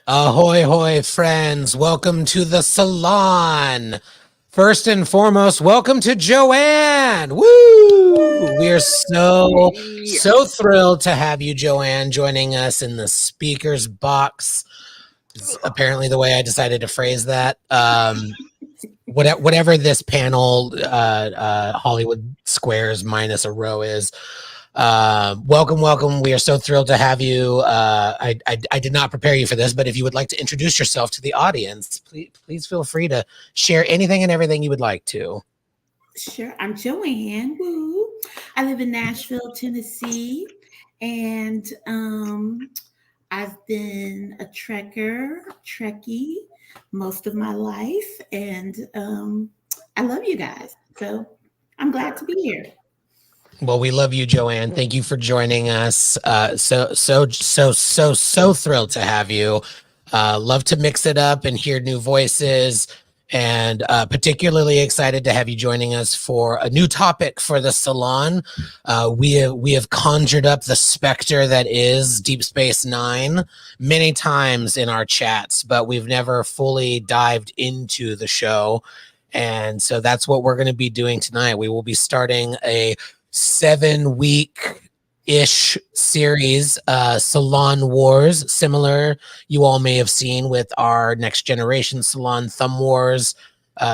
Ahoy, hoy, friends. Welcome to the salon. First and foremost, welcome to Joanne. Woo! We are so thrilled to have you, Joanne, joining us in the speaker's box. It's apparently the way I decided to phrase that. Whatever this panel, Hollywood Squares minus a row is. Welcome. We are so thrilled to have you. I did not prepare you for this, but if you would like to introduce yourself to the audience, please feel free to share anything and everything you would like to. Sure. I'm Joanne. Woo. I live in Nashville, Tennessee, and I've been a Trekkie most of my life, and I love you guys. So I'm glad to be here. Well, we love you, Joanne. Thank you for joining us. So thrilled to have you. Love to mix it up and hear new voices, and particularly excited to have you joining us for a new topic for the salon. We have conjured up the specter that is Deep Space Nine many times in our chats, but we've never fully dived into the show. And so that's what we're going to be doing tonight. We will be starting a 7-week-ish series, Salon Wars, similar you all may have seen with our Next Generation Salon Thumb Wars.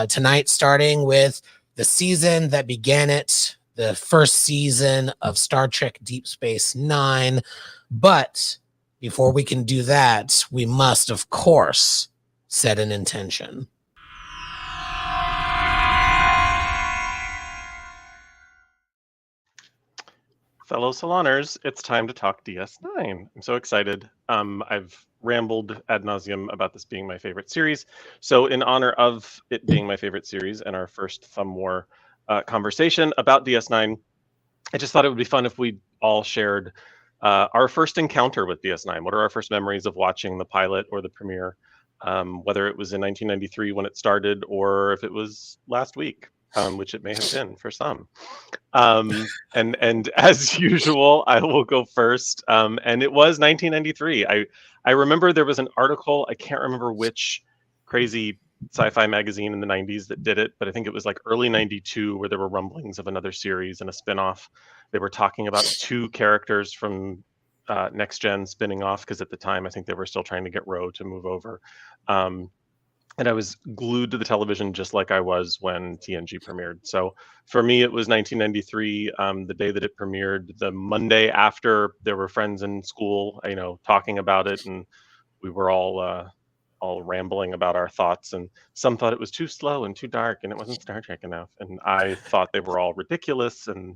Tonight, starting with the season that began it, the first season of Star Trek Deep Space Nine. But before we can do that, we must, of course, set an intention. Fellow saloners, it's time to talk DS9. I'm so excited. I've rambled ad nauseum about this being my favorite series. So in honor of it being my favorite series and our first Thumb War conversation about DS9, I just thought it would be fun if we all shared our first encounter with DS9. What are our first memories of watching the pilot or the premiere, whether it was in 1993 when it started or if it was last week. Which it may have been for some. And as usual, I will go first. And it was 1993. I remember there was an article, I can't remember which crazy sci-fi magazine in the 90s that did it, but I think it was like early 92 where there were rumblings of another series and a spinoff. They were talking about 2 characters from Next Gen spinning off, because at the time I think they were still trying to get Ro to move over. And I was glued to the television just like I was when TNG premiered. So for me, it was 1993, the day that it premiered. The Monday after, there were friends in school, talking about it, and we were all rambling about our thoughts. And some thought it was too slow and too dark, and it wasn't Star Trek enough. And I thought they were all ridiculous, and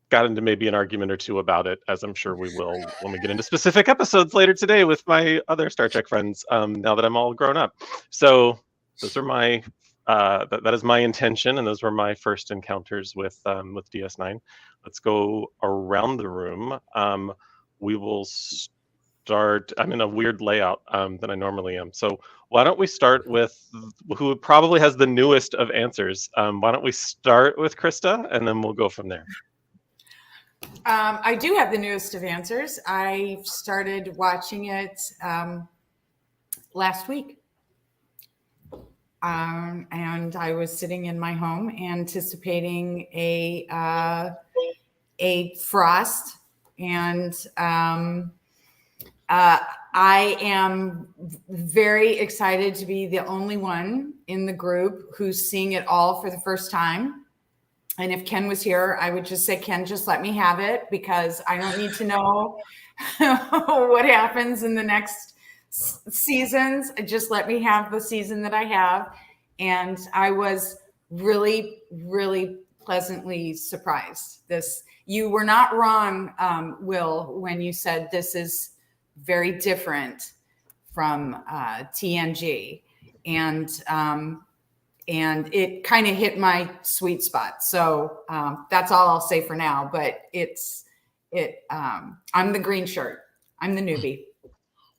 got into maybe an argument or two about it, as I'm sure we will when we get into specific episodes later today with my other Star Trek friends, now that I'm all grown up. So those are my, that is my intention, and those were my first encounters with DS9. Let's go around the room. We will start, I'm in a weird layout than I normally am. So why don't we start with who probably has the newest of answers. Why don't we start with Krista, and then we'll go from there. I do have the newest of answers. I started watching it last week. And I was sitting in my home anticipating a frost. And I am very excited to be the only one in the group who's seeing it all for the first time. And if Ken was here, I would just say, Ken, just let me have it, because I don't need to know what happens in the next seasons. Just let me have the season that I have. And I was really, really pleasantly surprised. You were not wrong, Will, when you said this is very different from TNG. And it kind of hit my sweet spot. So that's all I'll say for now. But I'm the green shirt. I'm the newbie.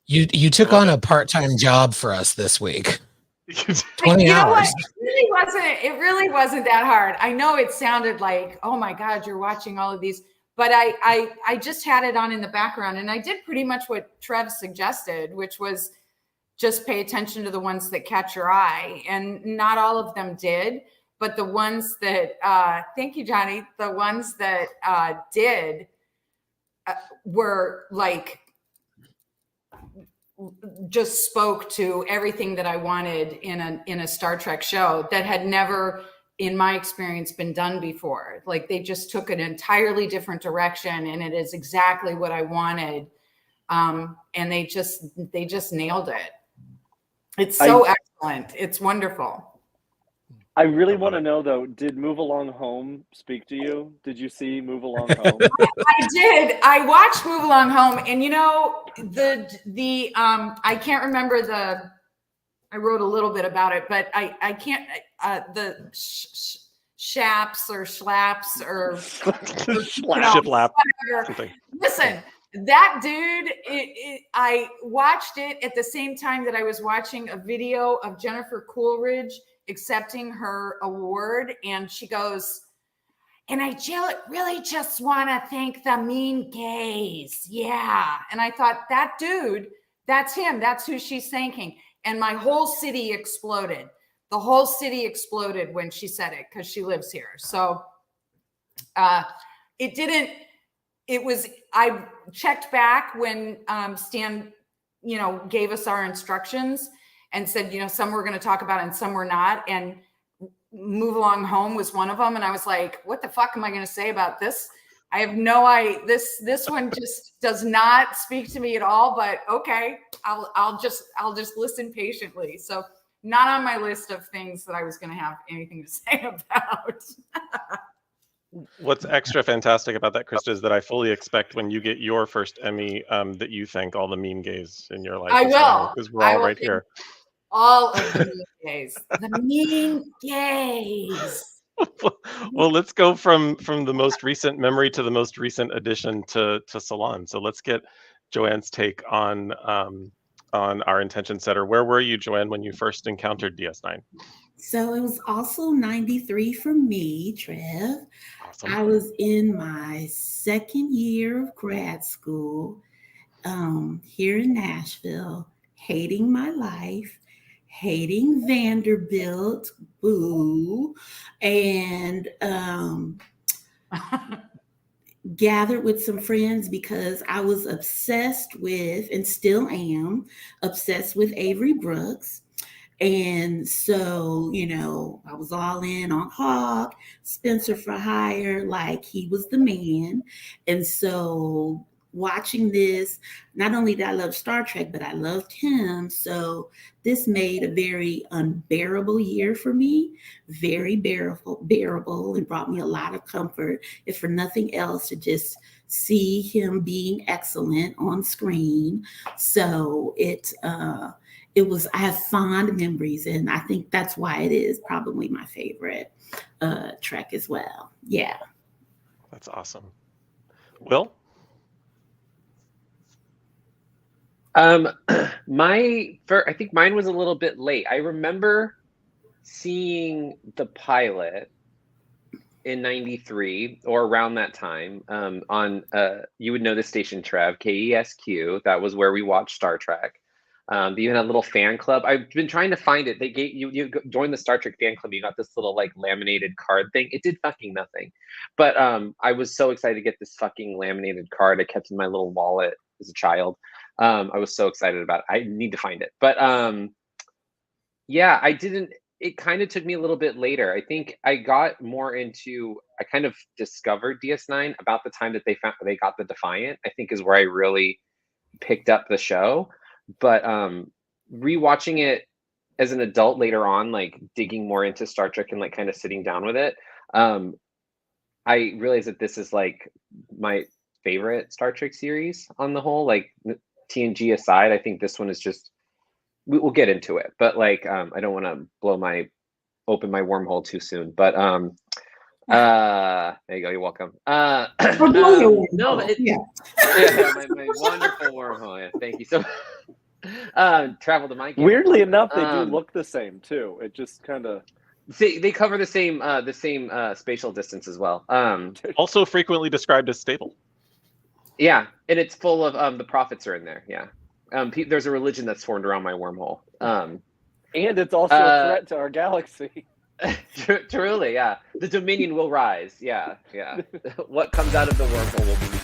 You took on a part-time job for us this week. 20 hours. It really wasn't that hard. I know it sounded like, oh my God, you're watching all of these. But I just had it on in the background, and I did pretty much what Trev suggested, which was just pay attention to the ones that catch your eye. And not all of them did, but the ones that, thank you, Johnny, the ones that did were like, just spoke to everything that I wanted in a Star Trek show that had never, in my experience, been done before. Like they just took an entirely different direction, and it is exactly what I wanted. And they just nailed it. It's so excellent. It's wonderful. I really want to know though, did Move Along Home speak to you? Did you see Move Along Home? I did. I watched Move Along Home, and you know, the I can't remember I wrote a little bit about it, but I can't the shaps or schlaps or shiplap. Whatever. Listen, that dude, I watched it at the same time that I was watching a video of Jennifer Coolidge accepting her award, and she goes, and I really just want to thank the mean gays. Yeah. And I thought, that dude, that's him. That's who she's thanking. And my whole city exploded. The whole city exploded when she said it, because she lives here. So I checked back when Stan, gave us our instructions and said, some we're going to talk about and some we're not. And Move Along Home was one of them. And I was like, what the fuck am I going to say about this? I have no idea. This one just does not speak to me at all, but okay, I'll just listen patiently. So not on my list of things that I was going to have anything to say about. What's extra fantastic about that, Krista, is that I fully expect when you get your first Emmy that you thank all the mean gays in your life. I will. Because we're all right here. All of the mean gays. The mean gays. Well, let's go from the most recent memory to the most recent addition to Salon. So let's get Joanne's take on our intention setter. Where were you, Joanne, when you first encountered DS9? So it was also 93 for me, Trev. Awesome. I was in my second year of grad school here in Nashville, hating my life, hating Vanderbilt, boo, and gathered with some friends because I was obsessed with, and still am, obsessed with Avery Brooks. And so, I was all in on Hawk, Spencer for Hire, like he was the man. And so watching this, not only did I love Star Trek, but I loved him. So this made a very unbearable year for me, very bearable, and brought me a lot of comfort, if for nothing else, to just see him being excellent on screen. So I have fond memories, and I think that's why it is probably my favorite Trek as well. Yeah. That's awesome. Will? I think mine was a little bit late. I remember seeing the pilot in 93 or around that time on you would know the station, Trev, KESQ. That was where we watched Star Trek. They even had a little fan club. I've been trying to find it. They gave you joined the Star Trek fan club. You got this little like laminated card thing. It did fucking nothing, but I was so excited to get this fucking laminated card. I kept it in my little wallet as a child. I was so excited about it. I need to find it, but yeah, I didn't. It kind of took me a little bit later. I think I got more into. I kind of discovered DS9 about the time that they got the Defiant. I think is where I really picked up the show. But rewatching it as an adult later on, like digging more into Star Trek and like kind of sitting down with it, I realized that this is like my favorite Star Trek series on the whole. Like TNG aside, I think this one is just. We'll get into it, but like I don't want to open my wormhole too soon. But there you go. You're welcome. No, but yeah, my wonderful wormhole. Yeah, thank you so much. Travel to my game. Weirdly enough, they do look the same too. It just kind of they cover the same spatial distance as well. Also frequently described as stable. Yeah, and it's full of the prophets are in there. Yeah. There's a religion that's formed around my wormhole. And it's also a threat to our galaxy. Truly, yeah. The Dominion will rise. Yeah. What comes out of the wormhole will be.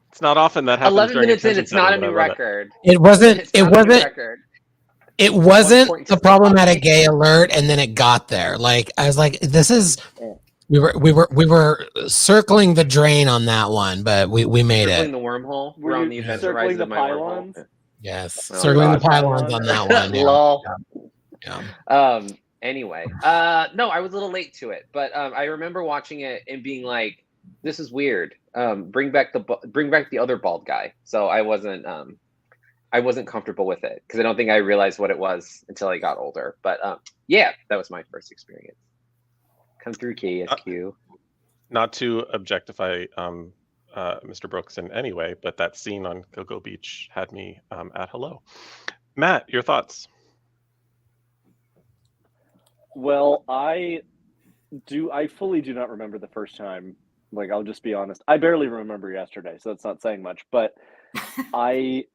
It's not often that happens. 11 during minutes in, attention it's not a setting, but new I love it. record. It wasn't. It's It not a new wasn't. record. It wasn't point, the problematic gay alert, and then it got there. Like I was like, this is. We were circling the drain on that one, but we made Circling it. the wormhole. Were We're on you the event circling horizon the of my pylons? wormhole. Yes, Oh, circling God. the pylons on that one. Yeah. Lol. Yeah. Anyway, no, I was a little late to it, but I remember watching it and being like, "This is weird. Bring back the other bald guy." So I wasn't comfortable with it because I don't think I realized what it was until I got older. But yeah, that was my first experience. Come through, KSQ. Not to objectify Mr. Brooks in any way, but that scene on Cocoa Beach had me at hello. Matt, your thoughts? Well, I fully do not remember the first time. Like, I'll just be honest. I barely remember yesterday, so that's not saying much. But I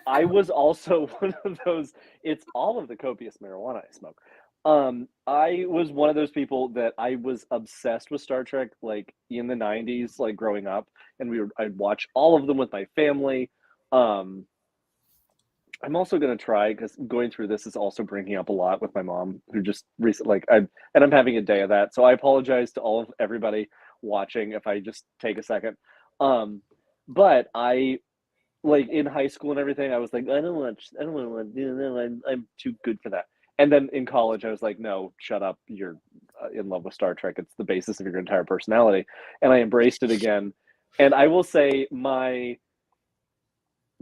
was also one of those. It's all of the copious marijuana I smoke. I was one of those people that I was obsessed with Star Trek, like in the '90s, like growing up, and I'd watch all of them with my family. I'm also going to try, because going through this is also bringing up a lot with my mom, who just recently, I'm having a day of that. So I apologize to everybody watching if I just take a second. But I, like in high school and everything, I was like, I don't want to, I'm too good for that. And then in college, I was like, no, shut up. You're in love with Star Trek. It's the basis of your entire personality. And I embraced it again. And I will say my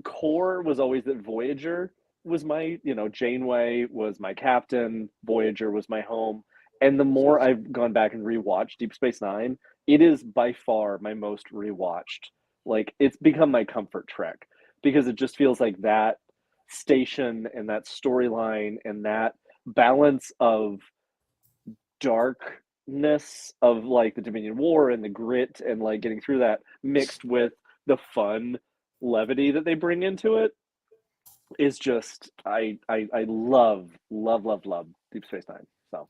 core was always that Voyager was my, Janeway was my captain, Voyager was my home. And the more I've gone back and rewatched Deep Space Nine, it is by far my most rewatched. Like, it's become my comfort Trek because it just feels like that station and that storyline and that balance of darkness of like the Dominion War and the grit and like getting through that mixed with the fun levity that they bring into it is just I love Deep Space Nine. So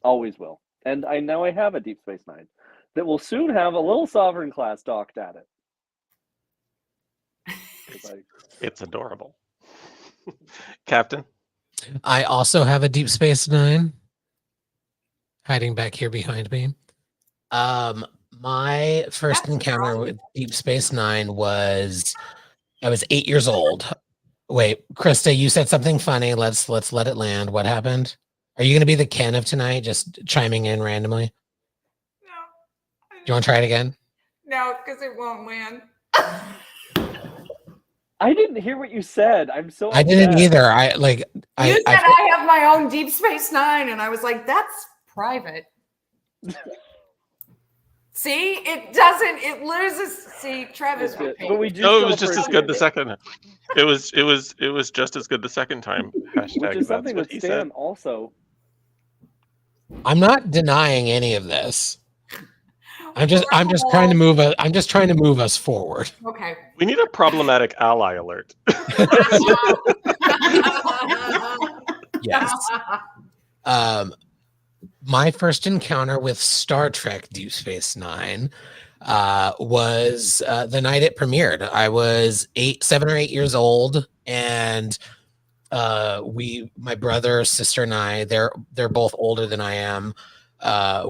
always will. And I know I have a Deep Space Nine that will soon have a little Sovereign class docked at it. It's adorable. Captain? I also have a Deep Space Nine hiding back here behind me. My first encounter with Deep Space Nine was I was 8 years old. Wait, Krista, you said something funny. Let's let it land. What happened? Are you going to be the Ken of tonight, just chiming in randomly? No. Do you want to try it again? No, because it won't land. I didn't hear what you said. I'm so upset. I didn't either. You said I have my own Deep Space Nine, and I was like, that's private. See, it doesn't. It loses. See, Travis. But we do. No, it was just as good the second. It was just as good the second time. Hashtag. Which is something that's what that he Stan said. also. I'm not denying any of this. I'm just trying to move us. I'm just trying to move us forward. Okay. We need a problematic ally alert. Yes. My first encounter with Star Trek Deep Space Nine was the night it premiered. I was 7 or 8 years old, and my brother, sister, and I, they're both older than I am.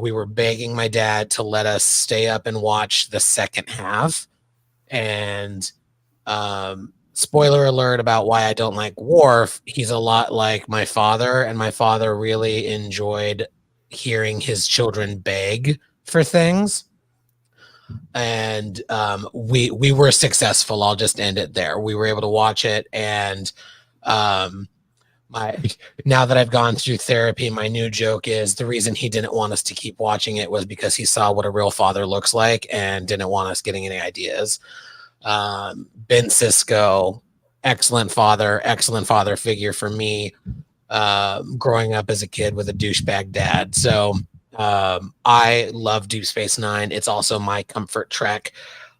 We were begging my dad to let us stay up and watch the second half. And spoiler alert about why I don't like Worf. He's a lot like my father, and my father really enjoyed hearing his children beg for things. And we were successful. I'll just end it there. We were able to watch it, and now that I've gone through therapy, my new joke is the reason he didn't want us to keep watching it was because he saw what a real father looks like and didn't want us getting any ideas. Ben Sisko, excellent father figure for me, growing up as a kid with a douchebag dad. So I love Deep Space Nine. It's also my comfort Trek.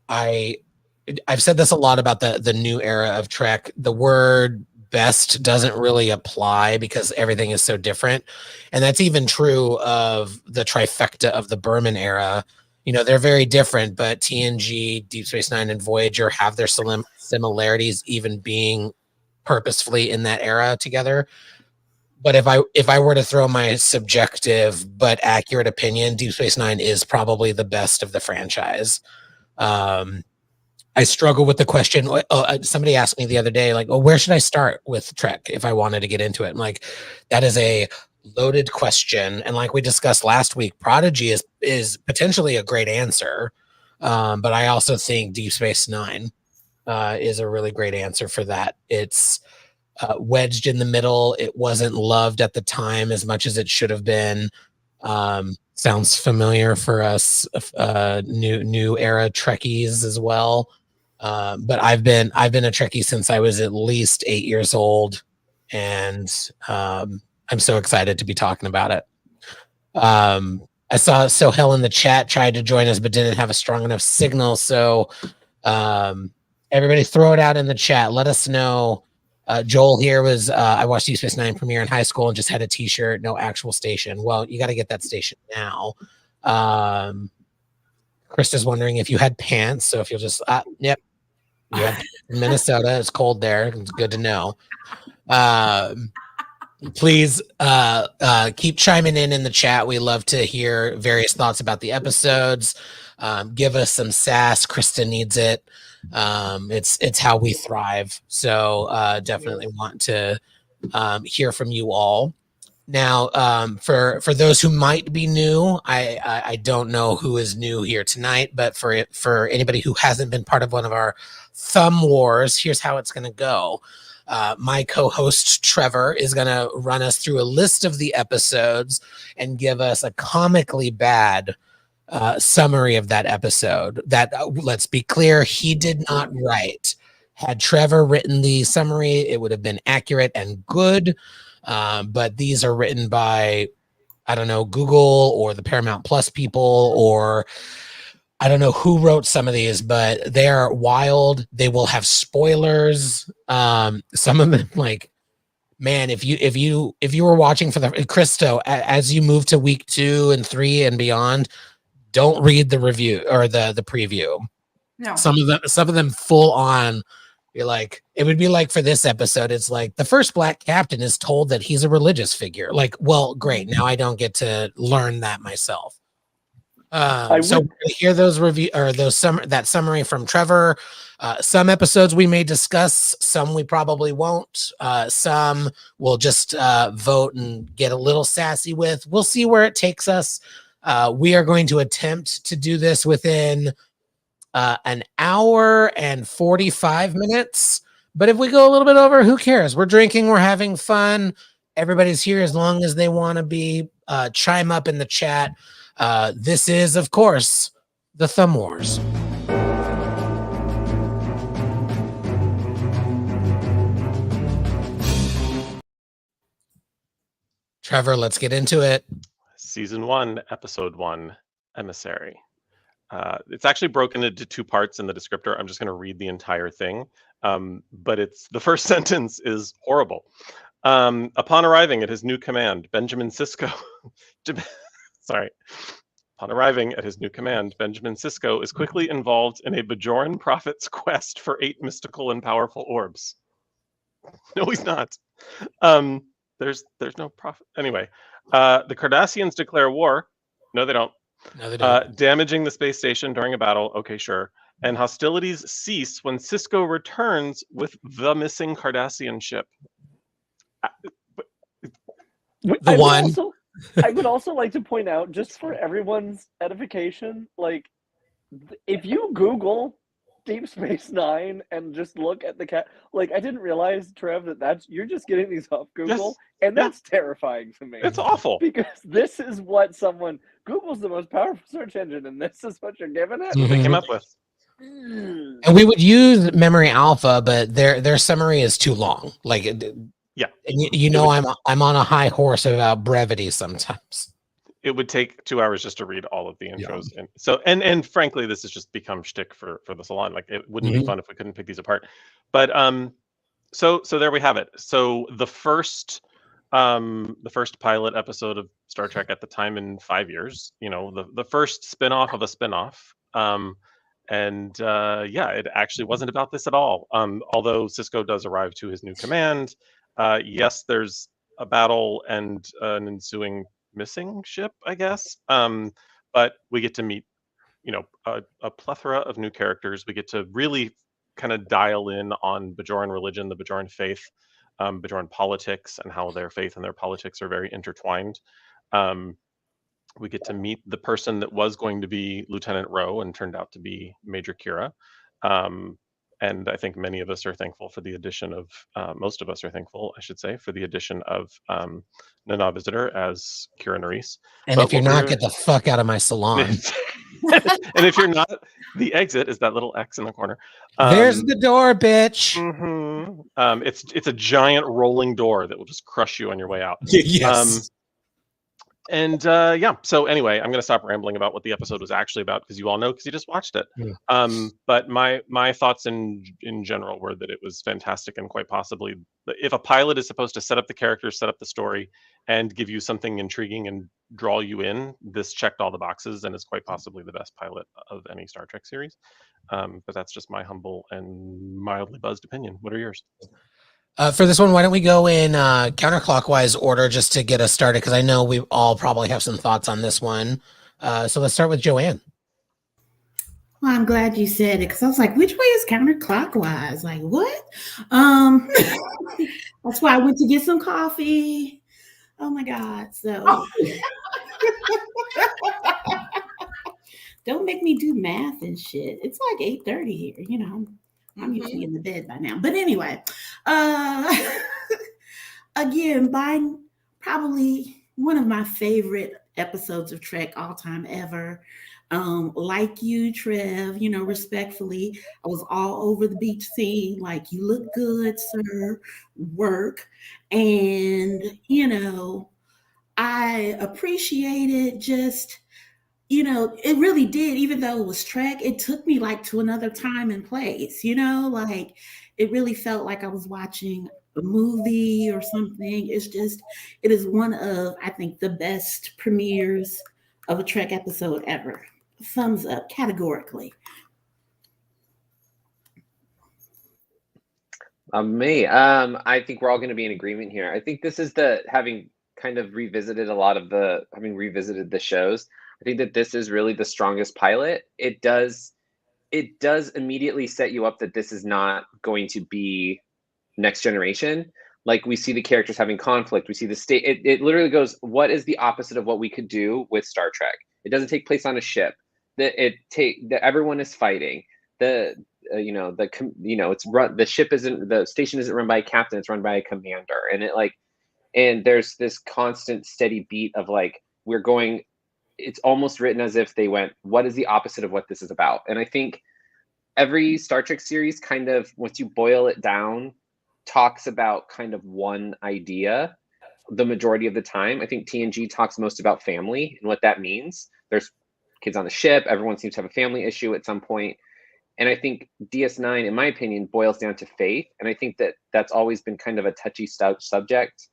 I've said this a lot about the new era of Trek. The word best doesn't really apply because everything is so different. And that's even true of the trifecta of the Berman era. You know, they're very different, but TNG, Deep Space Nine, and Voyager have their similarities, even being purposefully in that era together. But if I were to throw my subjective but accurate opinion, Deep Space Nine is probably the best of the franchise. I struggle with the question. Somebody asked me the other day, like, "Oh, where should I start with Trek if I wanted to get into it?" I'm like, that is a loaded question, and like we discussed last week, Prodigy is potentially a great answer, but I also think Deep Space Nine is a really great answer for that. It's wedged in the middle. It wasn't loved at the time as much as it should have been. Sounds familiar for us, new era Trekkies as well. But I've been a Trekkie since I was at least 8 years old, and I'm so excited to be talking about it. I saw Sohel in the chat tried to join us but didn't have a strong enough signal. So everybody throw it out in the chat. Let us know. Joel here was I watched Deep Space Nine premiere in high school and just had a t-shirt, no actual station. Well, you got to get that station now. Krista's wondering if you had pants. So if you'll just yep. You have Minnesota. It's cold there. It's good to know. Please keep chiming in the chat. We love to hear various thoughts about the episodes. Give us some sass. Krista needs it. It's how we thrive. So definitely want to hear from you all. Now, for those who might be new, I don't know who is new here tonight, but for anybody who hasn't been part of one of our thumb wars, here's how it's going to go. My co-host Trevor is going to run us through a list of the episodes and give us a comically bad summary of that episode. That let's be clear, he did not write. Had Trevor written the summary, it would have been accurate and good. But these are written by, I don't know, Google or the Paramount Plus people, or I don't know who wrote some of these, but they are wild. They will have spoilers. Some of them, like, man, if you were watching for the Christo, as you move to week 2 and 3 and beyond, don't read the review or the preview. No. Some of them full on. You're like, it would be like for this episode, it's like the first black captain is told that he's a religious figure. Like, well, great. Now I don't get to learn that myself. So we're gonna hear those review or that summary from Trevor. Some episodes we may discuss, some we probably won't. Some we'll just vote and get a little sassy with. We'll see where it takes us. We are going to attempt to do this within an hour and 45 minutes. But if we go a little bit over, who cares? We're drinking, we're having fun. Everybody's here as long as they want to be. Chime up in the chat. This is, of course, the Thumb Wars. Trevor, let's get into it. Season 1, Episode 1, Emissary. It's actually broken into 2 parts in the descriptor. I'm just going to read the entire thing. But it's the first sentence is horrible. Upon arriving at his new command, Benjamin Sisko. Sorry. Upon arriving at his new command, Benjamin Sisko is quickly involved in a Bajoran prophet's quest for 8 mystical and powerful orbs. No, he's not. There's no prophet. Anyway, the Cardassians declare war. No, they don't. No, they don't. Damaging the space station during a battle. Okay, sure. And hostilities cease when Sisko returns with the missing Cardassian ship. I would also like to point out, just for everyone's edification, like, if you Google Deep Space Nine and just look at the cat, like, I didn't realize, Trev, that's you're just getting these off Google, and that's terrifying to me. It's awful because this is what Google's the most powerful search engine, and this is what you're giving it. That's what they came up with. And we would use Memory Alpha, but their summary is too long. Like, yeah, and you know, I'm on a high horse about brevity sometimes. it would take 2 hours just to read all of the intros. And so, and frankly, this has just become shtick for the salon. Like, it wouldn't be fun if we couldn't pick these apart. But so there we have it. So the first pilot episode of Star Trek at the time in 5 years, the first spin-off of a spin-off. And yeah, it actually wasn't about this at all. Although Cisco does arrive to his new command. Yes, there's a battle and an ensuing missing ship, I guess. But we get to meet, a plethora of new characters. We get to really kind of dial in on Bajoran religion, the Bajoran faith, Bajoran politics, and how their faith and their politics are very intertwined. We get to meet the person that was going to be Lieutenant Rowe and turned out to be Major Kira. And I think many of us are thankful for the addition of, most of us are thankful, I should say, for the addition of Nana Visitor as Kira Nerys. And if you're not, get the fuck out of my salon. And if you're not, the exit is that little X in the corner. There's the door, bitch. It's a giant rolling door that will just crush you on your way out. Yes. And yeah, so anyway, I'm going to stop rambling about what the episode was actually about, because you all know, because you just watched it. But my thoughts in general were that it was fantastic, and quite possibly, if a pilot is supposed to set up the characters, set up the story, and give you something intriguing and draw you in, this checked all the boxes and is quite possibly the best pilot of any Star Trek series. But that's just my humble and mildly buzzed opinion. What are yours? For this one, why don't we go in counterclockwise order just to get us started? Because I know we all probably have some thoughts on this one. So let's start with Joanne. Well, I'm glad you said it, because I was like, which way is counterclockwise? Like, what? That's why I went to get some coffee. Oh my God. So don't make me do math and shit. It's like 8:30 here, I'm usually in the bed by now. But anyway, again, by probably one of my favorite episodes of Trek all time ever. Like you, Trev, respectfully, I was all over the beach scene. Like, you look good, sir. Work. And, I appreciated just, it really did. Even though it was Trek, it took me like to another time and place, like it really felt like I was watching a movie or something. It is one of, I think, the best premieres of a Trek episode ever. Thumbs up, categorically. Me. I think we're all going to be in agreement here. I think this is having kind of revisited the shows. I think that this is really the strongest pilot. It does immediately set you up that this is not going to be Next Generation. Like, we see the characters having conflict. We see the state. It literally goes, what is the opposite of what we could do with Star Trek? It doesn't take place on a ship. Everyone is fighting. It's run. The station isn't run by a captain. It's run by a commander. And there's this constant steady beat of like, we're going. It's almost written as if they went, what is the opposite of what this is about? And I think every Star Trek series kind of, once you boil it down, talks about kind of one idea the majority of the time. I think TNG talks most about family and what that means. There's kids on the ship. Everyone seems to have a family issue at some point. And I think DS9, in my opinion, boils down to faith. And I think that that's always been kind of a touchy subject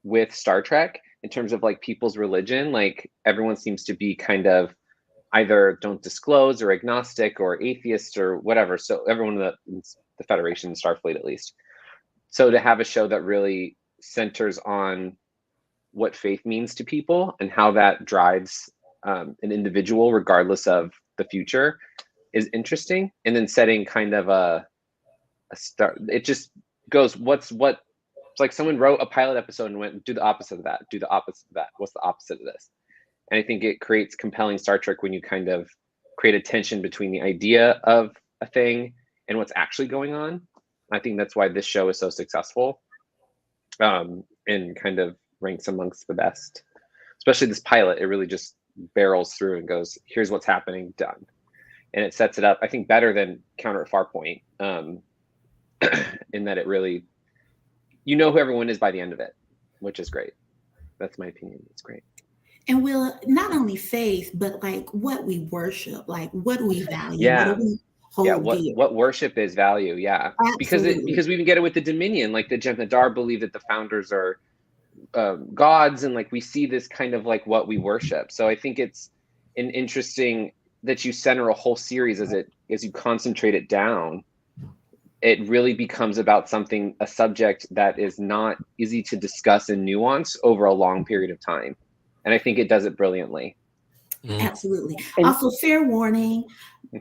with Star Trek in terms of like people's religion. Like, everyone seems to be kind of either don't disclose or agnostic or atheist or whatever. So everyone in the Federation, Starfleet at least. So to have a show that really centers on what faith means to people and how that drives an individual regardless of the future is interesting. And then setting kind of a start. It just goes, it's like someone wrote a pilot episode and went, do the opposite of that, do the opposite of that. What's the opposite of this? And I think it creates compelling Star Trek when you kind of create a tension between the idea of a thing and what's actually going on. I think that's why this show is so successful, and kind of ranks amongst the best. Especially this pilot, it really just barrels through and goes, here's what's happening, done. And it sets it up, I think, better than Counter at Farpoint, in that it really, who everyone is by the end of it, which is great. That's my opinion. It's great. And we'll not only faith, but like what we worship, like what do we value, what do Yeah. we Yeah, hold dear? what worship is value, yeah. Because Absolutely. we even get it with the Dominion, like the Jem'Hadar believe that the founders are gods, and like we see this kind of like what we worship. So I think it's an interesting that you center a whole series as you concentrate it down. It really becomes about a subject that is not easy to discuss in nuance over a long period of time. And I think it does it brilliantly. Absolutely. And- Also, fair warning,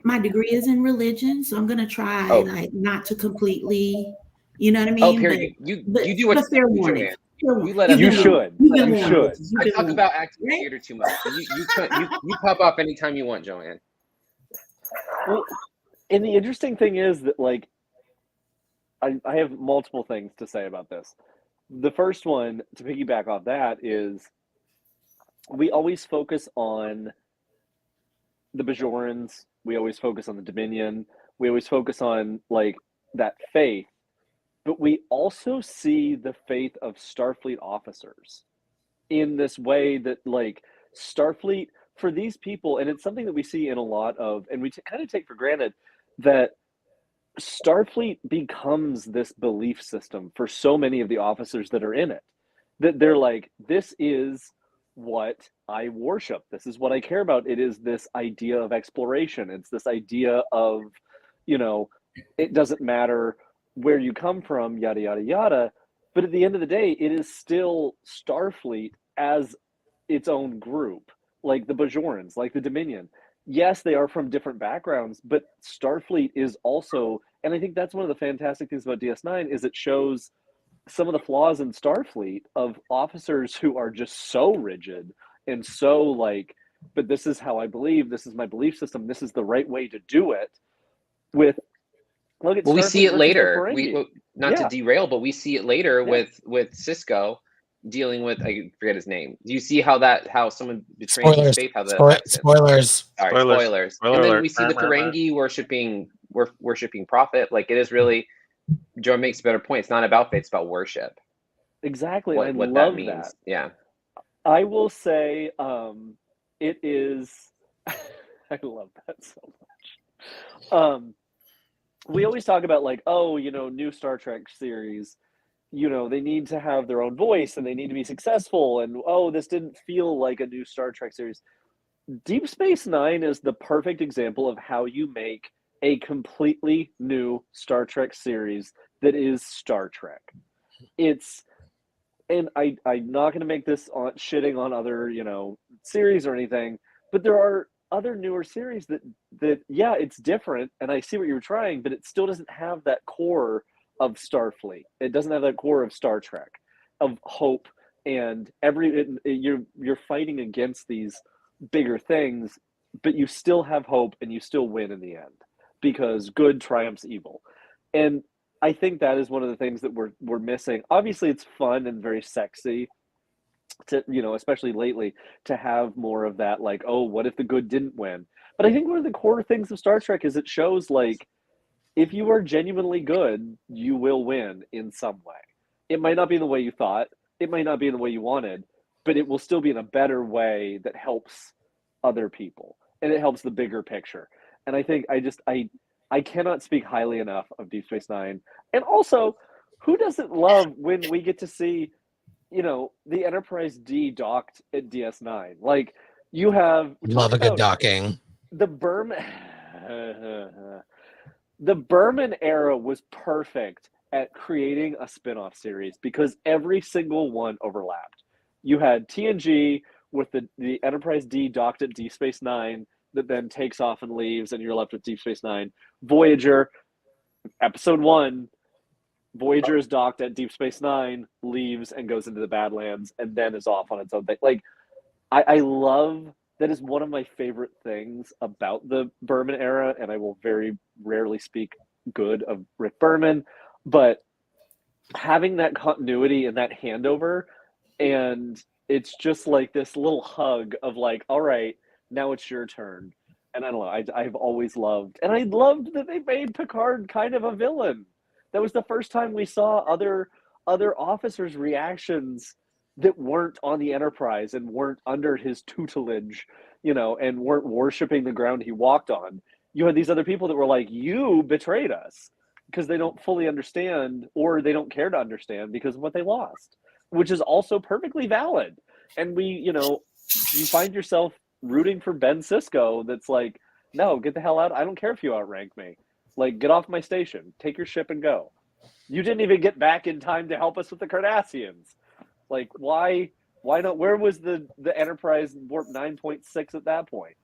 my degree is in religion, so I'm gonna try Oh. like not to completely, you know what I Oh, mean? Perry, you do what but fair you do, warning. Joanne. Fair warning. You let You've us been You warned. should. You've been You warned, should. bitches. You've I been talk warned. about acting Right? theater too much. So you pop up anytime you want, Joanne. Well, and the interesting thing is that, like, I have multiple things to say about this. The first one, to piggyback off that, is we always focus on the Bajorans, we always focus on the Dominion, we always focus on, like, that faith, but we also see the faith of Starfleet officers in this way that, like, Starfleet, for these people, and it's something that we see in a lot of, and we kind of take for granted, that Starfleet becomes this belief system for so many of the officers that are in it. That they're like, this is what I worship. This is what I care about. It is this idea of exploration. It's this idea of, it doesn't matter where you come from, yada, yada, yada. But at the end of the day, it is still Starfleet as its own group, like the Bajorans, like the Dominion. Yes, they are from different backgrounds, but Starfleet is also, and I think that's one of the fantastic things about DS9 is it shows some of the flaws in Starfleet of officers who are just so rigid and so like, but this is how I believe, this is my belief system, this is the right way to do it. Look at Well, we see it versus the later. Ferengi. Not to derail, but we see it later Yeah. with Cisco dealing with, I forget his name. Do you see how someone betraying his Spoilers. faith, how that Spo- affects him? spoilers. Sorry, Spoilers. spoilers. Spoiler And then alert. we see the Ferengi worshiping Prophet. Like, it is really, Joe makes a better point. It's not about faith, it's about worship. Exactly. What I that love means. that. Yeah. I will say it is I love that so much. We always talk about, like, oh, new Star Trek series, they need to have their own voice and they need to be successful, and oh, this didn't feel like a new Star Trek series. Deep Space Nine is the perfect example of how you make a completely new Star Trek series that is Star Trek. And I'm not going to make this on shitting on other, series or anything, but there are other newer series that yeah, it's different, and I see what you're trying, but it still doesn't have that core of Starfleet. It doesn't have that core of Star Trek, of hope, and you're fighting against these bigger things, but you still have hope and you still win in the end because good triumphs evil. And I think that is one of the things that we're missing. Obviously, it's fun and very sexy to, especially lately, to have more of that, like, oh, what if the good didn't win? But I think one of the core things of Star Trek is it shows, like, if you are genuinely good, you will win in some way. It might not be the way you thought, it might not be the way you wanted, but it will still be in a better way that helps other people and it helps the bigger picture. And I think I cannot speak highly enough of Deep Space Nine. And also, who doesn't love when we get to see, the Enterprise D docked at DS9? Like, you have Love a good docking. the Berman. The Berman era was perfect at creating a spin-off series because every single one overlapped. You had TNG with the Enterprise D docked at Deep Space Nine that then takes off and leaves, and you're left with Deep Space Nine. Voyager, episode 1, Voyager is docked at Deep Space Nine, leaves and goes into the Badlands, and then is off on its own thing. Like, I love that is one of my favorite things about the Berman era, and I will very rarely speak good of Rick Berman, but having that continuity and that handover, and it's just like this little hug of, like, all right, now it's your turn. And I don't know, I've always loved, and I loved that they made Picard kind of a villain. That was the first time we saw other officers' reactions that weren't on the Enterprise and weren't under his tutelage, you know, and weren't worshiping the ground he walked on. You had these other people that were like, you betrayed us, because they don't fully understand, or they don't care to understand because of what they lost, which is also perfectly valid. And we, you know, you find yourself rooting for Ben Sisko that's like, no, get the hell out. I don't care if you outrank me. Like, get off my station. Take your ship and go. You didn't even get back in time to help us with the Cardassians. Like, why not? Where was the Enterprise warp 9.6 at that point?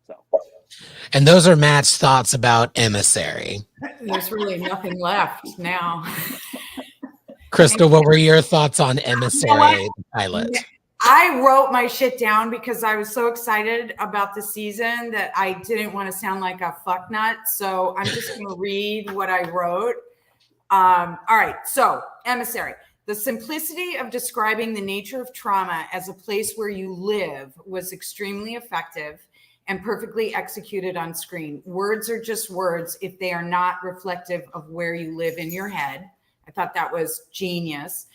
So, And those are Matt's thoughts about Emissary. There's really nothing left now. Crystal, what were your thoughts on Emissary, the pilot? I wrote my shit down because I was so excited about the season that I didn't want to sound like a fucknut. So I'm just going to read what I wrote. All right. So, Emissary. The simplicity of describing the nature of trauma as a place where you live was extremely effective and perfectly executed on screen. Words are just words if they are not reflective of where you live in your head. I thought that was genius.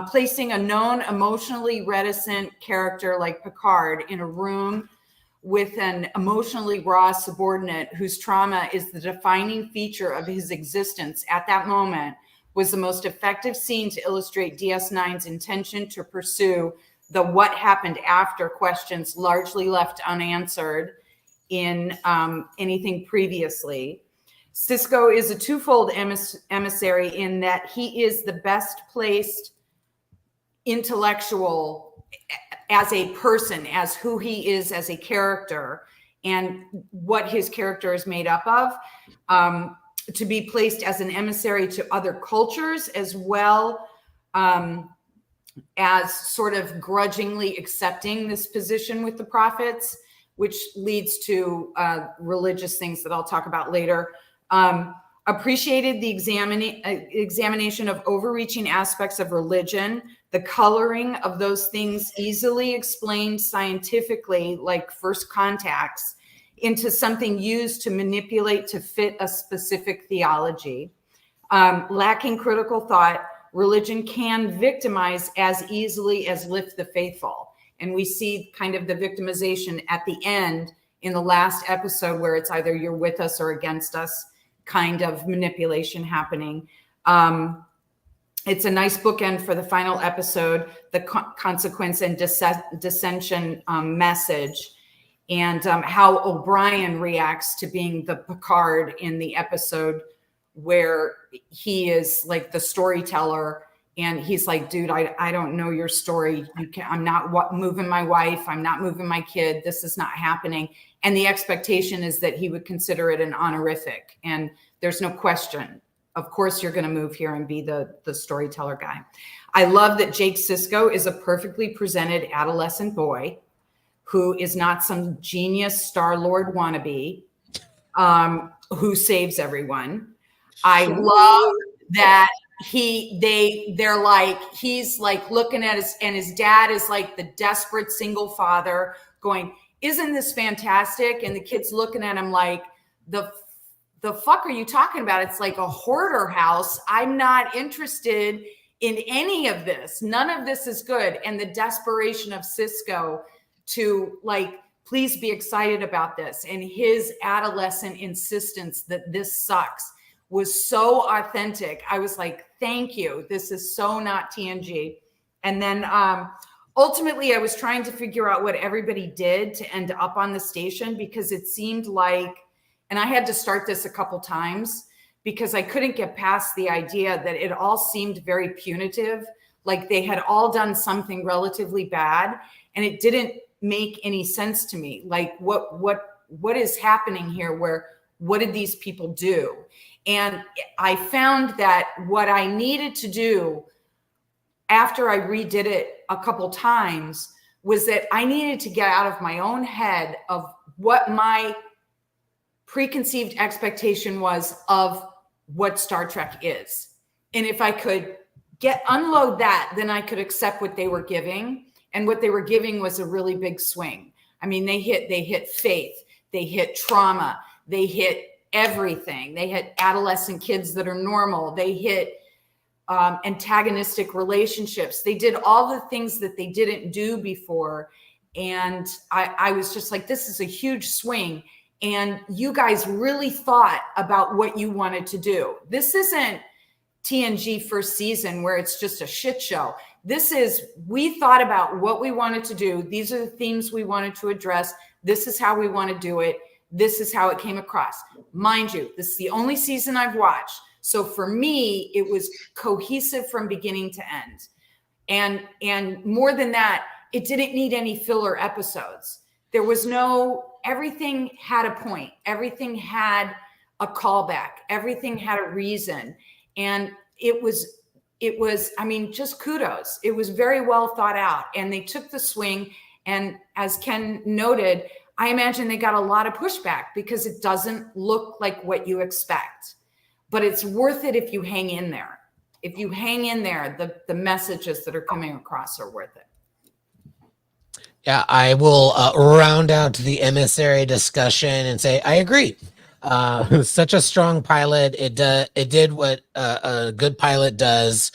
Placing a known emotionally reticent character like Picard in a room with an emotionally raw subordinate whose trauma is the defining feature of his existence at that moment was the most effective scene to illustrate DS9's intention to pursue the what happened after questions largely left unanswered in anything previously. Sisko is a twofold emissary in that he is the best placed intellectual as a person, as who he is as a character and what his character is made up of, to be placed as an emissary to other cultures, as well as sort of grudgingly accepting this position with the prophets, which leads to religious things that I'll talk about later. Appreciated the examination of overreaching aspects of religion, the coloring of those things easily explained scientifically, like first contacts, into something used to manipulate to fit a specific theology. Lacking critical thought, religion can victimize as easily as lift the faithful. And we see kind of the victimization at the end in the last episode where it's either you're with us or against us kind of manipulation happening. It's a nice bookend for the final episode, the consequence and dissension message, and how O'Brien reacts to being the Picard in the episode where he is like the storyteller and he's like, dude, I don't know your story. I'm not moving my wife. I'm not moving my kid. This is not happening. And the expectation is that he would consider it an honorific. And there's no question. Of course, you're going to move here and be the storyteller guy. I love that Jake Sisko is a perfectly presented adolescent boy who is not some genius Star-Lord wannabe who saves everyone. I love that they're like, he's like looking at his dad is like the desperate single father going, isn't this fantastic? And the kid's looking at him like, the fuck are you talking about? It's like a hoarder house. I'm not interested in any of this. None of this is good. And the desperation of Sisko to like, please be excited about this. And his adolescent insistence that this sucks was so authentic. I was like, thank you. This is so not TNG. And then ultimately I was trying to figure out what everybody did to end up on the station, because it seemed like, and I had to start this a couple times because I couldn't get past the idea that it all seemed very punitive. Like they had all done something relatively bad and it didn't make any sense to me. Like what is happening here? What did these people do? And I found that what I needed to do after I redid it a couple times was that I needed to get out of my own head of what my preconceived expectation was of what Star Trek is. And if I could unload that, then I could accept what they were giving. And what they were giving was a really big swing. I mean, they hit faith, they hit trauma, they hit everything. They hit adolescent kids that are normal. They hit antagonistic relationships. They did all the things that they didn't do before. And I was just like, this is a huge swing. And you guys really thought about what you wanted to do. This isn't TNG first season where it's just a shit show. This is, we thought about what we wanted to do. These are the themes we wanted to address. This is how we want to do it. This is how it came across. Mind you, this is the only season I've watched. So for me, it was cohesive from beginning to end. And more than that, it didn't need any filler episodes. There was no, everything had a point. Everything had a callback. Everything had a reason. And it was, I mean, just kudos. It was very well thought out, and they took the swing. And as Ken noted, I imagine they got a lot of pushback because it doesn't look like what you expect, but it's worth it if you hang in there. If you hang in there, the messages that are coming across are worth it. Yeah, I will round out the emissary discussion and say I agree. Such a strong pilot. It did what a good pilot does: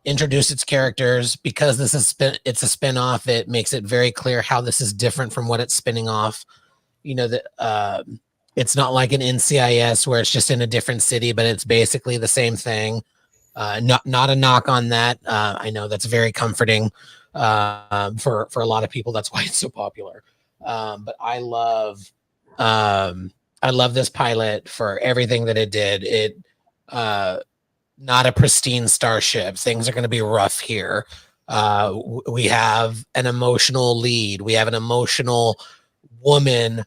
introduce its characters. Because this is it's a spin-off, it makes it very clear how this is different from what it's spinning off. You know, that it's not like an NCIS where it's just in a different city, but it's basically the same thing. Not a knock on that. I know that's very comforting for a lot of people. That's why it's so popular. But I love this pilot for everything that it did. It not a pristine starship. Things are going to be rough here. We have an emotional lead. We have an emotional woman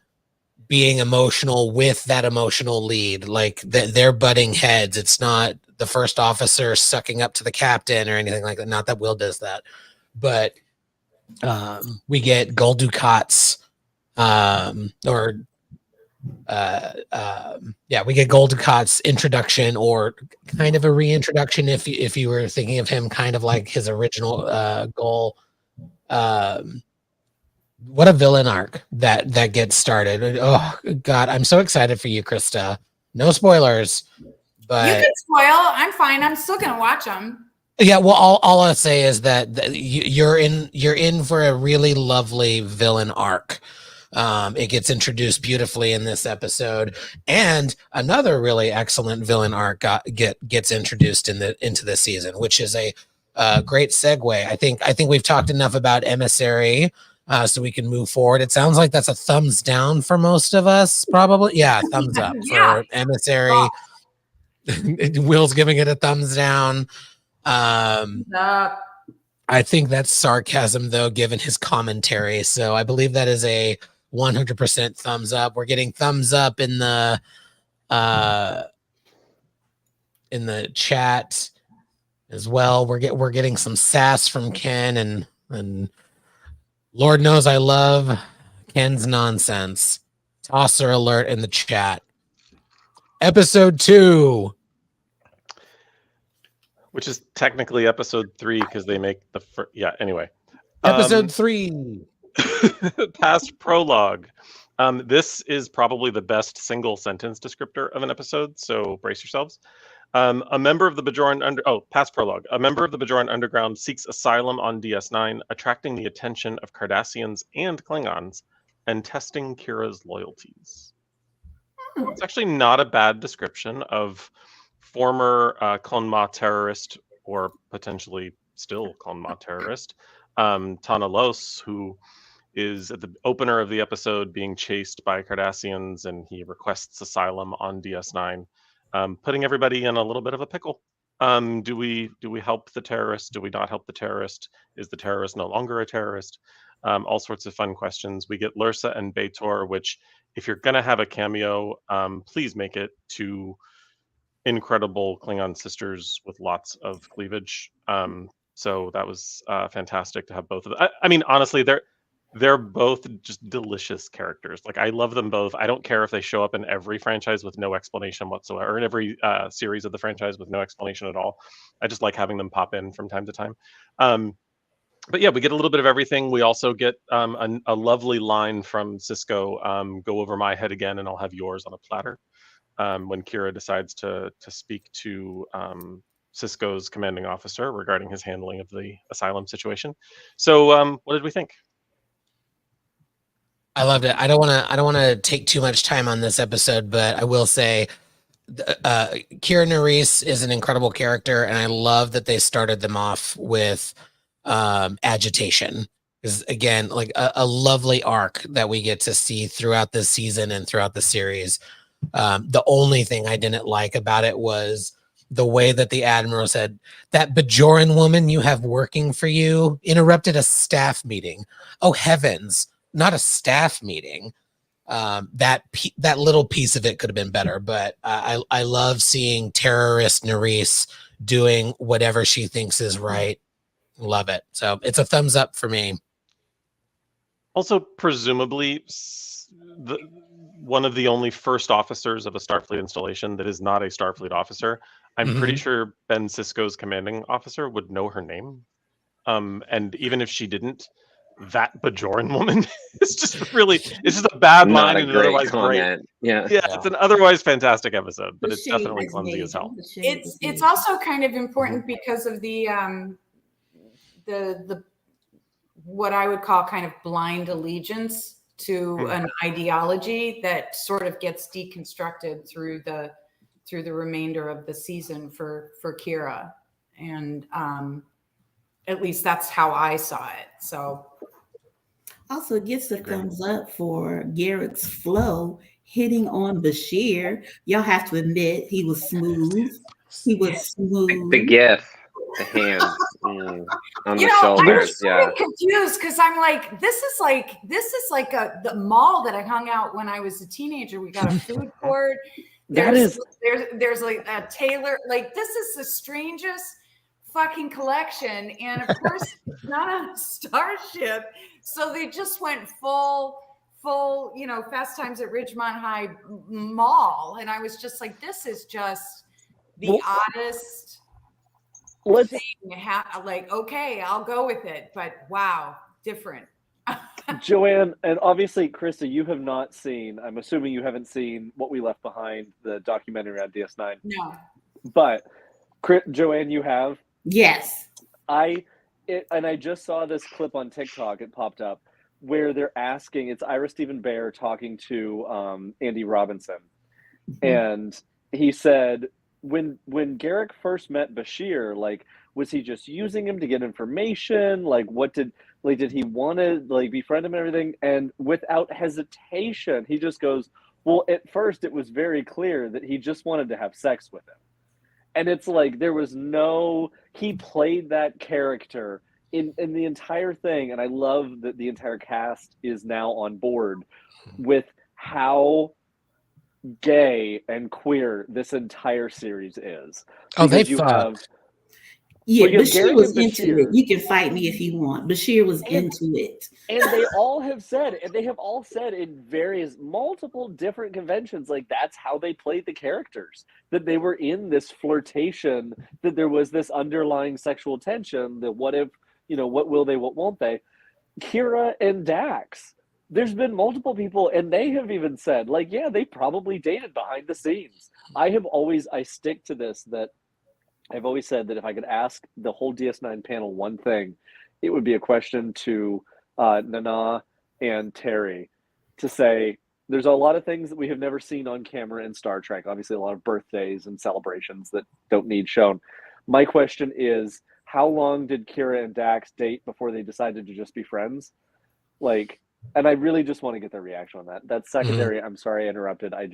being emotional with that emotional lead. Like they're butting heads. It's not the first officer sucking up to the captain or anything like that. Not that Will does that, but we get gold ducats, we get gold ducats introduction, or kind of a reintroduction if you were thinking of him kind of like his original goal. What a villain arc that gets started. Oh God, I'm so excited for you, Krista. No spoilers, but you can spoil. I'm fine. I'm still gonna watch them. Yeah, well, all I'll say is that you're in for a really lovely villain arc. It gets introduced beautifully in this episode, and another really excellent villain arc gets introduced into this season, which is a great segue. I think we've talked enough about Emissary, so we can move forward. It sounds like that's a thumbs down for most of us, probably. Yeah, thumbs up for Emissary. Oh. Will's giving it a thumbs down. I think that's sarcasm, though, given his commentary. So I believe that is a 100% thumbs up. We're getting thumbs up in the chat as well. We're getting some sass from Ken, and Lord knows I love Ken's nonsense. Tosser alert in the chat. Episode 2. Which is technically episode 3 because they make the first. Yeah, anyway. Episode 3. Past prologue. This is probably the best single sentence descriptor of an episode, so brace yourselves. A member of the Bajoran past prologue. A member of the Bajoran Underground seeks asylum on DS9, attracting the attention of Cardassians and Klingons, and testing Kira's loyalties. It's actually not a bad description of former Konma terrorist, or potentially still Konma terrorist, Tana Los, who is at the opener of the episode being chased by Cardassians, and he requests asylum on DS9, putting everybody in a little bit of a pickle. Do we help the terrorist? Do we not help the terrorist? Is the terrorist no longer a terrorist? All sorts of fun questions. We get Lursa and B'Etor, which, if you're going to have a cameo, please make it to incredible Klingon sisters with lots of cleavage. So that was fantastic to have both of them. I mean, honestly, they're both just delicious characters. Like, I love them both. I don't care if they show up in every franchise with no explanation whatsoever, or in every series of the franchise with no explanation at all. I just like having them pop in from time to time. But yeah, we get a little bit of everything. We also get a lovely line from Sisko, go over my head again and I'll have yours on a platter. When Kira decides to speak to Cisco's commanding officer regarding his handling of the asylum situation. So, what did we think? I loved it. I don't want to take too much time on this episode, but I will say Kira Nerys is an incredible character, and I love that they started them off with agitation. Is again like a lovely arc that we get to see throughout this season and throughout the series. The only thing I didn't like about it was the way that the admiral said that Bajoran woman you have working for you interrupted a staff meeting. Oh heavens, not a staff meeting. That little piece of it could have been better, but I love seeing terrorist Nerys doing whatever she thinks is right. Love it. So it's a thumbs up for me. Also, presumably, one of the only first officers of a Starfleet installation that is not a Starfleet officer. I'm pretty sure Ben Sisko's commanding officer would know her name. And even if she didn't, that Bajoran woman is just really, it's just a bad Not line a and an great otherwise comment. Yeah. Yeah, it's an otherwise fantastic episode, but The it's shade definitely was clumsy as major. hell. The shade was It's major. also kind of important because of the what I would call kind of blind allegiance to an ideology that sort of gets deconstructed through the remainder of the season for Kira, and at least that's how I saw it. So Also, it gets a thumbs up for Garrett's flow hitting on Bashir. Y'all have to admit he was smooth. He was smooth. The gif, the hands on the I shoulders. was sort of confused because I'm like, this is like the mall that I hung out when I was a teenager. We got a food court. There's like a tailor. Like, this is the strangest fucking collection, and of course it's not a starship, so they just went full Fast Times at Ridgemont High Mall, and I was just like, this is just the oddest thing. Like, okay, I'll go with it, but wow, different. Joanne, and obviously Krista, you have not seen, I'm assuming you haven't seen What We Left Behind, the documentary on DS9. No. But Joanne, you have? Yes. I just saw this clip on TikTok. It popped up where they're asking. It's Ira Stephen Bear talking to Andy Robinson, and he said when Garrick first met Bashir, like, was he just using him to get information? Like, did he want to like befriend him and everything? And without hesitation, he just goes, well, at first it was very clear that he just wanted to have sex with him. And it's like there was he played that character in the entire thing. And I love that the entire cast is now on board with how gay and queer this entire series is. Oh, they you have Yeah, well, Bashir was into it. You can fight me if you want. Bashir was into it. And they all have said in multiple different conventions, like that's how they played the characters, that they were in this flirtation, that there was this underlying sexual tension, that what if, what will they, what won't they? Kira and Dax, there's been multiple people, and they have even said, like, yeah, they probably dated behind the scenes. I stick to this, that I've always said that if I could ask the whole DS9 panel one thing, it would be a question to Nana and Terry to say, there's a lot of things that we have never seen on camera in Star Trek. Obviously, a lot of birthdays and celebrations that don't need shown. My question is, how long did Kira and Dax date before they decided to just be friends? Like, and I really just want to get their reaction on that. That's secondary. I'm sorry I interrupted. I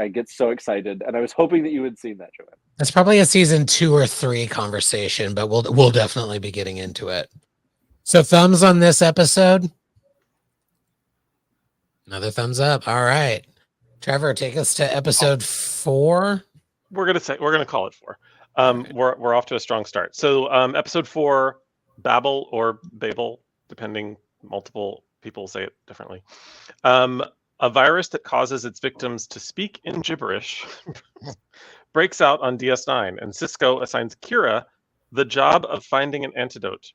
get so excited, and I was hoping that you had seen that, Joanne. That's probably a season 2 or 3 conversation, but we'll definitely be getting into it. So thumbs on this episode. Another thumbs up. All right, Trevor, take us to episode 4. We're gonna call it 4. We're off to a strong start. So episode 4, Babel or Babel, depending, multiple people say it differently. A virus that causes its victims to speak in gibberish breaks out on DS9, and Sisko assigns Kira the job of finding an antidote.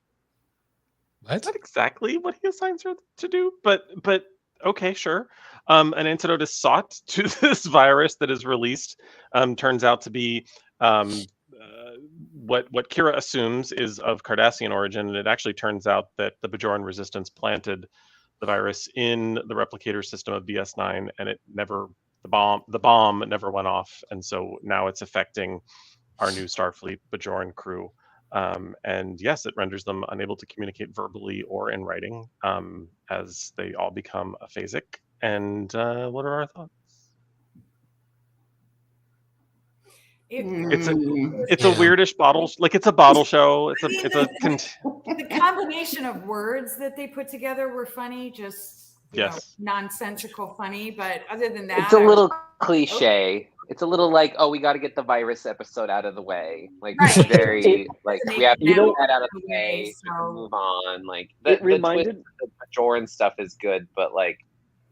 That's not exactly what he assigns her to do, but okay, sure. An antidote is sought to this virus that is released. Turns out to be what Kira assumes is of Cardassian origin, and it actually turns out that the Bajoran resistance planted the virus in the replicator system of DS9, and it never the bomb never went off, and so now it's affecting our new Starfleet Bajoran crew. And yes, it renders them unable to communicate verbally or in writing, as they all become aphasic. And what are our thoughts? It's a Mm. weirdish bottle, like it's a bottle show. It's a The combination of words that they put together were funny, just nonsensical funny. But other than that, It's a little cliche. It's a little like, oh, we got to get the virus episode out of the way. Like, Right. it's very like we have to get that out of the way so to move on. Like It the reminded- twist of the Bajoran stuff is good, but like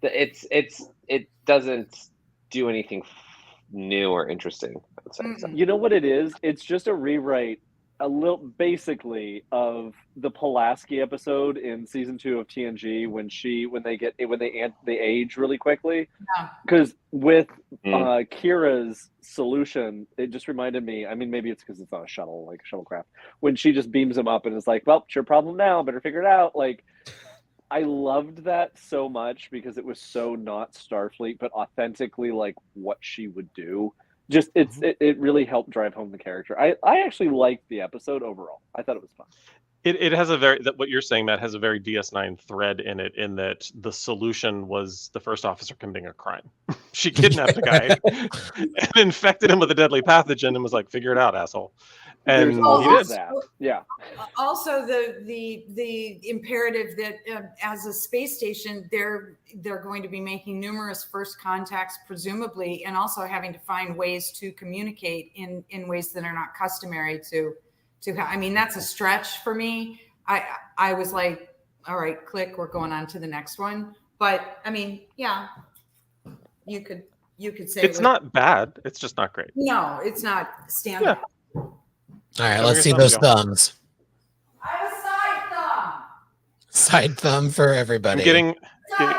it doesn't do anything new or interesting. I would say. So. You know what it is? It's just a rewrite, basically of the Pulaski episode in season 2 of TNG when they age really quickly. Because with Kira's solution, it just reminded me. I mean, maybe it's because it's on a shuttle, like a shuttlecraft. When she just beams him up and is like, "Well, it's your problem now. Better figure it out." Like, I loved that so much because it was so not Starfleet, but authentically like what she would do. Just it really helped drive home the character. I actually liked the episode overall. I thought it was fun. It has what you're saying, Matt, has a very DS9 thread in it, in that the solution was the first officer committing a crime. She kidnapped a guy and infected him with a deadly pathogen and was like, "Figure it out, asshole." And There's always he did. that. Yeah. Also, the imperative that as a space station, they're going to be making numerous first contacts, presumably, and also having to find ways to communicate in ways that are not customary to. I mean, that's a stretch for me. I was like, all right, click, we're going on to the next one. But I mean, yeah, you could say it's not bad. It's just not great. No, it's not standard. Yeah. All right, let's see those thumbs. I have a side thumb. Side thumb for everybody. I'm getting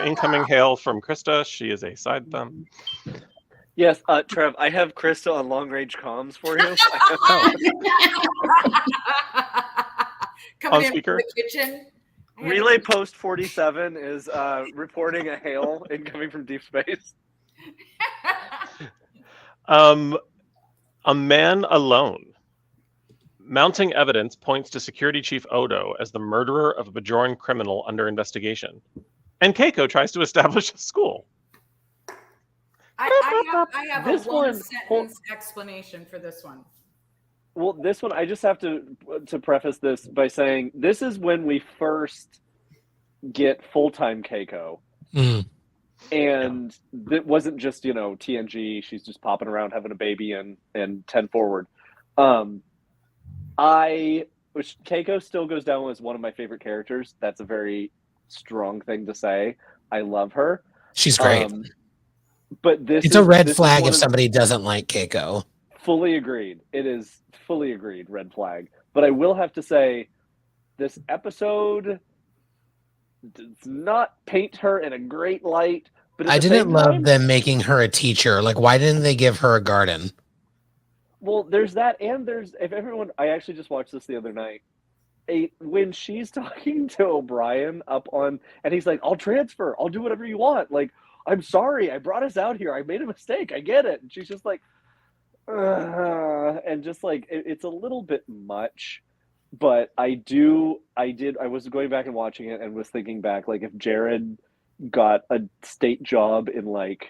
incoming hail from Krista. She is a side thumb. Yes, Trev, I have Krista on long range comms for you. Coming On in speaker? from the kitchen. Relay Post 47 is reporting a hail incoming from deep space. A man alone. Mounting evidence points to Security Chief Odo as the murderer of a Bajoran criminal under investigation. And Keiko tries to establish a school. I have This a one- one-sentence explanation for this one. Well, this one, I just have to preface this by saying this is when we first get full-time Keiko. Mm. And it wasn't just, TNG, she's just popping around having a baby and 10 forward. Which Keiko still goes down as one of my favorite characters. That's a very strong thing to say. I love her. She's great. But it's a red flag if somebody doesn't like Keiko. Fully agreed. It is fully agreed, red flag. But I will have to say, this episode does not paint her in a great light. But I didn't love them making her a teacher. Like, why didn't they give her a garden? Well, there's that, and I actually just watched this the other night. When she's talking to O'Brien and he's like, "I'll transfer, I'll do whatever you want. Like, I'm sorry, I brought us out here. I made a mistake. I get it." And she's just like, and just like, it's a little bit much. But I was going back and watching it and was thinking back, like, if Jared got a state job in, like,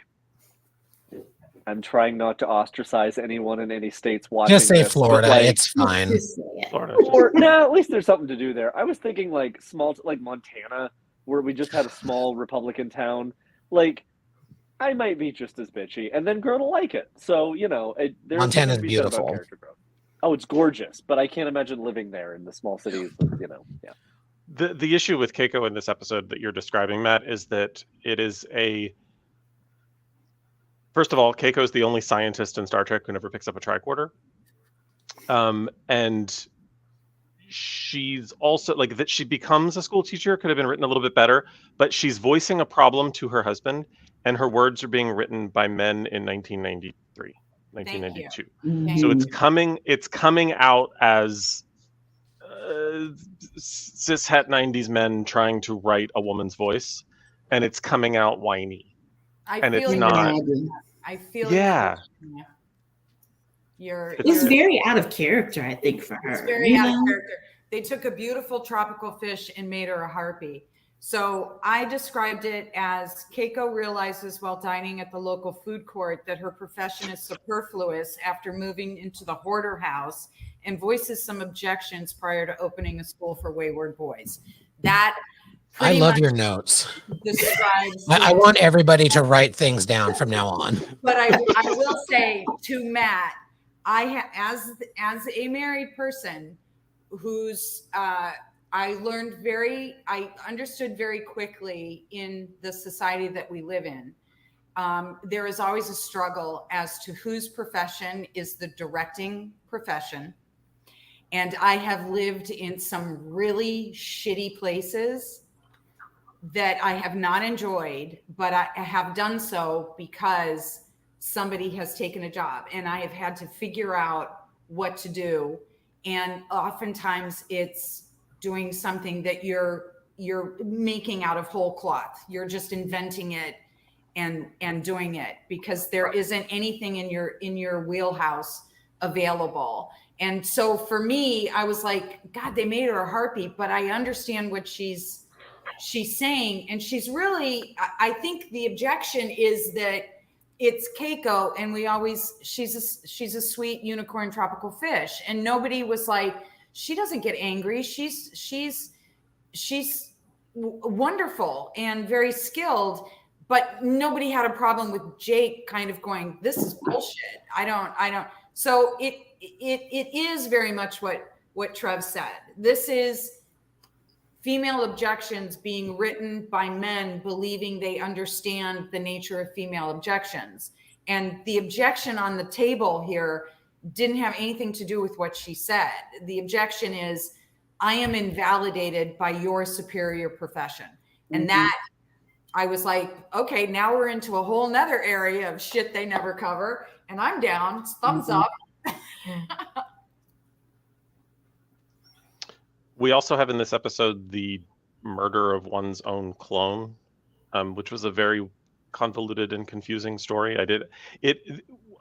I'm trying not to ostracize anyone in any states watching. Just say this, Florida. like, It's fine. Florida. Or no, at least there's something to do there. I was thinking like like Montana, where we just had a small Republican town. Like, I might be just as bitchy, and then grow to like it. So Montana's beautiful. Character growth. Oh, it's gorgeous, but I can't imagine living there in the small cities. Yeah. The issue with Keiko in this episode that you're describing, Matt, is that it is first of all, Keiko is the only scientist in Star Trek who never picks up a tricorder. And she's also like that. She becomes a school teacher could have been written a little bit better, but she's voicing a problem to her husband, and her words are being written by men in 1993. 1992. Mhm. So it's coming out as cishet 90s men trying to write a woman's voice, and it's coming out whiny. I And feel it's you. not. Maggie. I feel Yeah. you. You're It's you're very out of character, I think, for It's her. very you out of know? character. They took a beautiful tropical fish and made her a harpy. So I described it as Keiko realizes while dining at the local food court that her profession is superfluous after moving into the hoarder house and voices some objections prior to opening a school for wayward boys. That I pretty love much your notes. describes I want everybody to write things down from now on. But I will say to Matt, as a married person who's I understood very quickly in the society that we live in. There is always a struggle as to whose profession is the directing profession. And I have lived in some really shitty places that I have not enjoyed, but I have done so because somebody has taken a job and I have had to figure out what to do. And oftentimes it's doing something that you're making out of whole cloth. You're just inventing it and doing it because there isn't anything in your wheelhouse available. And so for me, I was like, God, they made her a harpy, but I understand what she's saying. And she's really, I think the objection is that it's Keiko and she's a sweet unicorn tropical fish. And nobody was like, she doesn't get angry. She's wonderful and very skilled, but nobody had a problem with Jake kind of going, this is bullshit. I don't. So it is very much what Trev said. This is female objections being written by men believing they understand the nature of female objections. And the objection on the table here didn't have anything to do with what she said. The objection is, I am invalidated by your superior profession. And that, I was like, okay, now we're into a whole nother area of shit they never cover. And I'm down, thumbs up. We also have in this episode the murder of one's own clone, which was a very convoluted and confusing story.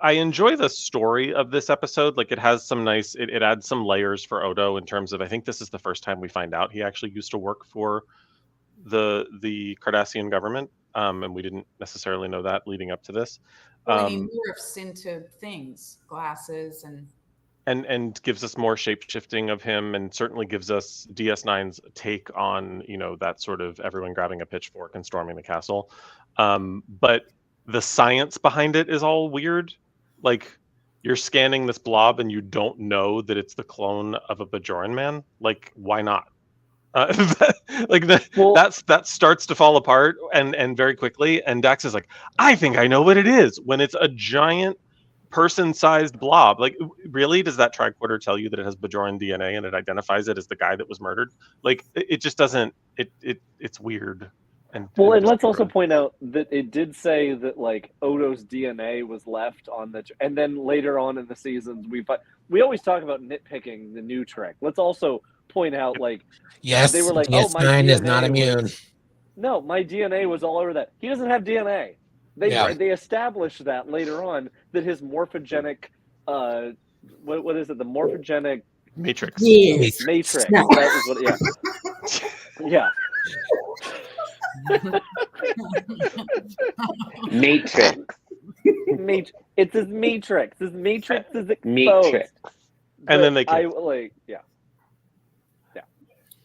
I enjoy the story of this episode. Like it has some nice, it adds some layers for Odo in terms of, I think this is the first time we find out he actually used to work for the Cardassian government. And we didn't necessarily know that leading up to this. Well, he morphs into things, glasses and gives us more shape shifting of him, and certainly gives us DS9's take on, that sort of everyone grabbing a pitchfork and storming the castle. But the science behind it is all weird. Like you're scanning this blob and you don't know that it's the clone of a Bajoran man. Like, why not? That starts to fall apart and very quickly. And Dax is like, I think I know what it is, when it's a giant person-sized blob. Like, really, does that tricorder tell you that it has Bajoran DNA and it identifies it as the guy that was murdered? Like, it just doesn't. It's weird. And let's also point out that it did say that like Odo's DNA was left on and then later on in the seasons we always talk about nitpicking the new Trek. Let's also point out yes, they were like, DS9 is not immune. No, my DNA was all over that. He doesn't have DNA. They established that later on, that his morphogenic what is it? The morphogenic matrix. Yes. Matrix. That is what. Yeah. Matrix. It's his matrix. His matrix is exposed. Matrix. And then they Yeah.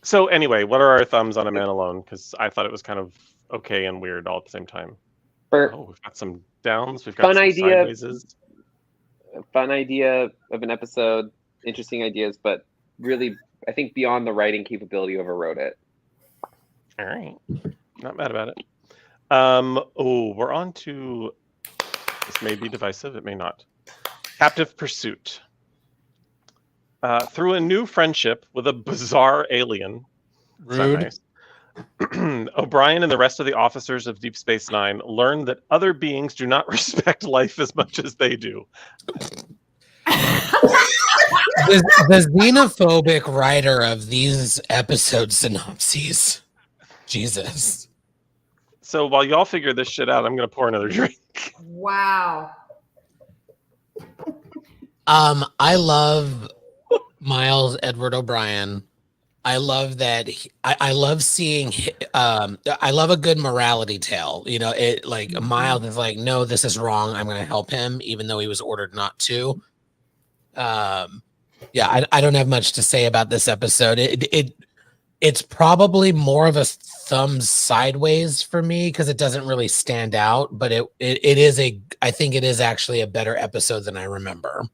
So anyway, what are our thumbs on A Man Alone? Because I thought it was kind of okay and weird all at the same time. We've got some downs. We've got Fun some idea. sidewayses. Fun idea of an episode. Interesting ideas, but really, I think beyond the writing capability, overrode it. All right, not mad about it. We're on to. This may be divisive. It may not. Captive Pursuit. Through a new friendship with a bizarre alien. Rude. Nice. O'Brien and the rest of the officers of Deep Space Nine learn that other beings do not respect life as much as they do. The xenophobic writer of these episode synopses. Jesus. So while y'all figure this shit out, I'm going to pour another drink. Wow. I love Miles Edward O'Brien. I love that. I love seeing. I love a good morality tale. You know, it like Miles is like, no, this is wrong. I'm going to help him, even though he was ordered not to. Yeah, I don't have much to say about this episode. It's probably more of a thumbs sideways for me because it doesn't really stand out. But it is I think it is actually a better episode than I remember.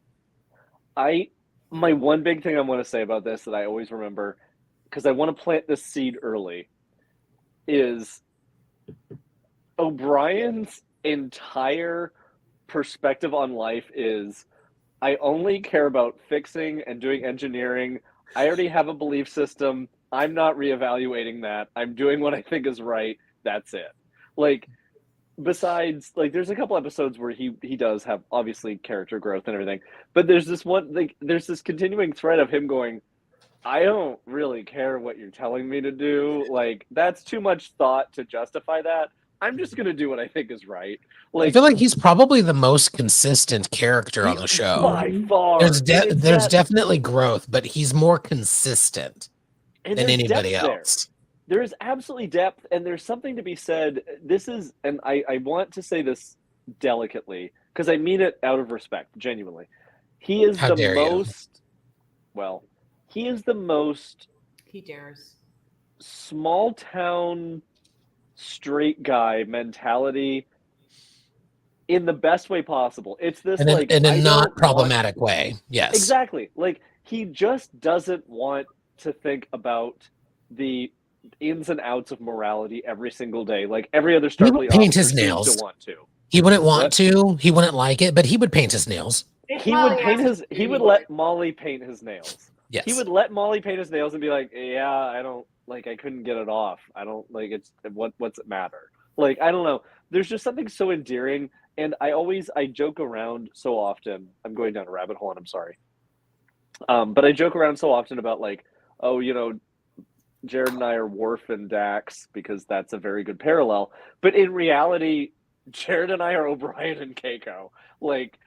My one big thing I want to say about this that I always remember, because I want to plant this seed early, is O'Brien's entire perspective on life is, I only care about fixing and doing engineering. I already have a belief system. I'm not reevaluating that. I'm doing what I think is right. That's it. Like, besides, like, there's a couple episodes where he does have obviously character growth and everything, but there's this one, like, there's this continuing thread of him going, I don't really care what you're telling me to do. Like, that's too much thought to justify that. I'm just gonna do what I think is right. Like, I feel like he's probably the most consistent character on the show. By far. There's definitely growth, but he's more consistent than anybody else. There is absolutely depth, and there's something to be said. This is, and I want to say this delicately, because I mean it out of respect, genuinely. He is How dare you. He is the most He dares. small town straight guy mentality in the best way possible. It's this, in like, a I not don't problematic way. Yes, exactly. Like, he just doesn't want to think about the ins and outs of morality every single day, like every other Starfleet paint officer his seems nails. to want to. He wouldn't want What? to. He wouldn't like it, but he would paint his nails. He Well, would he paint has his. to He do would it. let Molly paint his nails. Yes, He would let Molly paint his nails and be like, "Yeah, I don't like. I couldn't get it off. I don't like. It's what's it matter? Like, I don't know. There's just something so endearing, and I joke around so often. I'm going down a rabbit hole, and I'm sorry. But I joke around so often about, like, oh, you know, Jared and I are Worf and Dax because that's a very good parallel. But in reality, Jared and I are O'Brien and Keiko. Like,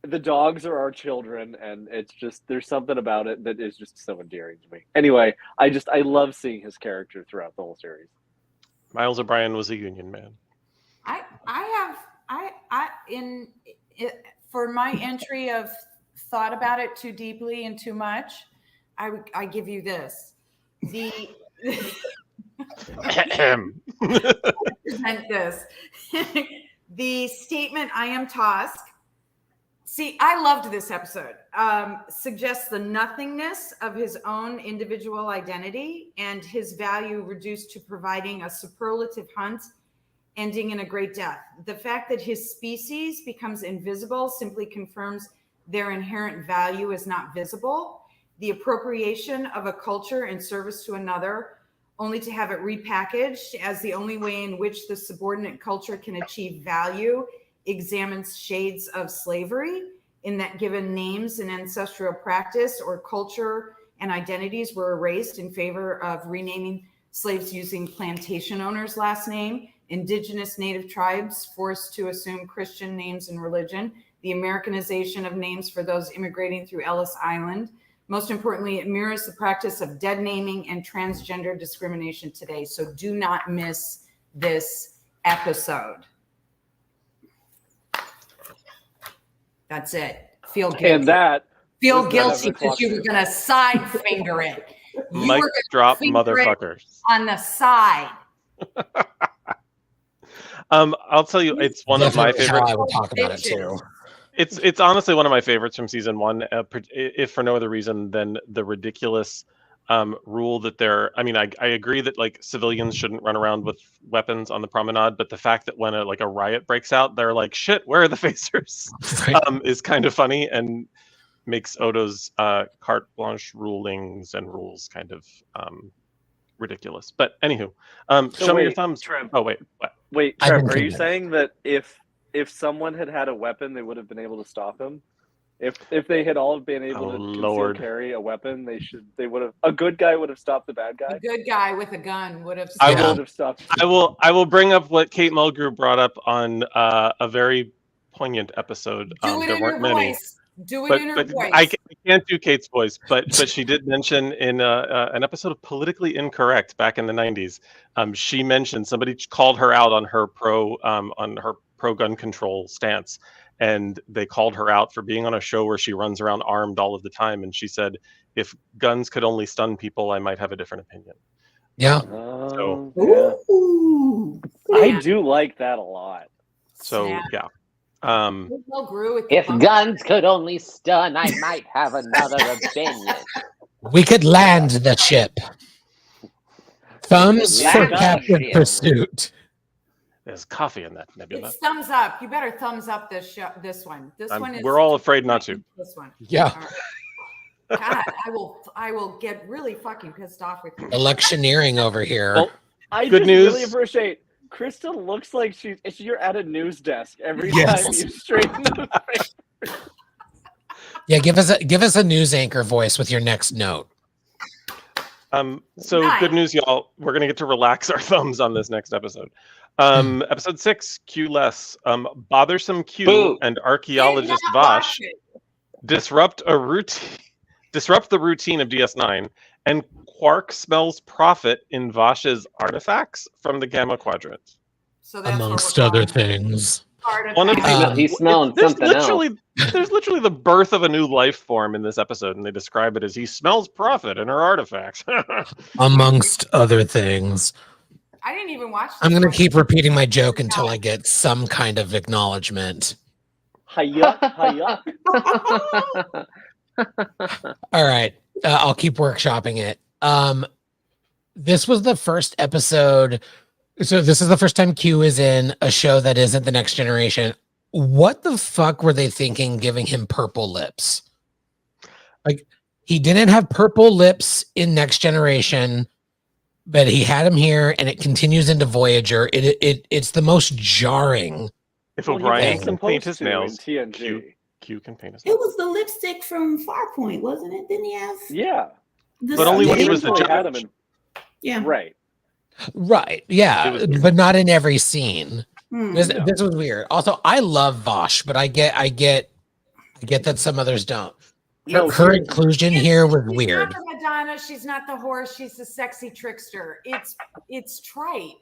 the dogs are our children, and it's just, there's something about it that is just so endearing to me. Anyway, I love seeing his character throughout the whole series. Miles O'Brien was a Union man. For my entry of thought about it too deeply and too much, I give you this. Present this. The statement, I am Tosk. See, I loved this episode. Suggests the nothingness of his own individual identity and his value reduced to providing a superlative hunt ending in a great death. The fact that his species becomes invisible simply confirms their inherent value is not visible. The appropriation of a culture in service to another, only to have it repackaged as the only way in which the subordinate culture can achieve value, examines shades of slavery in that given names and ancestral practice or culture and identities were erased in favor of renaming slaves using plantation owners' last name, indigenous native tribes forced to assume Christian names and religion, the Americanization of names for those immigrating through Ellis Island. Most importantly, it mirrors the practice of dead naming and transgender discrimination today. So do not miss this episode. That's it. Feel guilty. And that Feel was guilty the because you were going to side finger it. You Mic were gonna drop, finger it motherfuckers. on the side. I'll tell you, it's one of my Definitely favorite. how I would talk about it too. It's honestly one of my favorites from season one, if for no other reason than the ridiculous rule that I mean, I agree that, like, civilians shouldn't run around with weapons on the promenade, but the fact that when a riot breaks out, they're like, shit, where are the phasers? Right. Is kind of funny and makes Odo's carte blanche rulings and rules kind of ridiculous. But anywho, So show me your wait, thumbs. Trev. Oh wait, what? Wait, I've Trev, been are you convinced. saying that if someone had a weapon, they would have been able to stop him? If they had all been able Oh, to Lord. conceal carry a weapon, they would have. A good guy would have stopped the bad A guy. good guy with a gun would have. I Yeah. will. Would have stopped. I will bring up what Kate Mulgrew brought up on a very poignant episode. Do it There in her weren't many. voice. Do it in her But voice. I can't do Kate's voice, but she did mention in an episode of Politically Incorrect back in the 90s, she mentioned somebody called her out on her pro gun control stance, and they called her out for being on a show where she runs around armed all of the time, and she said, if guns could only stun people, I might have a different opinion. Yeah. Oh, So- yeah. Ooh. I do like that a lot. So Snap. yeah. Kate Mulgrew with the If bump. guns could only stun, I might have another opinion. We could land the ship. Thumbs Land for the Captain ship. Pursuit. There's coffee in that nebula. It's thumbs up. You better thumbs up this show. This one. This one is. We're all afraid not to. This one. Yeah. All right. God, I will get really fucking pissed off with you. Electioneering over here. Well, I Good just news. really appreciate. Krista looks like you're at a news desk every Yes. time you straighten the face. Yeah, give us a news anchor voice with your next note. So Nice. good news, y'all. We're gonna get to relax our thumbs on this next episode. Episode 6, Q less. Bothersome Q Boo. and archaeologist Did not watch Vosh it. disrupt the routine of DS9, and Quark smells profit in Vosh's artifacts from the Gamma Quadrant. So that's what Amongst we're other calling it. things. One of Artifact. the- He's smelling There's something else. there's literally the birth of a new life form in this episode, and they describe it as he smells profit in her artifacts. Amongst other things. I didn't even watch. I'm this going one. to keep repeating my joke until I get some kind of acknowledgement. Hiya, hiya. All right. I'll keep workshopping it. This was the first episode. So this is the first time Q is in a show that isn't The Next Generation. What the fuck were they thinking giving him purple lips? Like, he didn't have purple lips in Next Generation, but he had them here, and it continues into Voyager. It's the most jarring. If Well, he O'Brien was can paint supposed his to in nails, TNG. Q can paint his It nails. was the lipstick from Farpoint, wasn't it? Didn't he have? Yeah, But only when he was the originally had him judge. Yeah. right. Right. Yeah. It was weird. But not in every scene. Hmm. This, No. this was weird. Also, I love Vosh, but I get that some others don't. No, Her inclusion here was She's weird. not the Madonna. She's not the horse. She's the sexy trickster. It's trite.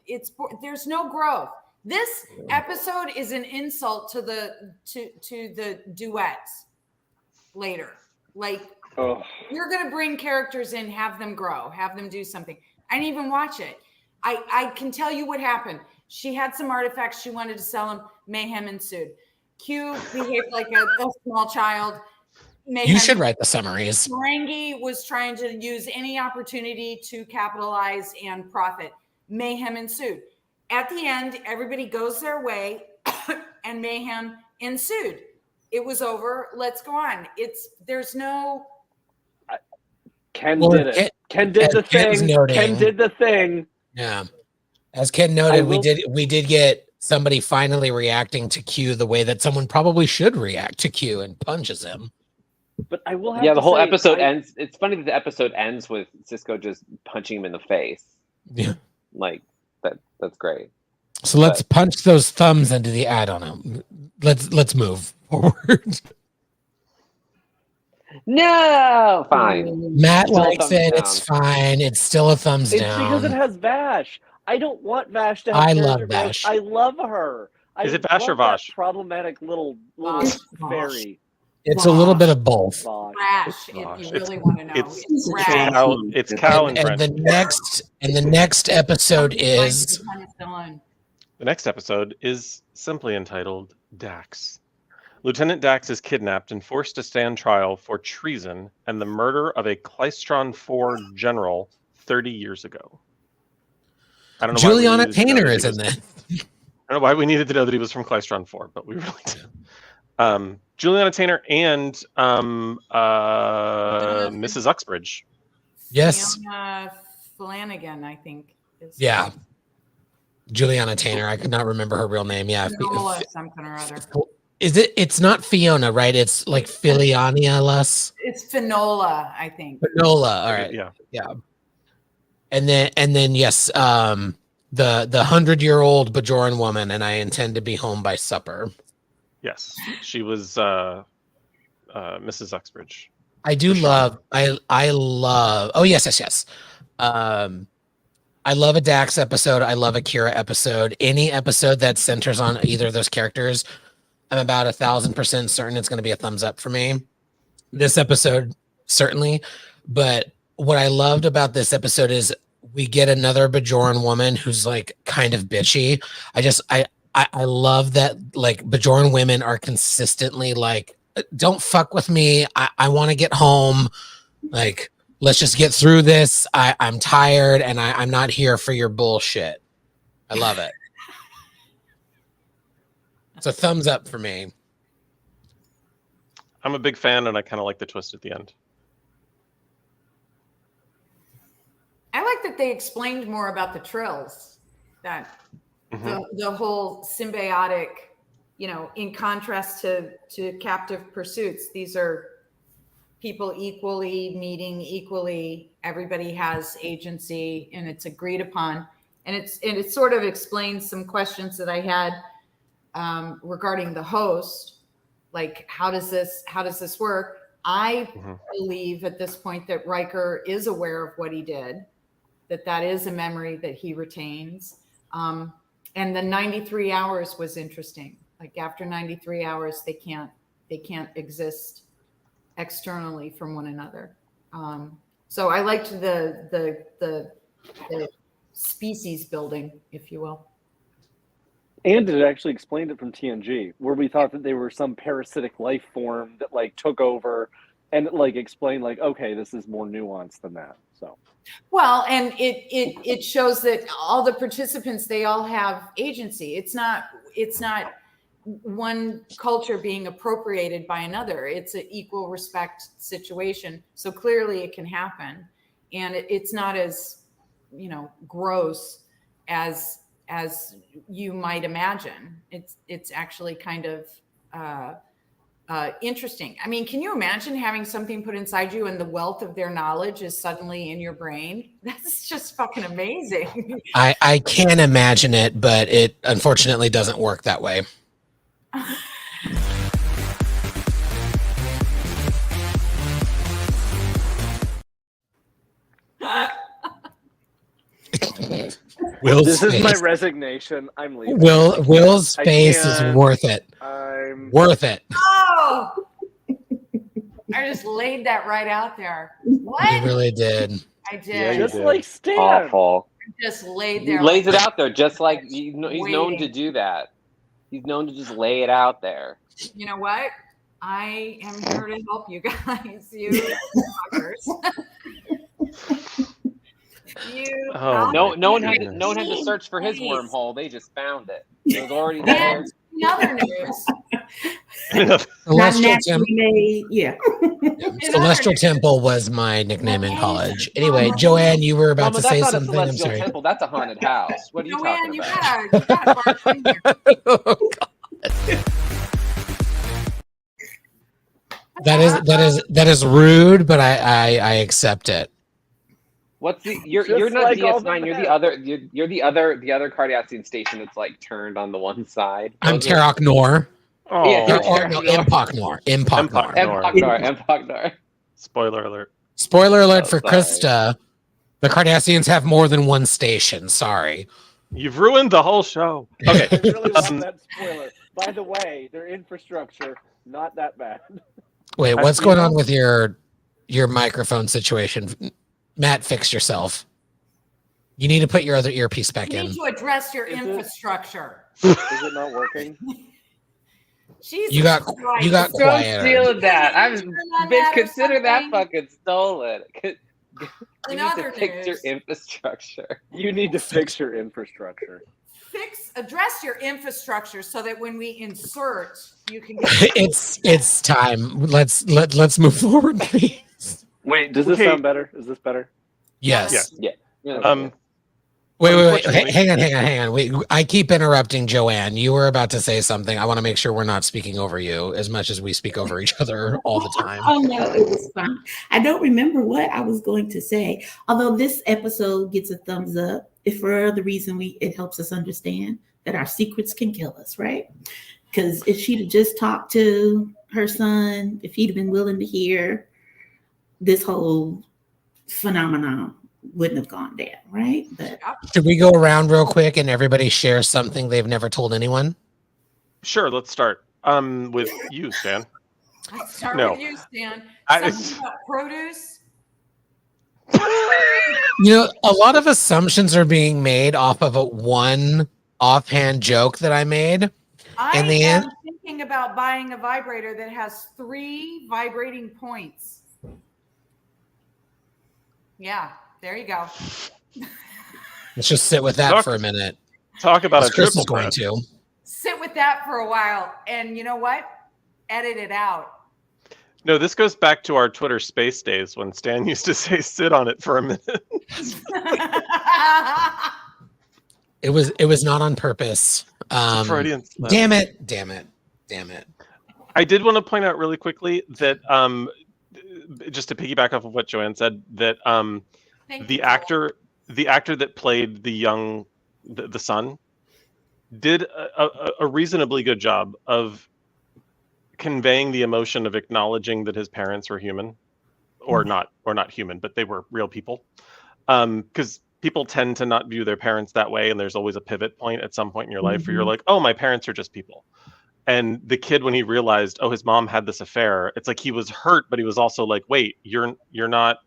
There's no growth. This episode is an insult to the duets later. Like, Oh, you're gonna bring characters in, have them grow, have them do something. I didn't even watch it. I can tell you what happened. She had some artifacts she wanted to sell them. Mayhem ensued. Q behaved like a small child. Mayhem. You should write the summaries. Ferengi was trying to use any opportunity to capitalize and profit. Mayhem ensued. At the end, everybody goes their way, and mayhem ensued. It was over. Let's go on. There's no. Ken Well, did it. Ken did the Ken's thing. noting- Ken did the thing. Yeah. As Ken noted, will- we did get somebody finally reacting to Q the way that someone probably should react to Q and punches him. But I will have Yeah, to the whole say, episode ends. It's funny that the episode ends with Cisco just punching him in the face. Yeah. Like that's great. So let's punch those thumbs into the ad on him. Let's move forward. No, fine. Matt Still a likes thumbs it. down. It's fine. It's still a thumbs It's down. because it has Vash. I don't want Vash to have I character love growth. Vash. I love her. Is it Vash or love that Vosh? Problematic little Vosh. fairy. It's a little bit of both. Vosh. Crash, if Gosh, you it's- really want to know. it's- It's it's crash. It's Cal and And Brent. the next episode is The next episode is simply entitled Dax. Lieutenant Dax is kidnapped and forced to stand trial for treason and the murder of a Klystron 4 general 30 years ago. I don't know why we Juliana needed to know Taylor that he is in was- this. I don't know why we needed to know that he was from Klystron 4, but we really did. Juliana Taylor and Mrs. Uxbridge. Yes. Fiona Flanagan, I think. Yeah. Juliana Taylor. I could not remember her real name. Yeah. Finola something or other. Is it? It's not Fiona, right? It's like Filianialis. It's Finola, I think. Finola. All right. Yeah. And then yes, the 100-year-old Bajoran woman, and I intend to be home by supper. Yes, she was Mrs. Uxbridge. I do love. I love. Oh yes. I love a Dax episode. I love a Kira episode. Any episode that centers on either of those characters, I'm about 1,000% certain it's going to be a thumbs up for me. This episode, certainly. But what I loved about this episode is we get another Bajoran woman who's like kind of bitchy. I love that like Bajoran women are consistently like, don't fuck with me. I want to get home. Like, let's just get through this. I'm tired and I'm not here for your bullshit. I love it. It's a thumbs up for me. I'm a big fan, and I kind of like the twist at the end. I like that they explained more about the trills, that the whole symbiotic, in contrast to captive pursuits. These are people equally meeting equally. Everybody has agency, and it's agreed upon. And it sort of explains some questions that I had regarding the host. Like, how does this work? I believe at this point that Riker is aware of what he did, that is a memory that he retains. And the 93 hours was interesting. Like, after 93 hours, they can't exist externally from one another. So I liked the species building, if you will. And it actually explained it from TNG, where we thought that they were some parasitic life form that like took over, and it like explained like, okay, this is more nuanced than that. So, well, and it shows that all the participants, they all have agency. It's not one culture being appropriated by another. It's an equal respect situation. So clearly it can happen, and it's not as gross as you might imagine. It's actually kind of interesting. I mean, can you imagine having something put inside you and the wealth of their knowledge is suddenly in your brain? That's just fucking amazing. I can imagine it, but it unfortunately doesn't work that way. this is my resignation. I'm leaving. Will's face is worth it. Worth it. Oh, I just laid that right out there. What? You really did. I did. Yeah, just did. like Stan. Awful. Just laid He there. lays it out there, just like he's known to Waiting. do that. He's known to just lay it out there. You know what? I am here to help you guys. You fuckers. No one had to search for his wormhole. They just found it. It was already there. And in other news, Celestial Temple. Yeah. Celestial Temple was my nickname in college. Anyway, Joanne, you were about Mama, to say that's not something. a I'm celestial sorry. temple. That's a haunted house. What are you Joanne, talking about? you gotta barge in here. Oh, God. That is rude, but I accept it. What's the you're Just not like all DS9. the You're the other Cardassian station that's like turned on the one side. I'm Those are- Terok Nor. Oh, Yeah, Or no, Impok Nor. Impok Nor. Empok Nor. spoiler alert. Spoiler alert for sorry. Krista. The Cardassians have more than one station. Sorry. You've ruined the whole show. Okay. I really want that spoiler. By the way, their infrastructure not that bad. Wait, what's going on with your microphone situation? Matt, fix yourself. You need to put your other earpiece back You in. need to address your Is it- infrastructure. Is it not working? Jesus You got Christ. quiet. Don't steal that. Did you turn on Bitch, that or consider that something? fucking stolen. You In need other to fix your news. infrastructure. You need to fix your infrastructure. Address your infrastructure so that when we insert, you can get It's time. Let's move forward, please. Wait, does this Okay. sound better? Is this better? Yes. Yes. Yeah. Yeah. Wait. Unfortunately- Hang on. I keep interrupting Joanne. You were about to say something. I want to make sure we're not speaking over you as much as we speak over each other all the time. Oh no, it was fine. I don't remember what I was going to say. Although this episode gets a thumbs up, if for the reason it helps us understand that our secrets can kill us, right? Because if she'd have just talked to her son, if he'd have been willing to hear, this whole phenomenon wouldn't have gone down, right? But Should we go around real quick and everybody share something they've never told anyone? Sure, let's start with you, Stan. Let's start No. with you, Stan. I- Something about produce. You know, a lot of assumptions are being made off of one offhand joke that I made. I And the am an- thinking about buying a vibrator that has 3 vibrating points. Yeah, there you go. Let's just sit with that Talk- for a minute. Talk about a Chris triple is going threat. to. Sit with that for a while, and you know what? Edit it out. No, this goes back to our Twitter space days when Stan used to say, "Sit on it for a minute." It was not on purpose. It's a Freudian slip. Damn it. I did want to point out really quickly that just to piggyback off of what Joanne said, that Thank the you, actor that played the son did a reasonably good job of conveying the emotion of acknowledging that his parents were human, or not human, but they were real people. Because people tend to not view their parents that way, and there's always a pivot point at some point in your life where you're like, oh, my parents are just people. And the kid, when he realized, oh, his mom had this affair, it's like he was hurt, but he was also like, wait, you're not,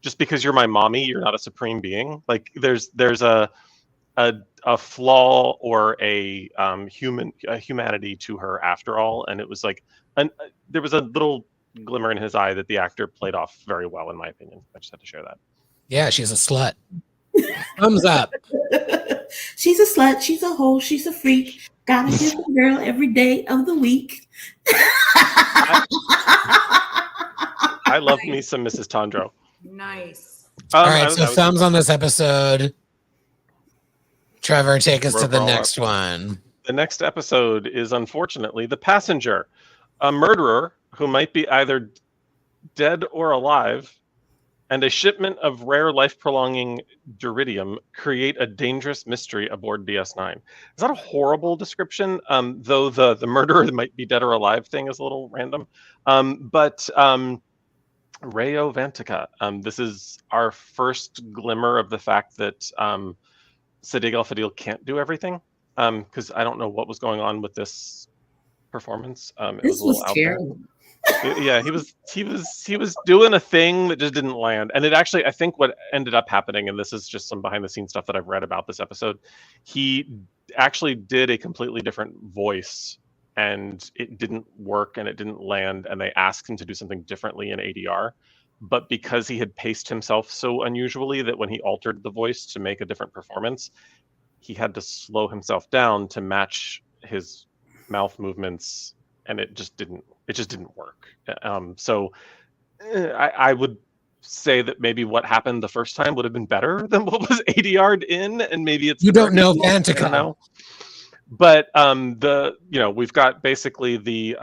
just because you're my mommy, you're not a supreme being. Like there's a flaw or a humanity to her after all. And it was like, there was a little glimmer in his eye that the actor played off very well, in my opinion. I just had to share that. Yeah, she's a slut. Thumbs up. she's a slut, she's a hoe, she's a freak. Gotta kiss a girl every day of the week. I love me some Mrs. Tondro. Nice. All right, so thumbs on this episode. Trevor, take us to the Roll next up. one. The next episode is unfortunately The Passenger. A murderer who might be either dead or alive, and a shipment of rare life-prolonging duridium create a dangerous mystery aboard DS9. Is that a horrible description? Though the murderer might be dead or alive thing is a little random. But Rayo Vantica. This is our first glimmer of the fact that Sadiq Al-Fadil can't do everything. Because I don't know what was going on with this performance. It This was a little was out there. terrible. Yeah, he was doing a thing that just didn't land. And it actually, I think what ended up happening, and this is just some behind the scenes stuff that I've read about this episode, he actually did a completely different voice and it didn't work and it didn't land, and they asked him to do something differently in ADR. But because he had paced himself so unusually that when he altered the voice to make a different performance, he had to slow himself down to match his mouth movements, and it just didn't work. So I would say that maybe what happened the first time would have been better than what was ADR'd in, and maybe it's You don't know I don't Vantica. know. But we've got basically the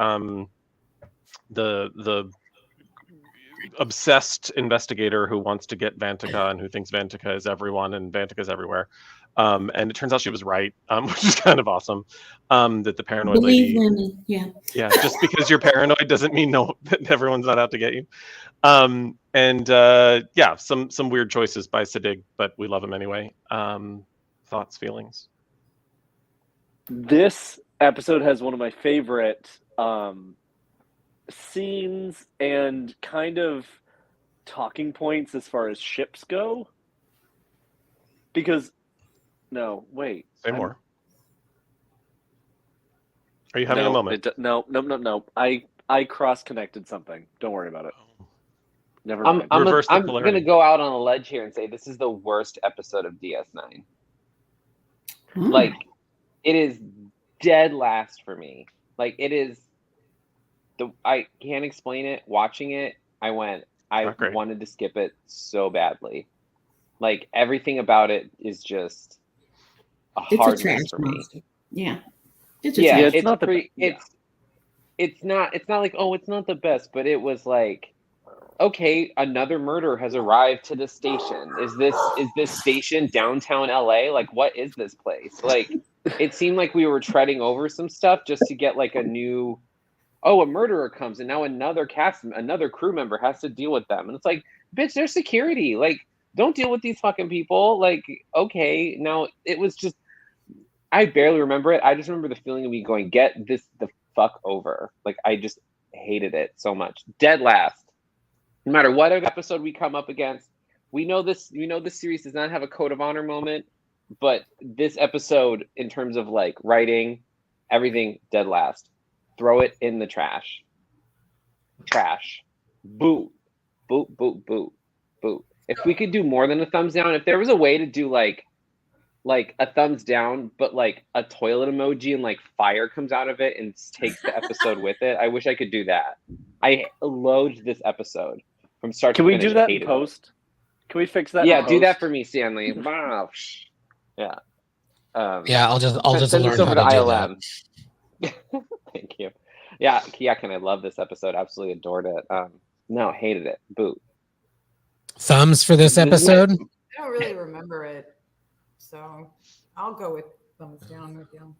obsessed investigator who wants to get Vantica and who thinks Vantica is everyone and Vantica is everywhere. And it turns out she was right, which is kind of awesome. That the paranoid Believe lady, women, yeah. yeah, just because you're paranoid doesn't mean that everyone's not out to get you. Yeah, some weird choices by Sadiq, but we love him anyway. Thoughts, feelings? This episode has one of my favorite scenes and kind of talking points as far as ships go. Because, no, wait. Say more. Are you having a moment? No. I cross-connected something. Don't worry about it. Never mind. I'm Reverse the going polarity. to go out on a ledge here and say this is the worst episode of DS9. Like, it is dead last for me. Like, it is I can't explain it. Watching it, I Not great. wanted to skip it so badly. Like everything about it is just a It's a hard trash miss for me. monster. Yeah. It's a Yeah, trash. it's not the pretty. yeah. It's not like, oh, it's not the best, but it was like, okay, another murder has arrived to this station. Is this station downtown LA? Like, what is this place? Like, it seemed like we were treading over some stuff just to get like a new, oh, a murderer comes and now another crew member has to deal with them. And it's like, bitch, there's security. Like, don't deal with these fucking people. Like, okay, now it was just, I barely remember it. I just remember the feeling of me going, get this the fuck over. Like, I just hated it so much. Dead last. No matter what episode we come up against, we know this series does not have a code of honor moment, but this episode, in terms of like writing, everything, dead last. Throw it in the trash. Trash. Boot. Boot, boot, boot, boot. If we could do more than a thumbs down, if there was a way to do like a thumbs down, but like a toilet emoji and like fire comes out of it and takes the episode with it, I wish I could do that. I loathed this episode from start Can to we finish. do that in Hated it. post? Can we fix that? Yeah, in do post? that for me, Stanley. Wow. Yeah. Yeah, I'll just send learn this over how to to do that. ILM. Thank you. Yeah, Kiakan, I love this episode. Absolutely adored it. No, hated it. Boot. Thumbs for this episode. I don't really remember it, so I'll go with thumbs down with you.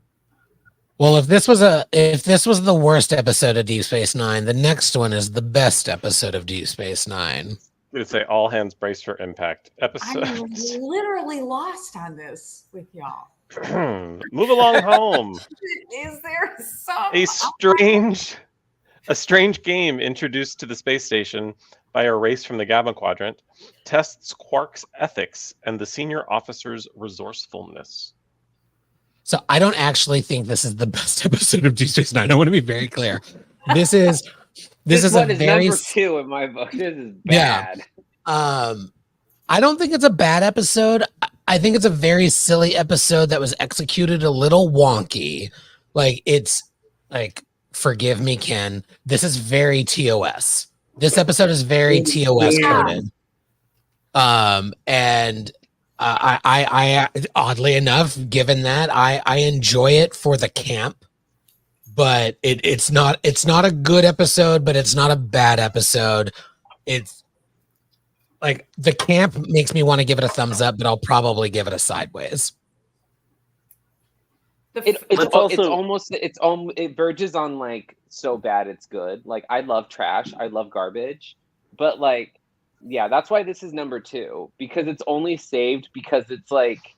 Well, if this was the worst episode of Deep Space Nine, the next one is the best episode of Deep Space Nine. It would say all hands brace for impact episode. I'm literally lost on this with y'all. Move along home. Is there some A strange game introduced to the space station by a race from the Gamma Quadrant tests Quark's ethics and the senior officer's resourcefulness. So I don't actually think this is the best episode of Deep Space Nine. I want to be very clear. This is a one is very number 2 in my book. This is bad. I don't think it's a bad episode. I think it's a very silly episode that was executed a little wonky. Like, it's like, forgive me, Ken. This is very TOS. This episode is very TOS coded. And I oddly enough, given that, I enjoy it for the camp, but it's not a good episode, but it's not a bad episode. It's like the camp makes me want to give it a thumbs up, but I'll probably give it a sideways. It verges on like so bad it's good. Like, I love trash, I love garbage, but like, yeah, that's why this is number 2, because it's only saved because it's like,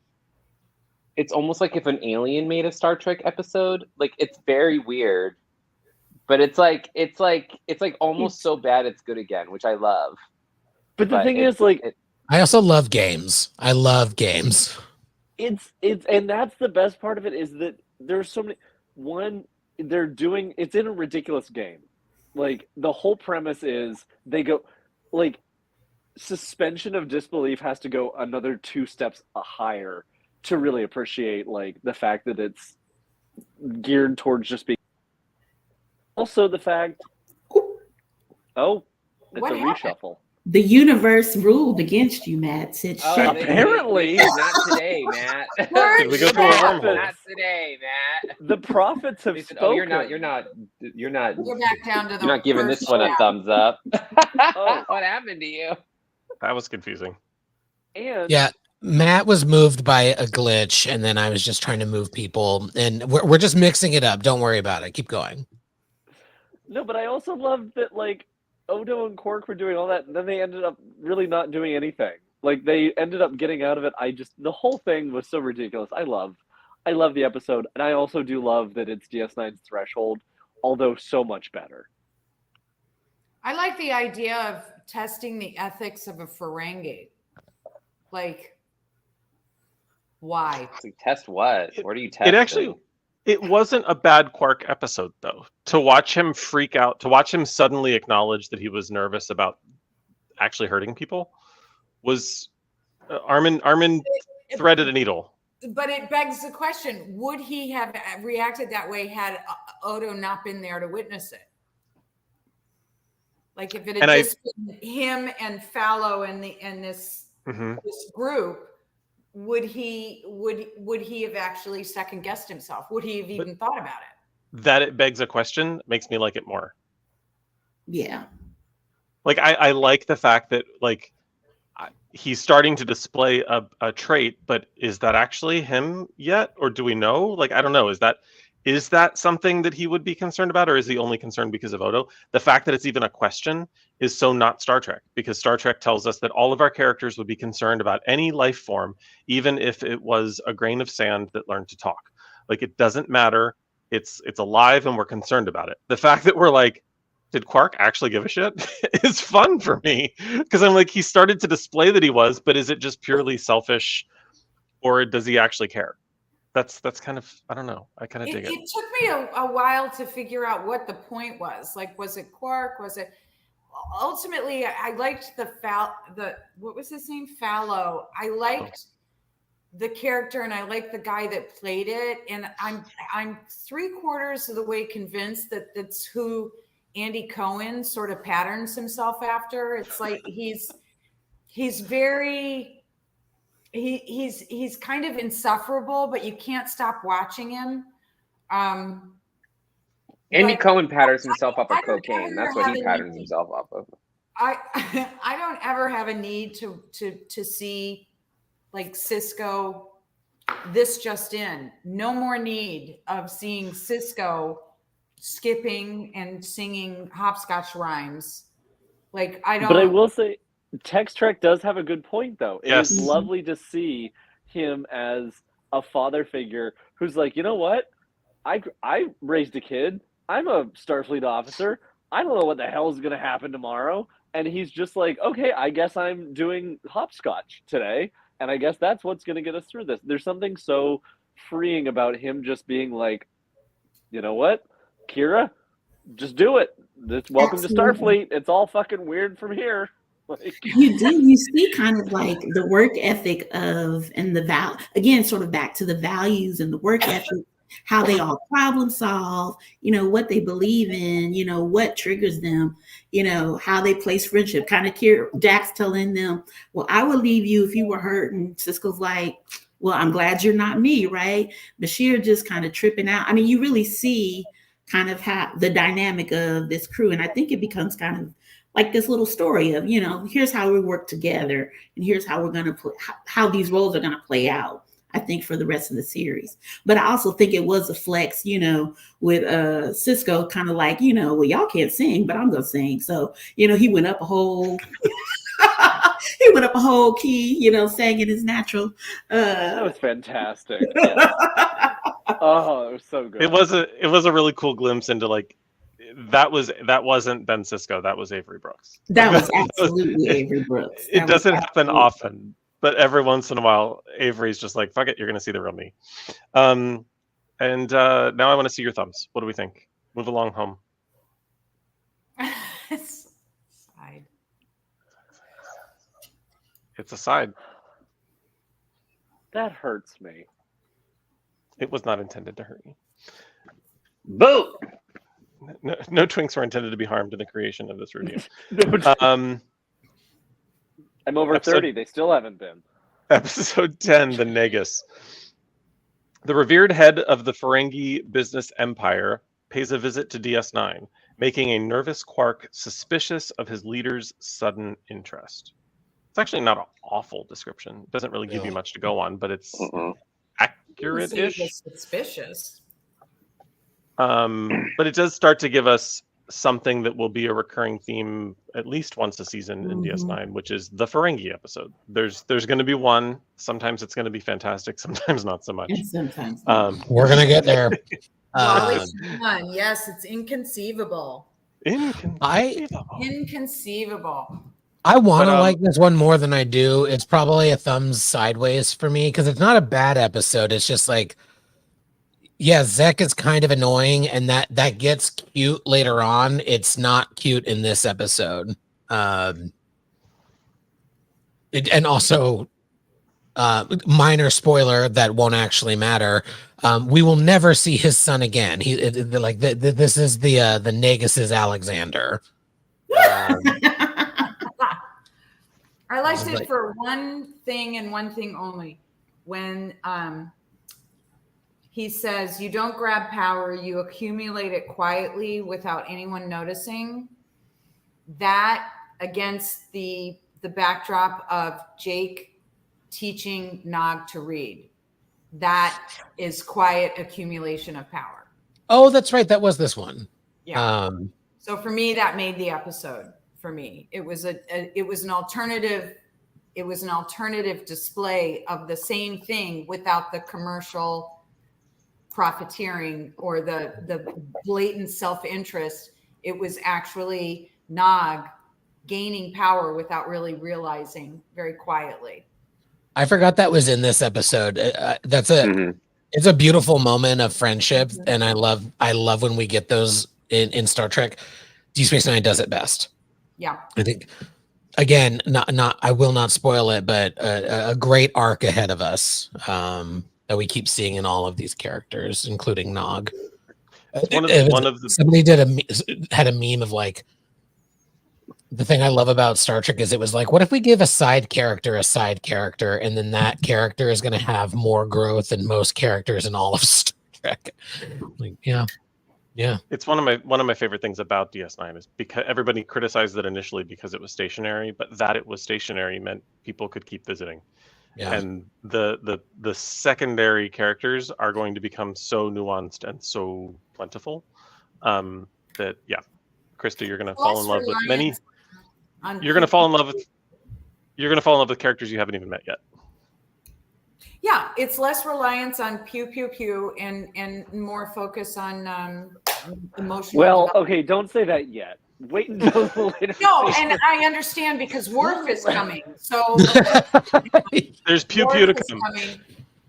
it's almost like if an alien made a Star Trek episode. Like, it's very weird, but it's like almost so bad it's good again, which I love. But the thing is, like, I also love games. I love games. it's and that's the best part of it, is that there's so many. One, they're doing it's in a ridiculous game. Like, the whole premise is they go, like, suspension of disbelief has to go another 2 steps higher to really appreciate like the fact that it's geared towards just being. Also, the fact, it's What a happened? reshuffle. The universe ruled against you, Matt. Said, Oh, shut they- up. Apparently. not today, Matt. Did we go through a wormhole? Not today, Matt. The prophets have They said, spoken. oh, you're not We're back down to the. you're not giving this first one a round. thumbs up. Oh. What happened to you? That was confusing. And Yeah, Matt was moved by a glitch, and then I was just trying to move people, and we're just mixing it up. Don't worry about it. Keep going. no, but I also love that, like, Odo and Quark were doing all that, and then they ended up really not doing anything. Like, they ended up getting out of it. The whole thing was so ridiculous. I love the episode, and I also do love that it's DS9's Threshold, although so much better. I like the idea of testing the ethics of a Ferengi. Like, why? So test what? What are you testing? It wasn't a bad Quark episode, though. To watch him freak out, to watch him suddenly acknowledge that he was nervous about actually hurting people, was Armin threaded a needle. But it begs the question: would he have reacted that way had Odo not been there to witness it? Like, if it had just been him and Fallow and this this group, would he have actually second guessed himself? Would he have even thought about it? That it begs a question makes me like it more. Yeah. Like I like the fact that like he's starting to display a trait, but is that actually him yet, or do we know? Like I don't know. Is that something that he would be concerned about, or is he only concerned because of Odo? The fact that it's even a question is so not Star Trek, because Star Trek tells us that all of our characters would be concerned about any life form, even if it was a grain of sand that learned to talk. Like it doesn't matter. It's alive, and we're concerned about it. The fact that we're like, did Quark actually give a shit? Is fun for me, because I'm like, he started to display that he was, but is it just purely selfish, or does he actually care? That's kind of, I don't know. I kind of dig it. It took me a while to figure out what the point was. Like, was it Quark? Was it ultimately? I liked what was his name? Fallow. I liked the character, and I liked the guy that played it. And I'm 3/4 of the way convinced that that's who Andy Cohen sort of patterns himself after. It's like he's very. He's kind of insufferable, but you can't stop watching him. Andy Cohen patterns himself off of cocaine. That's what he patterns himself off of. I don't ever have a need to see like Cisco this just in. No more need of seeing Cisco skipping and singing hopscotch rhymes. Like I don't. But I will say, Tex Trek does have a good point, though. It Yes. is lovely to see him as a father figure who's like, you know what? I raised a kid. I'm a Starfleet officer. I don't know what the hell is going to happen tomorrow. And he's just like, okay, I guess I'm doing hopscotch today. And I guess that's what's going to get us through this. There's something so freeing about him just being like, you know what, Kira, just do it. Welcome to Starfleet. It's all fucking weird from here. Like, you see kind of like the work ethic of, and again, sort of back to the values and the work ethic, how they all problem solve, what they believe in, what triggers them, how they place friendship. Kind of Jack's telling them, well, I would leave you if you were hurt. And Cisco's like, well, I'm glad you're not me, right? Bashir just kind of tripping out. I mean, you really see kind of how the dynamic of this crew. And I think it becomes kind of like this little story of, here's how we work together, and here's how we're going to play, how these roles are going to play out, I think, for the rest of the series. But I also think it was a flex, with Cisco kind of like, well, y'all can't sing, but I'm going to sing. So, he went up a whole, key, sang in his natural. that was fantastic. Yeah. Oh, it was so good. It was a really cool glimpse into like, that wasn't Ben Cisco. That was Avery Brooks. That was absolutely Avery Brooks. It doesn't happen often, but every once in a while, Avery's just like, fuck it, you're going to see the real me. And now I want to see your thumbs. What do we think? Move along home. Side. It's a side. That hurts me. It was not intended to hurt you. Boo! No twinks were intended to be harmed in the creation of this review. I'm over 30. They still haven't been. Episode 10, The Negus. The revered head of the Ferengi business empire pays a visit to DS9, making a nervous Quark suspicious of his leader's sudden interest. It's actually not an awful description. It doesn't really give you much to go on, but it's accurate-ish. Suspicious. But it does start to give us something that will be a recurring theme at least once a season in DS9, which is the Ferengi episode. There's going to be one. Sometimes it's going to be fantastic. Sometimes not so much. And sometimes we're going to get there. Yes, it's inconceivable. Inconceivable. I want to like this one more than I do. It's probably a thumbs sideways for me because it's not a bad episode. It's just like, yeah, Zek is kind of annoying, and that gets cute later on. It's not cute in this episode. And also, minor spoiler that won't actually matter. We will never see his son again. This is the Negus's Alexander. I liked it Like- for one thing and one thing only. When he says, you don't grab power, you accumulate it quietly without anyone noticing. That against the backdrop of Jake teaching Nog to read. That is quiet accumulation of power. Oh, that's right. That was this one. Yeah. So for me, that made the episode. For me, it was an alternative. It was an alternative display of the same thing without the commercial profiteering or the blatant self-interest. It was actually Nog gaining power without really realizing, very quietly. I forgot that was in this episode. Mm-hmm. It's a beautiful moment of friendship, and I love when we get those in Star Trek. Deep Space Nine does it best. Yeah. I think, again, not I will not spoil it, but a great arc ahead of us that we keep seeing in all of these characters, including Nog. Somebody had a meme of like, the thing I love about Star Trek is it was like, what if we give a side character, and then that character is going to have more growth than most characters in all of Star Trek? Like, yeah. It's one of my favorite things about DS9 is because everybody criticized it initially because it was stationary, but that it was stationary meant people could keep visiting. Yeah. And the secondary characters are going to become so nuanced and so plentiful that Krista, you're going to fall in love with many. You're going to fall in love with characters you haven't even met yet. Yeah, it's less reliance on pew pew pew and more focus on emotional. Well, okay, don't say that yet. Wait until the later. No, season. and I understand because Worf is coming. So There's pew Worf pew to is come. coming,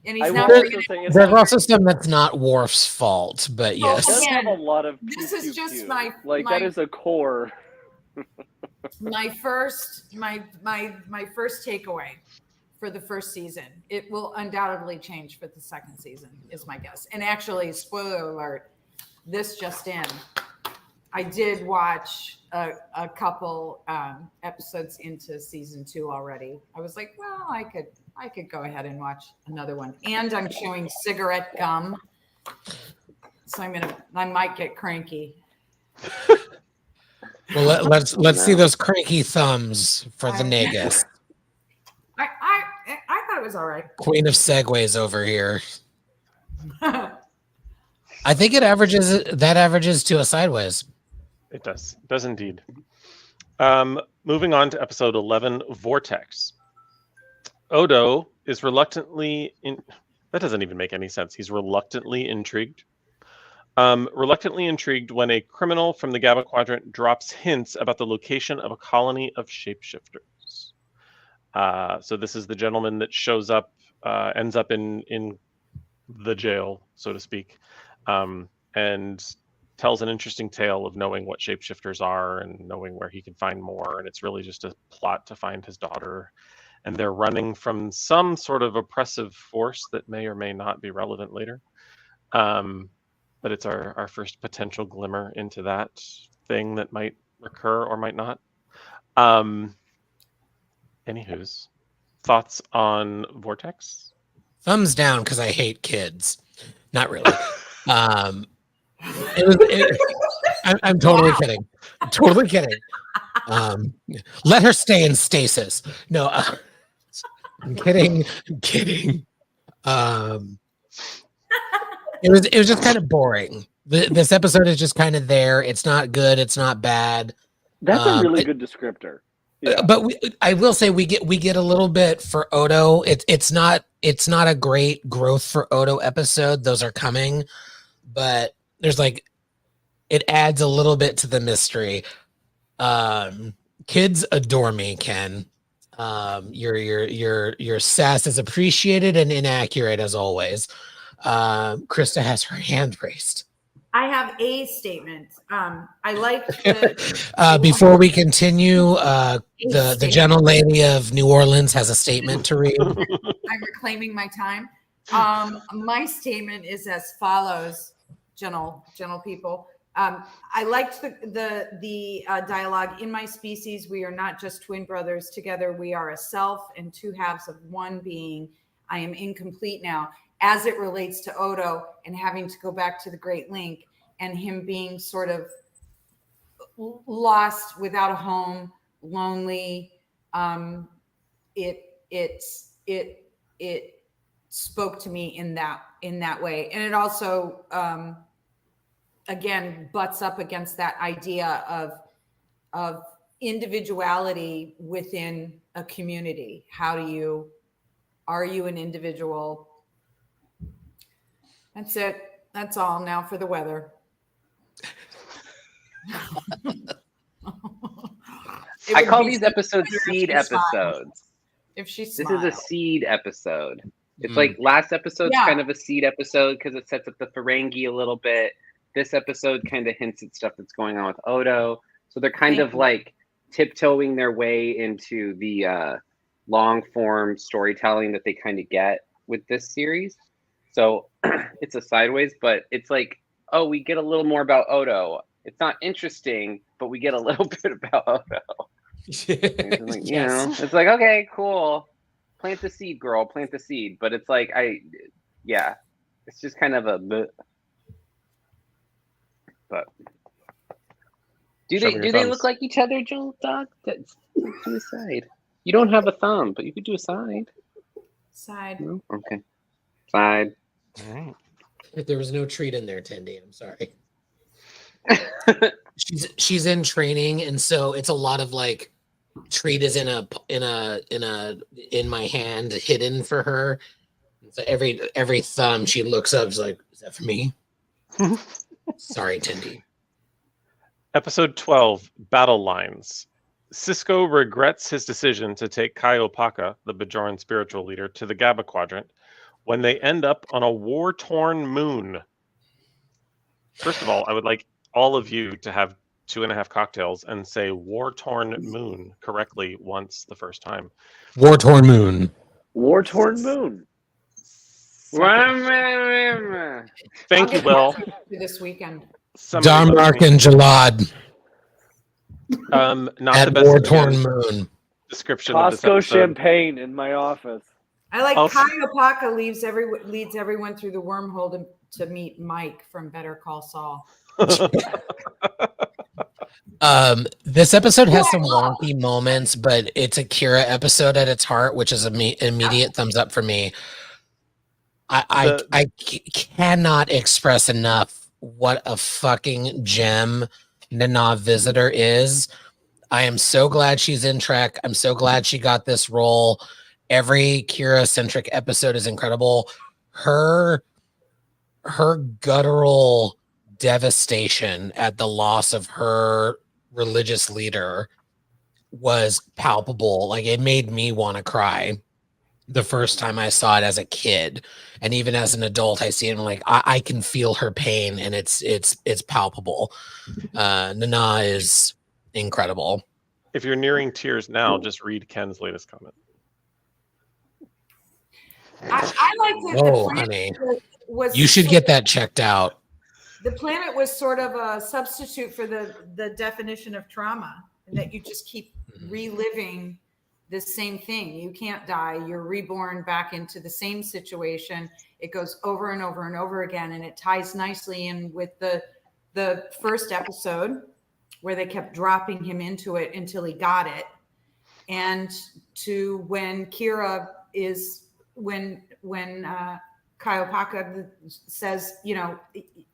and I he's will not also bringing say it. it's There's not- also some that's not Worf's fault, but Well, It does yes. again, have a lot of this pew, is pew, just pew. my that is a core. my first takeaway for the first season. It will undoubtedly change for the second season, is my guess. And actually, spoiler alert, this just in. I did watch a couple episodes into season 2 already. I was like, well, I could go ahead and watch another one. And I'm chewing cigarette gum, so I might get cranky. Well, let's see those cranky thumbs for the Negus. I thought it was all right. Queen of segues over here. I think it averages to a sideways. It does. It does indeed. Moving on to episode 11, Vortex. Odo is reluctantly that doesn't even make any sense. He's reluctantly intrigued. Reluctantly intrigued when a criminal from the Gamma Quadrant drops hints about the location of a colony of shapeshifters. So this is the gentleman that shows up, ends up in the jail, so to speak, and tells an interesting tale of knowing what shapeshifters are and knowing where he can find more. And it's really just a plot to find his daughter. And they're running from some sort of oppressive force that may or may not be relevant later. But it's our first potential glimmer into that thing that might recur or might not. Anywho's, thoughts on Vortex? Thumbs down because I hate kids. Not really. I'm totally kidding. I'm totally kidding. Let her stay in stasis. No, I'm kidding. I'm kidding. It was just kind of boring. This episode is just kind of there. It's not good. It's not bad. That's a really good descriptor. Yeah. But I will say we get a little bit for Odo. It's not a great growth for Odo episode. Those are coming, but there's like it adds a little bit to the mystery. Kids adore me, Ken. Your sass is appreciated and inaccurate as always. Krista has her hand raised. I have a statement. I like the before we continue, the gentle lady of New Orleans has a statement to read. I'm reclaiming my time. My statement is as follows, gentle people. I liked the dialogue. In my species, we are not just twin brothers. Together, we are a self and two halves of one being. I am incomplete now, as it relates to Odo and having to go back to the Great Link and him being sort of lost, without a home, lonely. It spoke to me in that way, and it also again butts up against that idea of individuality within a community. Are you an individual? That's it. That's all now for the weather. I call these episodes seed episodes. If she This smiled. is a seed episode. It's like last episode's kind of a seed episode because it sets up the Ferengi a little bit. This episode kind of hints at stuff that's going on with Odo. So they're kind of like tiptoeing their way into the long form storytelling that they kind of get with this series. So it's a sideways, but it's like, oh, we get a little more about Odo. It's not interesting, but we get a little bit about Odo. It's like, you know, it's like, okay, cool. Plant the seed, girl. Plant the seed. But it's like, it's just kind of a. But do they look like each other, Joel? Dog, do a side. You don't have a thumb, but you could do a side. Side. No? Okay. Side. All right. There was no treat in there, Tendy. I'm sorry. she's in training, and so it's a lot of like treat is in my hand, hidden for her. So every thumb she looks up is like, is that for me? Sorry, Tendy. Episode 12, Battle Lines. Cisco regrets his decision to take Kai Opaka, the Bajoran spiritual leader, to the Gaba Quadrant when they end up on a war-torn moon. First of all, I would like all of you to have 2.5 cocktails and say war-torn moon correctly once the first time. War-torn moon. War-torn moon. Thank you, Will. This weekend. Darmark and Jalad. Not at the best war-torn moon. description of this Costco episode. champagne in my office. I like Also- Kai Opaka leads everyone through the wormhole to meet Mike from Better Call Saul. This episode has some wonky moments, but it's a Kira episode at its heart, which is immediate thumbs up for me. I cannot express enough what a fucking gem Nana Visitor is. I am so glad she's in Trek. I'm so glad she got this role. Every Kira-centric episode is incredible. Her guttural devastation at the loss of her religious leader was palpable. Like, it made me want to cry the first time I saw it as a kid, and even as an adult, I see it. And like, I can feel her pain, and it's palpable. Nana is incredible. If you're nearing tears now, just read Ken's latest comment. I like that. Oh, honey, you should get that checked out. The planet was sort of a substitute for the definition of trauma, and that you just keep reliving the same thing. You can't die. You're reborn back into the same situation. It goes over and over and over again, and it ties nicely in with the first episode where they kept dropping him into it until he got it, and to when Kira is when Kai Opaka says, you know,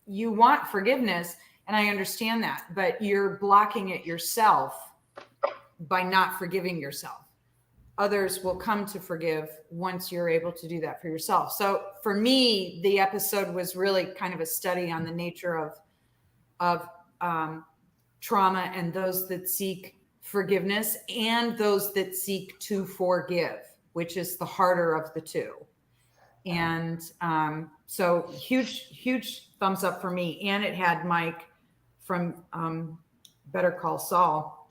you want forgiveness, and I understand that, but you're blocking it yourself by not forgiving yourself. Others will come to forgive once you're able to do that for yourself. So for me, the episode was really kind of a study on the nature of trauma and those that seek forgiveness and those that seek to forgive, which is the harder of the two. And so huge thumbs up for me. And it had Mike from Better Call Saul.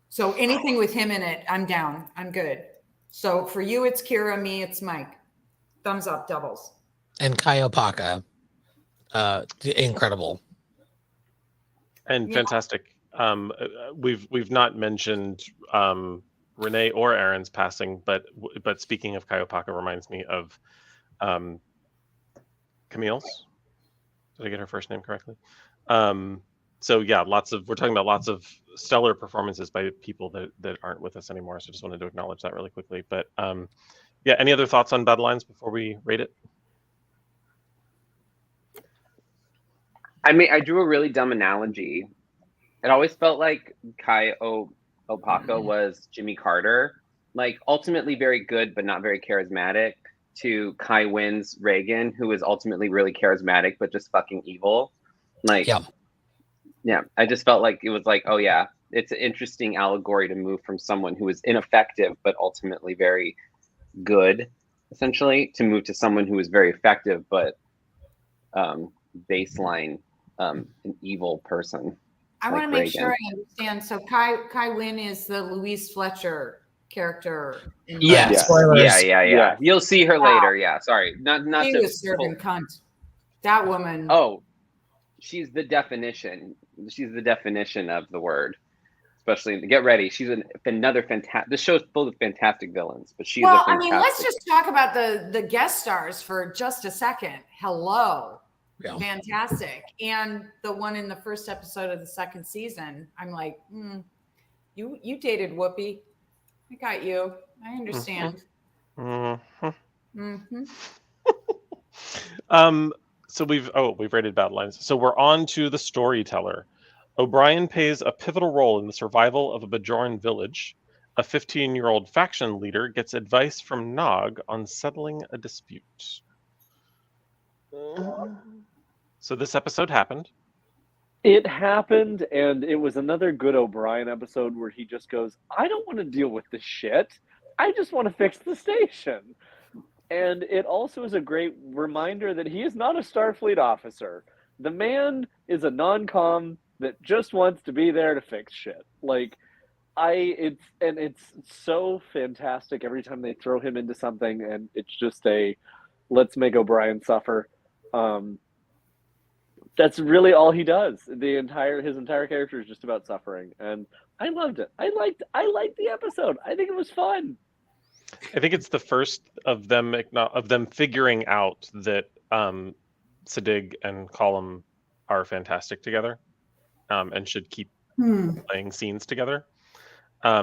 So anything with him in it, I'm down. I'm good. So for you, it's Kira. Me, it's Mike. Thumbs up, doubles. And Kai Opaka. incredible. And Yeah. fantastic. We've not mentioned Renee or Aaron's passing, but speaking of Kaiopaka reminds me of Camille's. Did I get her first name correctly? So yeah, we're talking about lots of stellar performances by people that aren't with us anymore. So just wanted to acknowledge that really quickly. But yeah, any other thoughts on Battle Lines before we rate it? I mean, I drew a really dumb analogy. It always felt like Opaka was Jimmy Carter, like ultimately very good but not very charismatic, to Kai Wynn's Reagan, who is ultimately really charismatic but just fucking evil. Like, yeah, I just felt like it was like, oh yeah, it's an interesting allegory to move from someone who is ineffective but ultimately very good, essentially, to move to someone who is very effective but baseline an evil person. I like want to make Reagan. sure I understand. So Kai Wynn is the Louise Fletcher character. In Yeah, Yeah. spoilers. Yeah. You'll see her Wow. later. Yeah, sorry, not She to. was serving cunt. That woman. Oh, she's the definition. She's the definition of the word. Especially, get ready. She's another fantastic. This show's full of fantastic villains, but she's well, a fantastic. I mean, let's just talk about the guest stars for just a second. Hello. Yeah. Fantastic. And the one in the first episode of the second season, I'm like, you dated Whoopi. I got you. I understand. Mm-hmm. Mm-hmm. So we've rated Battle Lines. So we're on to the storyteller. O'Brien plays a pivotal role in the survival of a Bajoran village. A 15-year-old faction leader gets advice from Nog on settling a dispute. So this episode happened. It happened, and it was another good O'Brien episode where he just goes, I don't want to deal with this shit. I just want to fix the station. And it also is a great reminder that he is not a Starfleet officer. The man is a non-com that just wants to be there to fix shit. Like, it's so fantastic every time they throw him into something, and it's just let's make O'Brien suffer. That's really all he does. His entire character is just about suffering, and I loved it. I liked the episode. I think it was fun. I think it's the first of them figuring out that Sadig and Colum are fantastic together, and should keep playing scenes together.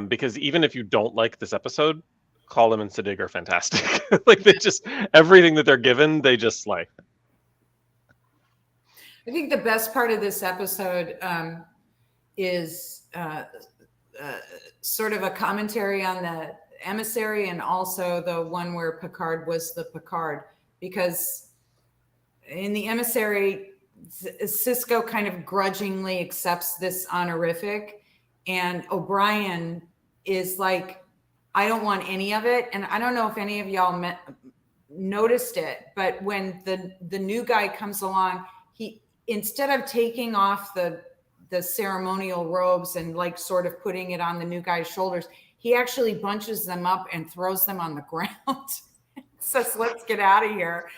Because even if you don't like this episode, Colum and Sadig are fantastic. Like they just everything that they're given, they just slay. I think the best part of this episode is sort of a commentary on the emissary, and also the one where Picard was the Picard, because in the emissary, Cisco kind of grudgingly accepts this honorific, and O'Brien is like, I don't want any of it. And I don't know if any of y'all noticed it, but when the new guy comes along, he, instead of taking off the ceremonial robes and like sort of putting it on the new guy's shoulders, he actually bunches them up and throws them on the ground. Says, let's get out of here.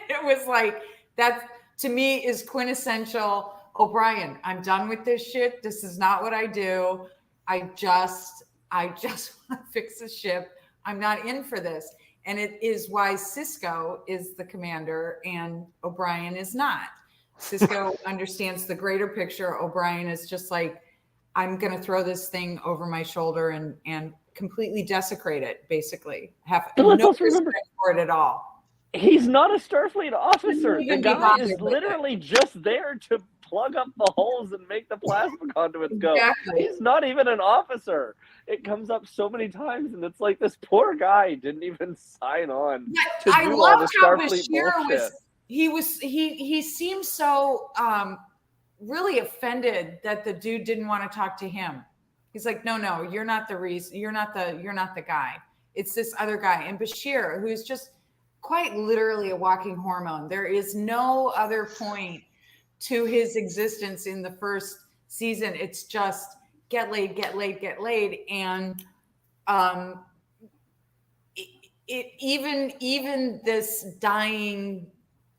It was like, that to me is quintessential O'Brien. I'm done with this shit. This is not what I do. I just want to fix the ship. I'm not in for this. And it is why Cisco is the commander and O'Brien is not. Cisco understands the greater picture. O'Brien is just like, I'm going to throw this thing over my shoulder and completely desecrate it, basically. Have no respect for it at all. He's not a Starfleet officer. The guy is with literally just there to plug up the holes and make the plasma conduits go. Exactly. He's not even an officer. It comes up so many times, and it's like this poor guy didn't even sign on to I do all loved the how Starfleet Bashir bullshit. he seemed so really offended that the dude didn't want to talk to him. He's like, no, you're not the reason. You're not the guy. It's this other guy. And Bashir, who's just quite literally a walking hormone. There is no other point to his existence in the first season. It's just get laid. And even this dying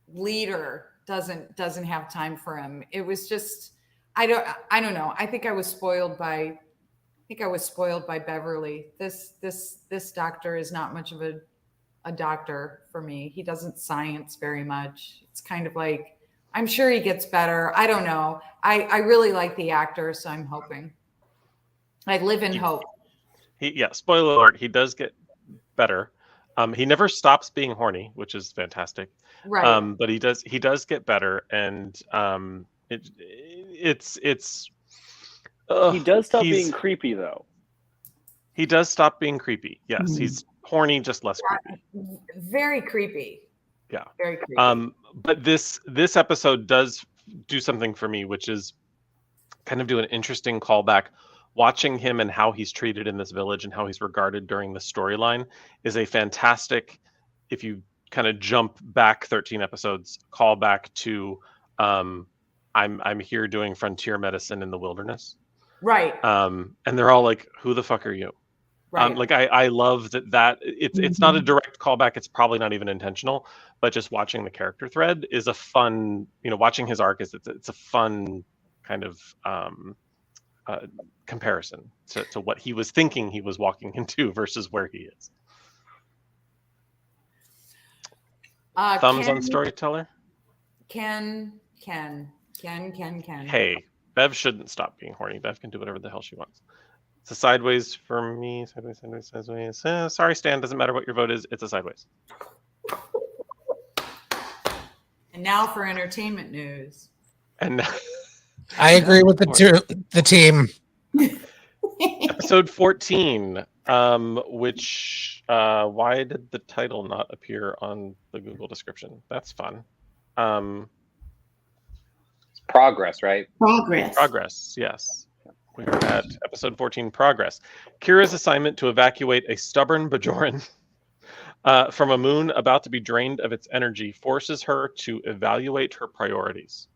leader doesn't have time for him. It was just, I don't know. I think I was spoiled by Beverly. This doctor is not much of a doctor for me. He doesn't science very much. It's kind of like, I'm sure he gets better. I don't know. I really like the actor, so I'm hoping. I live in hope. Spoiler alert, he does get better. He never stops being horny, which is fantastic. Right. But he does get better, and it's he does stop being creepy, though. He does stop being creepy. Yes, he's horny, just less creepy. Very creepy. Yeah. Very creepy. But this episode does do something for me, which is kind of do an interesting callback. Watching him and how he's treated in this village and how he's regarded during the storyline is a fantastic, if you kind of jump back 13 episodes, callback to I'm here doing frontier medicine in the wilderness. Right. And they're all like, who the fuck are you? Right. Like I love that it's not a direct callback. It's probably not even intentional, but just watching the character thread is a fun, watching his arc it's a fun kind of comparison to what he was thinking he was walking into versus where he is. Thumbs on storyteller? Ken. Hey, Bev shouldn't stop being horny. Bev can do whatever the hell she wants. It's a sideways for me. Sideways. Sorry, Stan. Doesn't matter what your vote is. It's a sideways. And now for entertainment news. And I agree with the team. Episode 14, which why did the title not appear on the Google description? That's fun. Progress, right? Progress. Yes. We're at episode 14, Progress. Kira's assignment to evacuate a stubborn Bajoran from a moon about to be drained of its energy forces her to evaluate her priorities.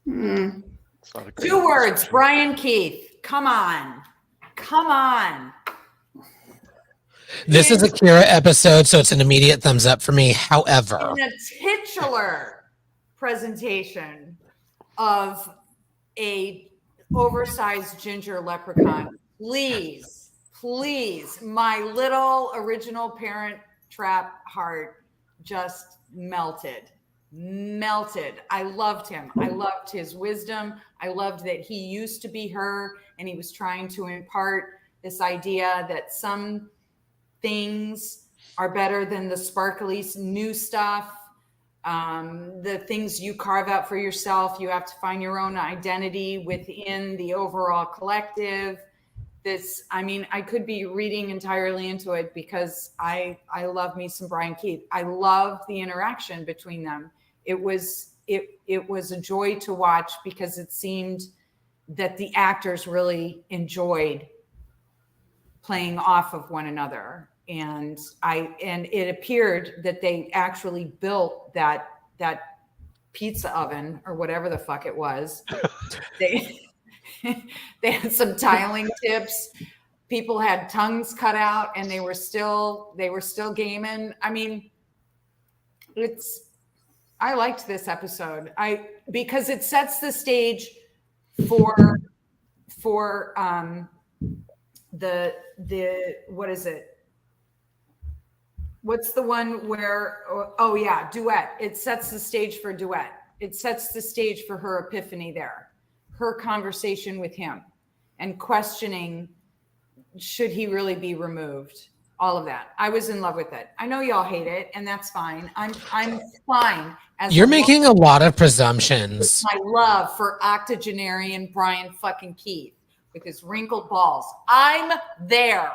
Two words, Brian Keith. Come on. This is a Kira episode, so it's an immediate thumbs up for me. However, in a titular presentation of a oversized ginger leprechaun, please, my little original Parent Trap heart just melted. I loved him. I loved his wisdom. I loved that he used to be her and he was trying to impart this idea that some things are better than the sparkly new stuff. The things you carve out for yourself, you have to find your own identity within the overall collective. I could be reading entirely into it because I love me some Brian Keith. I love the interaction between them. It was a joy to watch because it seemed that the actors really enjoyed playing off of one another. And it appeared that they actually built that pizza oven or whatever the fuck it was. They had some tiling tips. People had tongues cut out and they were still gaming. I mean, I liked this episode. Because it sets the stage for the what is it? What's the one where duet. It sets the stage for duet. It sets the stage for her epiphany there. Her conversation with him and questioning, should he really be removed? All of that. I was in love with it. I know y'all hate it, and that's fine. I'm fine. You're making a lot of presumptions. My love for octogenarian Brian fucking Keith with his wrinkled balls. I'm there.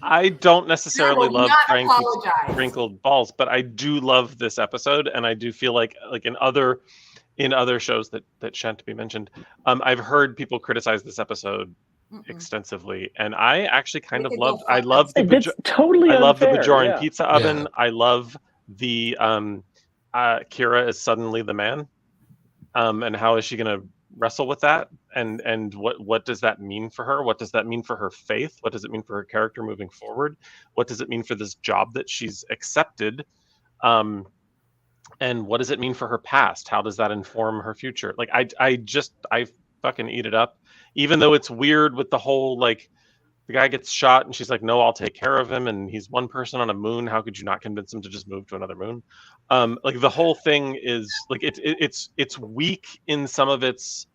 I don't necessarily love Brian Keith's apologize. wrinkled balls, but I do love this episode, and I do feel like in other shows that shan't be mentioned, I've heard people criticize this episode extensively, and I actually kind of love. I love the Bajoran pizza oven. Yeah. I love the Kira is suddenly the man, and how is she going to wrestle with that? and what does that mean for her? What does that mean for her faith? What does it mean for her character moving forward? What does it mean for this job that she's accepted? And what does it mean for her past? How does that inform her future? Like I fucking eat it up, even though it's weird with the whole like the guy gets shot and she's like, no, I'll take care of him, and he's one person on a moon. How could you not convince him to just move to another moon? Like the whole thing is like it's weak in some of its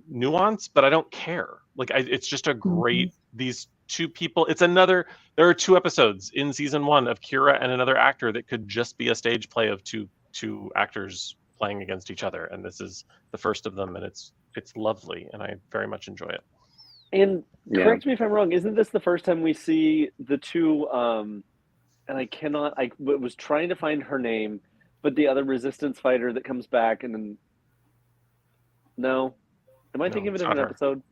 nuance, but I don't care. Like it's just a great these two people. There are 2 episodes in season 1 of Kira and another actor that could just be a stage play of two actors playing against each other, and this is the first of them, and it's lovely, and I very much enjoy it. And correct me if I'm wrong, isn't this the first time we see the two and I was trying to find her name, but the other resistance fighter that comes back and then no. Am I thinking of a different episode?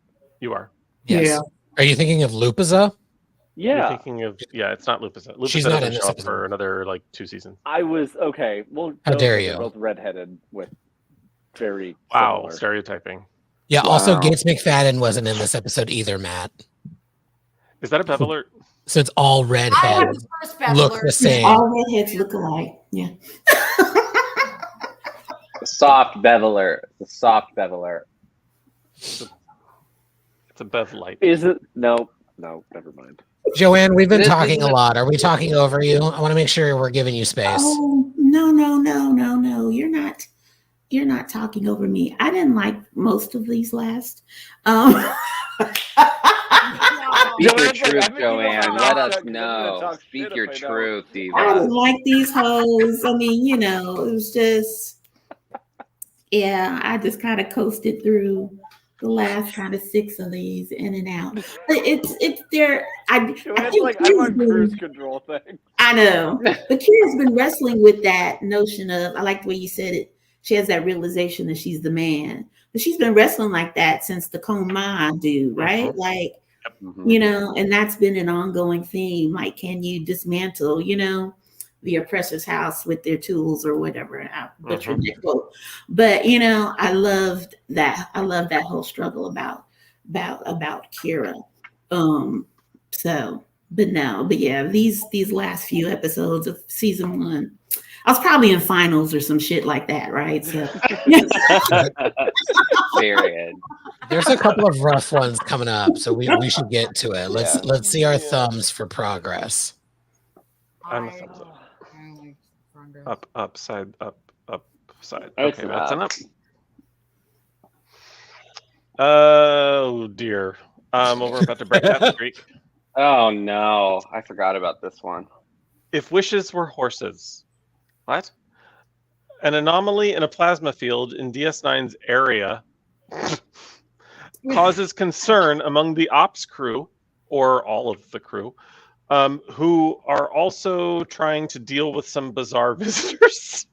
You are. Yes. Yeah. Are you thinking of Lupiza? Yeah. You're thinking of it's not Lupiza. Lupiza She's not in doesn't this show up episode. for another like 2 seasons. I was okay. Well, How dare you? They're both redheaded with very Wow, similar. stereotyping. Yeah. Also, Wow. Gates McFadden wasn't in this episode either, Matt. Is that a Bev alert? So it's all I have redheads. the first Bev Look alert. the same. All redheads look alike. Yeah. The soft Bev alert. The soft Bev alert. It's a Bev light. Is it? No, never mind. Joanne, we've been This talking isn't a a- lot. Are we talking over you? I want to make sure we're giving you space. Oh no! You're not talking over me. I didn't like most of these last. Speak your Joanne's like, I truth, think you know Joanne. how Let to us talk, 'cause I'm gonna know. talk Speak shit your if I don't. truth, I Diva. didn't like these hoes. I mean, it was just, yeah, I just kind of coasted through the last kind of 6 of these in and out. But it's there. I Joanne's think like, Kira's I'm on been- cruise control thing. I know, but Kira's been wrestling with that notion of. I like the way you said it. She has that realization that she's the man, but she's been wrestling like that since the Koma dude, right? Like. Mhm. And that's been an ongoing theme. Like, can you dismantle, the oppressor's house with their tools or whatever? I butchered that quote. But I loved that. I love that whole struggle about Kira. But yeah, these last few episodes of season 1, I was probably in finals or some shit like that, right? So Period. There's a couple of rough ones coming up, so we should get to it. Let's see our thumbs for progress. I'm a thumbs up. Up, side, up, side. It's Okay, an that's up. an up. Oh dear. We're about to break that streak. Oh no, I forgot about this one. If wishes were horses. What? An anomaly in a plasma field in DS9's area causes concern among the ops crew, or all of the crew, who are also trying to deal with some bizarre visitors.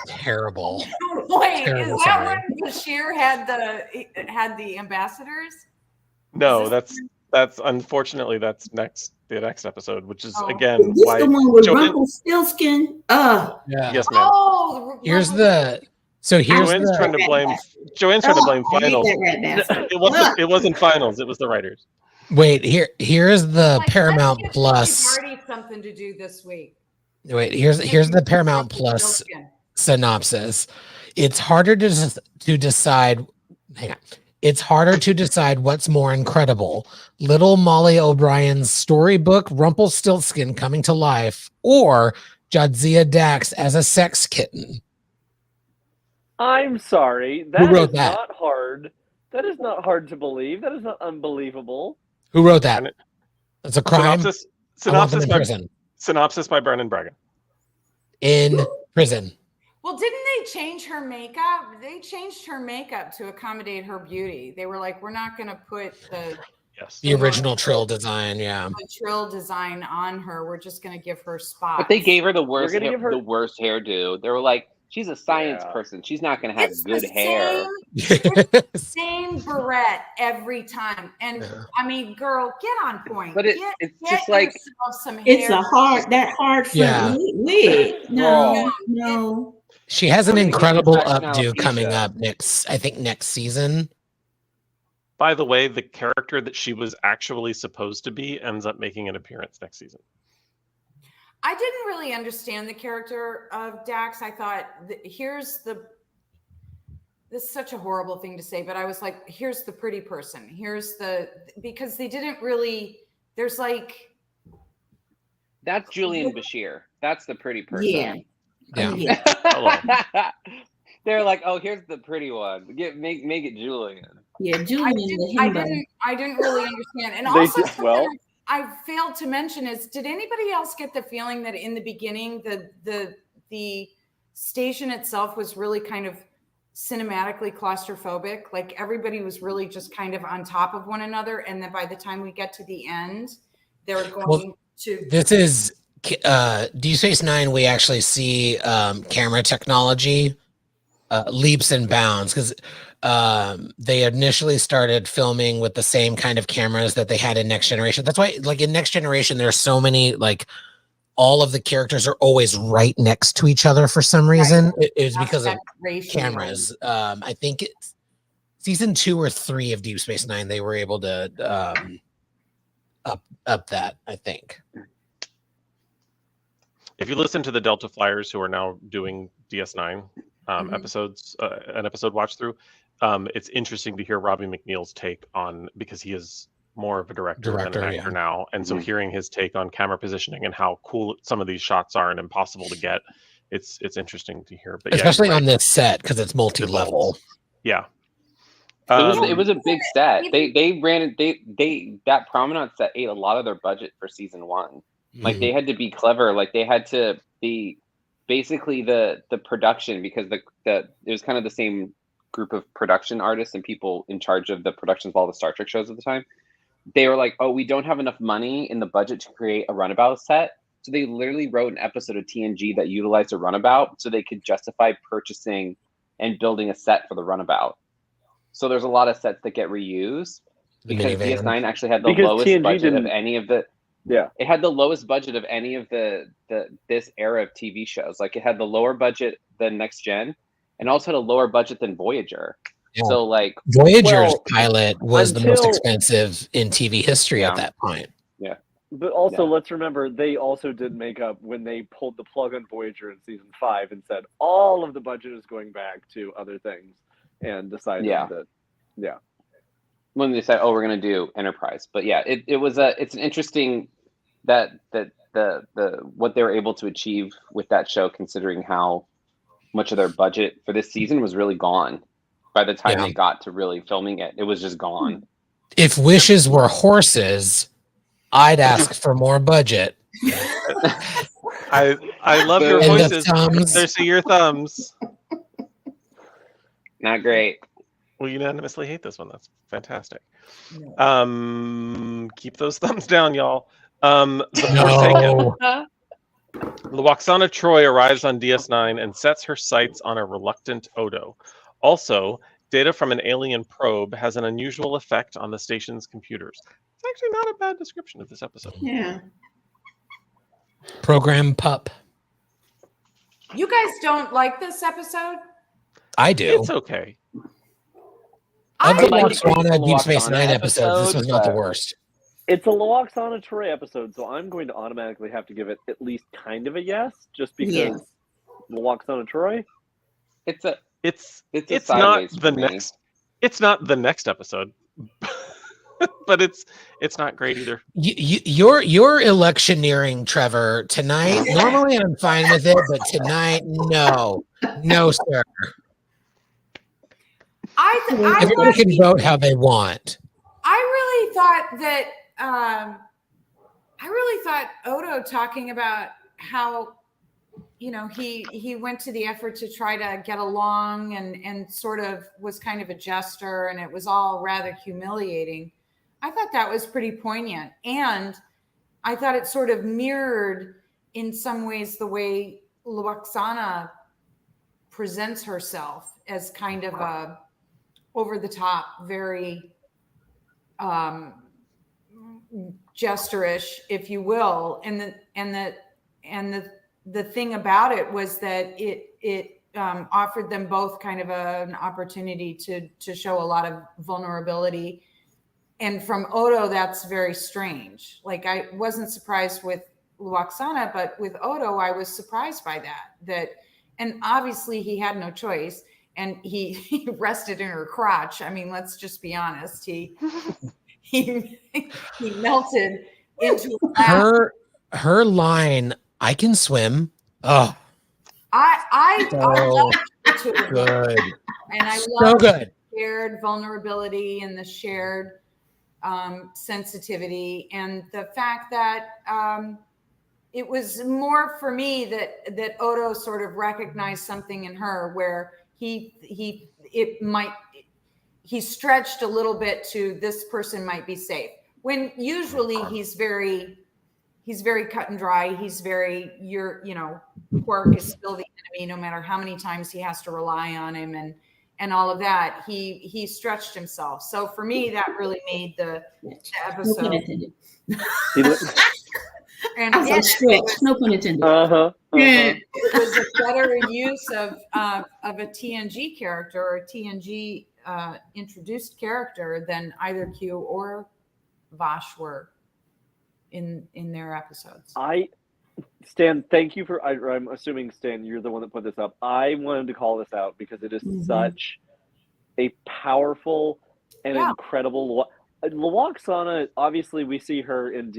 Terrible. Wait, Terrible is that summary. when Bashir had the ambassadors? No, that's unfortunately that's the next episode, which is Oh. again is this why the one with Joanne- Rumpelstiltskin? Yeah. Yes, ma'am. Oh, Here's here's Joanne's the trying to blame finals. It wasn't finals, it was the writers. wait, here's the Like, Paramount let's give Plus. Party something to do this week. Wait, here's the Paramount Plus synopsis. It's harder to decide. Hang on. It's harder to decide what's more incredible: Little Molly O'Brien's storybook Rumpelstiltskin coming to life, or Jadzia Dax as a sex kitten. I'm sorry. Who That wrote is that? not hard. That is not hard to believe. That is not unbelievable. Who wrote that? That's a crime. I want them in Synopsis by Brennan Braga. In prison. Well, didn't they change her makeup? They changed her makeup to accommodate her beauty. They were like, we're not going to put the Yes. The original Trill design, yeah. Trill design on her. We're just going to give her spots. But they gave her the worst, gonna give her- the worst hairdo. They were like, she's a science Yeah. person. She's not going to have It's good the hair. Same barrette every time. And Yeah. I mean, girl, get on point. But it's Get just like, yourself some It's hair. a hard front Yeah. wig. No, Girl. no. She has an We're gonna get incredible this action updo coming alopecia. up next season. By the way, the character that she was actually supposed to be ends up making an appearance next season. I didn't really understand the character of Dax. I thought, this is such a horrible thing to say, but I was like, here's the pretty person. Because they didn't really, there's like. That's Julian Bashir. That's the pretty person. Yeah. They're like, oh, here's the pretty one. Make it Julian. Yeah, Julian. I didn't really understand. And also, I failed to mention is, did anybody else get the feeling that in the beginning, the station itself was really kind of cinematically claustrophobic? Like everybody was really just kind of on top of one another. And then by the time we get to the end, they were going to. This is Deep Space Nine. We actually see camera technology leaps and bounds because they initially started filming with the same kind of cameras that they had in Next Generation. That's why, like in Next Generation, there's so many, like all of the characters are always right next to each other for some reason. Right. It was because of cameras. I think it's season 2 or 3 of Deep Space Nine. They were able to up that, I think. If you listen to the Delta Flyers who are now doing DS9 episodes, an episode watch through, it's interesting to hear Robbie McNeil's take on, because he is more of a director than an actor now, and so hearing his take on camera positioning and how cool some of these shots are and impossible to get, it's interesting to hear. But especially on this set because it's multi-level. Yeah. It was a big set. They ran that promenade set ate a lot of their budget for season 1. Like they had to be clever. Like they had to be basically the production, because it was kind of the same group of production artists and people in charge of the productions of all the Star Trek shows at the time. They were like, oh, we don't have enough money in the budget to create a runabout set. So they literally wrote an episode of TNG that utilized a runabout so they could justify purchasing and building a set for the runabout. So there's a lot of sets that get reused because DS9 actually had the lowest TNG budget of any of the. Yeah, it had the lowest budget of any of this era of TV shows. Like it had the lower budget than Next Gen, and also had a lower budget than Voyager. Yeah. So like Voyager's pilot was the most expensive in TV history at that point. Yeah. But also let's remember, they also did make up when they pulled the plug on Voyager in season 5 and said all of the budget is going back to other things, and decided that when they said, oh, we're going to do Enterprise. But yeah, it's an interesting that the what they were able to achieve with that show, considering how much of their budget for this season was really gone by the time they got to really filming it. It was just gone. If wishes were horses, I'd ask for more budget. I love your voices. There's your thumbs. Not great. We unanimously hate this one. That's fantastic. Keep those thumbs down, y'all. The Lwaxana Troi arrives on DS9 and sets her sights on a reluctant Odo. Also, data from an alien probe has an unusual effect on the station's computers. It's actually not a bad description of this episode. Yeah. Program pup. You guys don't like this episode? I do. It's okay. Of the Lwaxana Deep Space Nine episodes, this was not the worst. It's a Lwaxana Troi episode, so I'm going to automatically have to give it at least kind of a yes, just because Lwaxana Troi. It's not the next. It's not the next episode, but it's not great either. You're electioneering, Trevor, tonight. Normally I'm fine with it, but tonight, no, sir. Everyone can vote how they want. I really thought that. I really thought Odo talking about how, he went to the effort to try to get along and sort of was kind of a jester, and it was all rather humiliating. I thought that was pretty poignant, and I thought it sort of mirrored in some ways the way Lwaxana presents herself as kind of a over the top, very gesture-ish, if you will, and the thing about it was that it offered them both kind of an opportunity to show a lot of vulnerability. And from Odo, that's very strange. Like, I wasn't surprised with Luoxana, but with Odo, I was surprised by that, and obviously he had no choice, and he rested in her crotch. I mean, let's just be honest. He melted into her line, "I can swim." Oh, I so love the two of them. good. And I So love good. the shared vulnerability and the shared sensitivity, and the fact that it was more for me that Odo sort of recognized something in her where he stretched a little bit to, this person might be safe, when usually he's very cut and dry. He's very, Quark is still the enemy, no matter how many times he has to rely on him and all of that. He stretched himself. So for me, that really made the episode. No pun intended. And I was again, stretched. No pun intended. it was a better use of a TNG character or a TNG introduced character than either Q or Vash were in their episodes. Stan, thank you for. I'm assuming, Stan, you're the one that put this up. I wanted to call this out because it is such a powerful and incredible. Luoxana, obviously, we see her in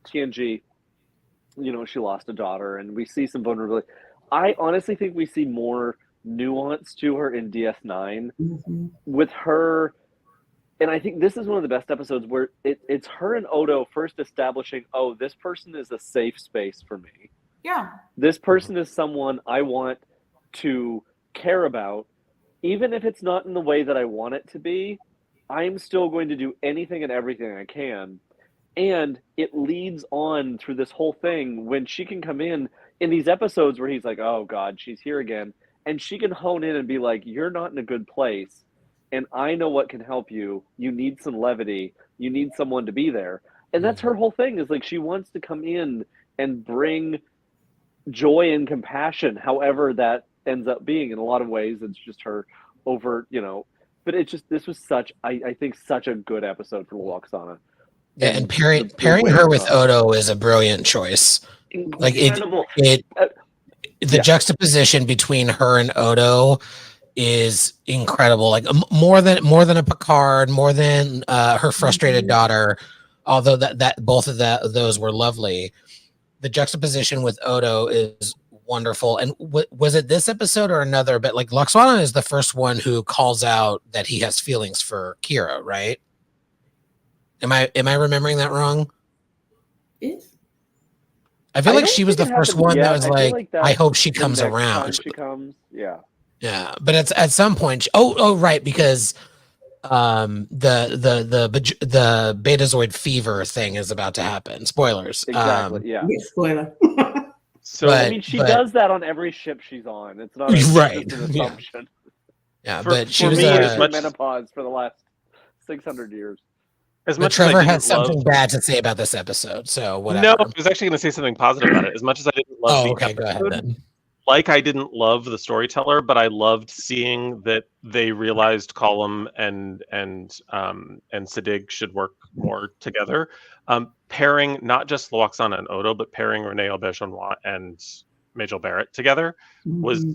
TNG. She lost a daughter, and we see some vulnerability. I honestly think we see more nuance to her in DS9 with her. And I think this is one of the best episodes where it's her and Odo first establishing, oh, this person is a safe space for me. Yeah. This person is someone I want to care about. Even if it's not in the way that I want it to be, I'm still going to do anything and everything I can. And it leads on through this whole thing when she can come in these episodes where he's like, oh, God, she's here again. And she can hone in and be like, you're not in a good place. And I know what can help you. You need some levity. You need someone to be there. And that's her whole thing, is like she wants to come in and bring joy and compassion, however that ends up being. In a lot of ways, it's just her over, but this was I think such a good episode for Luoxana. Yeah, and pairing her with Odo is a brilliant choice. Incredible. The juxtaposition between her and Odo is incredible. Like more than a Picard, more than her frustrated daughter. Although that both of those were lovely, the juxtaposition with Odo is wonderful. And was it this episode or another? But like Luoxana is the first one who calls out that he has feelings for Kira, right? Am I remembering that wrong? Yes. I feel like she was the first one that was like, I hope she comes around. She comes, yeah. Yeah, but it's at some point. Right, because the Betazoid fever thing is about to happen. Spoilers. Exactly. Yeah. Spoiler. So I mean, she does that on every ship she's on. It's not right. Just an assumption. Yeah, but she was menopause for the last 600 years. But Trevor had something bad to say about this episode, so whatever. No, I was actually going to say something positive about it. As much as I didn't love the episode, go ahead then. Like I didn't love the storyteller, but I loved seeing that they realized Colum and Sadig should work more together. Pairing not just Luoxana and Odo, but pairing Renee Auberjonois and Majel Barrett together was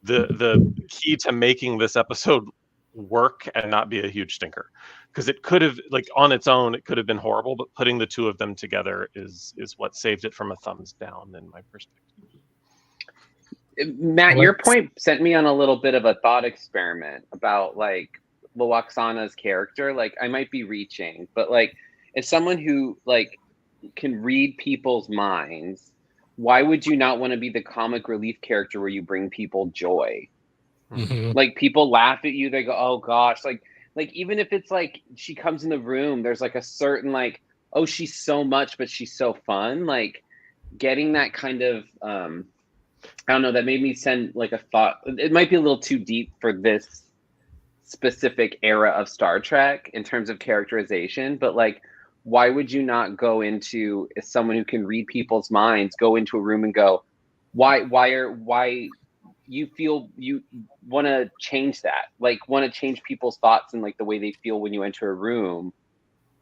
the key to making this episode work and not be a huge stinker. Because it could have, like on its own, it could have been horrible, but putting the two of them together is what saved it from a thumbs down in my perspective. Matt, your point sent me on a little bit of a thought experiment about like Luoxana's character. Like I might be reaching, but like as someone who like can read people's minds, why would you not want to be the comic relief character where you bring people joy? Like people laugh at you, they go, oh gosh, like even if it's like she comes in the room, there's like a certain like, oh, she's so much, but she's so fun. Like getting that kind of I don't know, that made me send like a thought. It might be a little too deep for this specific era of Star Trek in terms of characterization, but like, why would you not go into, as someone who can read people's minds, go into a room and go, why you feel you want to change that, like want to change people's thoughts and like the way they feel when you enter a room.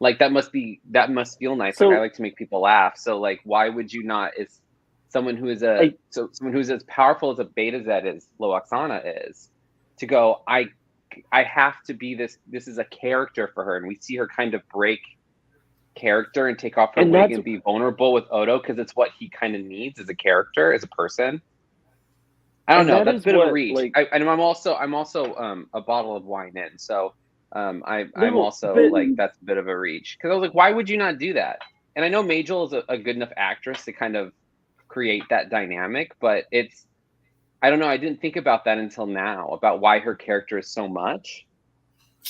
Like that must feel nice. So- like I like to make people laugh. So like why would you not, is someone who is someone who's as powerful as a Beta Z as Loaxana is, to go, I have to be this is a character for her, and we see her kind of break character and take off her And wig that's- and be vulnerable with Odo because it's what he kind of needs as a character, as a person. I don't And know. that That's is a bit of a what, reach. like- I'm also a bottle of wine in, so I'm No, also but- like, that's a bit of a reach, because I was like, why would you not do that? And I know Majel is a good enough actress to kind of create that dynamic, but I don't know. I didn't think about that until now, about why her character is so much,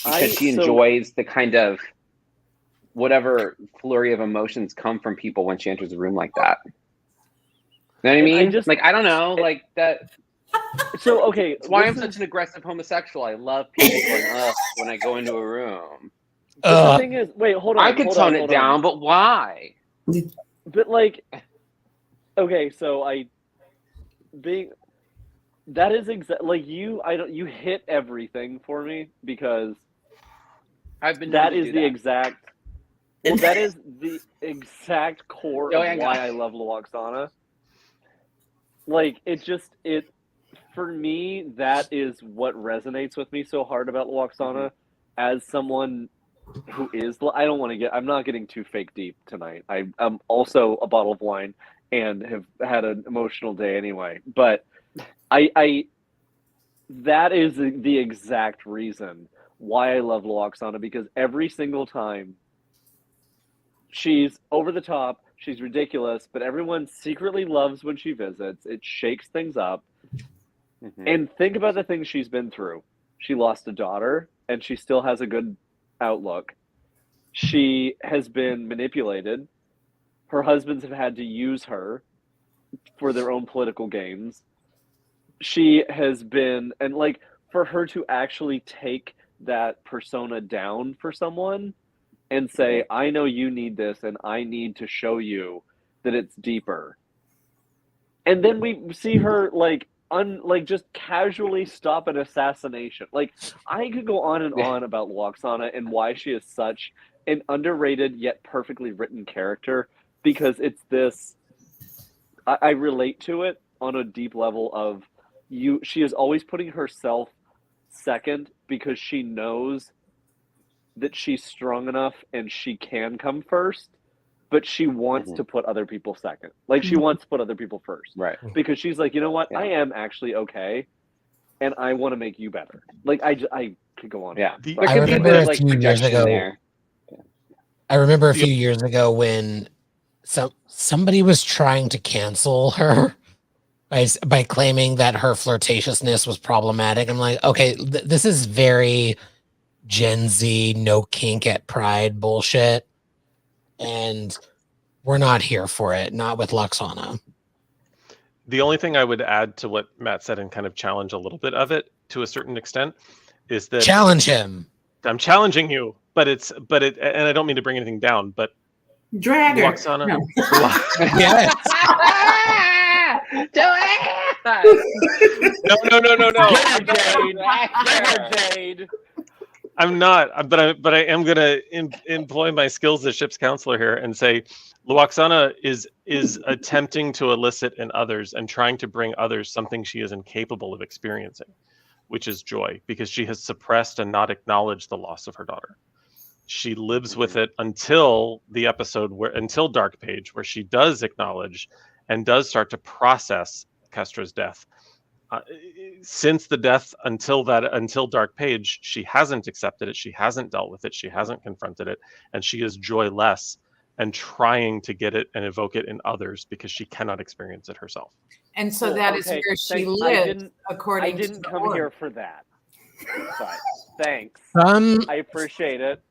because she enjoys the kind of whatever flurry of emotions come from people when she enters a room like that. You know what I And mean? Like, I don't know, like that. So okay, That's why I'm this such is- an aggressive homosexual. I love people going, ugh, when I go into a room. But the thing is, wait, hold on. I could hold tone on, it hold down, on. but why? But like, okay, so that is like you hit everything for me, because I've been that known to is do the that. exact. Well, that is the exact core Oh, of yeah, why gosh. I love Loaxana. Like it for me, that is what resonates with me so hard about Loaxana, as someone who is. I don't want to I'm not getting too fake deep tonight. I'm also a bottle of wine and have had an emotional day anyway. But I that is the exact reason why I love Loaxana, because every single time she's over the top, she's ridiculous, but everyone secretly loves when she visits. It shakes things up. And think about the things she's been through. She lost a daughter, and she still has a good outlook. She has been manipulated. Her husbands have had to use her for their own political gains. She has been, and like, for her to actually take that persona down for someone and say, I know you need this, and I need to show you that it's deeper. And then we see her like just casually stop an assassination. Like, I could go on and on about Loaxana and why she is such an underrated yet perfectly written character, because it's this. I relate to it on a deep level of she is always putting herself second, because she knows that she's strong enough and she can come first, but she wants to put other people second. Like, she wants to put other people first. Right. Because she's like, you know what? Yeah. I am actually okay, and I want to make you better. Like, I could go on. Yeah. The- There I could be a remember bit a of like few years projection ago- there. I remember a few years ago when somebody was trying to cancel her by claiming that her flirtatiousness was problematic. I'm like, okay, this is very Gen Z, no kink at Pride bullshit, and we're not here for it. Not with Loaxana. The only thing I would add to what Matt said, and kind of challenge a little bit of it to a certain extent, is that Challenge him. I'm challenging you, and I don't mean to bring anything down, but Drag her. Loaxana. No. Yes. No. Get her, Jade. I'm not, but I am gonna employ my skills as ship's counselor here and say, Loaxana is attempting to elicit in others and trying to bring others something she is incapable of experiencing, which is joy, because she has suppressed and not acknowledged the loss of her daughter. She lives with it until the episode until Dark Page, where she does acknowledge and does start to process Kestra's death. Since the death until Dark Page, she hasn't accepted it, she hasn't dealt with it, she hasn't confronted it, and she is joyless and trying to get it and evoke it in others because she cannot experience it herself. And so Well, that is okay, where she thanks. lived, I according to didn't the come org. here for that. But thanks. I appreciate it.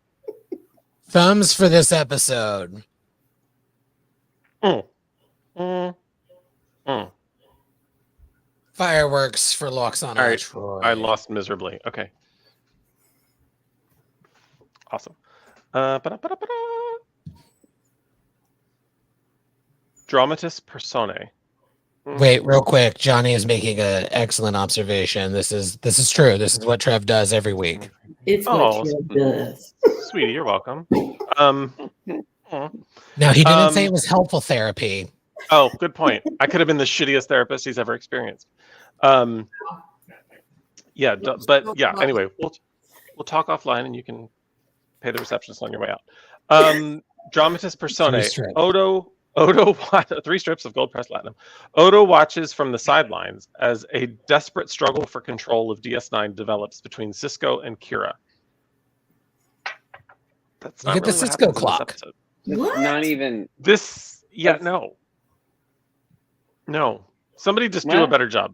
Thumbs for this episode. Fireworks for Loaxana. All right, Troy. I lost miserably. Okay. Awesome. Dramatis personae. Wait, real quick. Johnny is making an excellent observation. This is true. This is what Trev does every week. It's what Trev does. Sweetie, you're welcome. Oh, Now, he didn't say it was helpful therapy. oh, good point. I could have been the shittiest therapist he's ever experienced. Yeah, but yeah. Anyway, we'll talk offline, and you can pay the receptionist on your way out. Dramatis personae. Odo 3 strips of gold pressed platinum. Odo watches from the sidelines as a desperate struggle for control of DS9 develops between Cisco and Kira. That's not Look at really the what Cisco happens in this clock. episode. What? Not even. This, yeah, That's- no. Somebody just do a better job.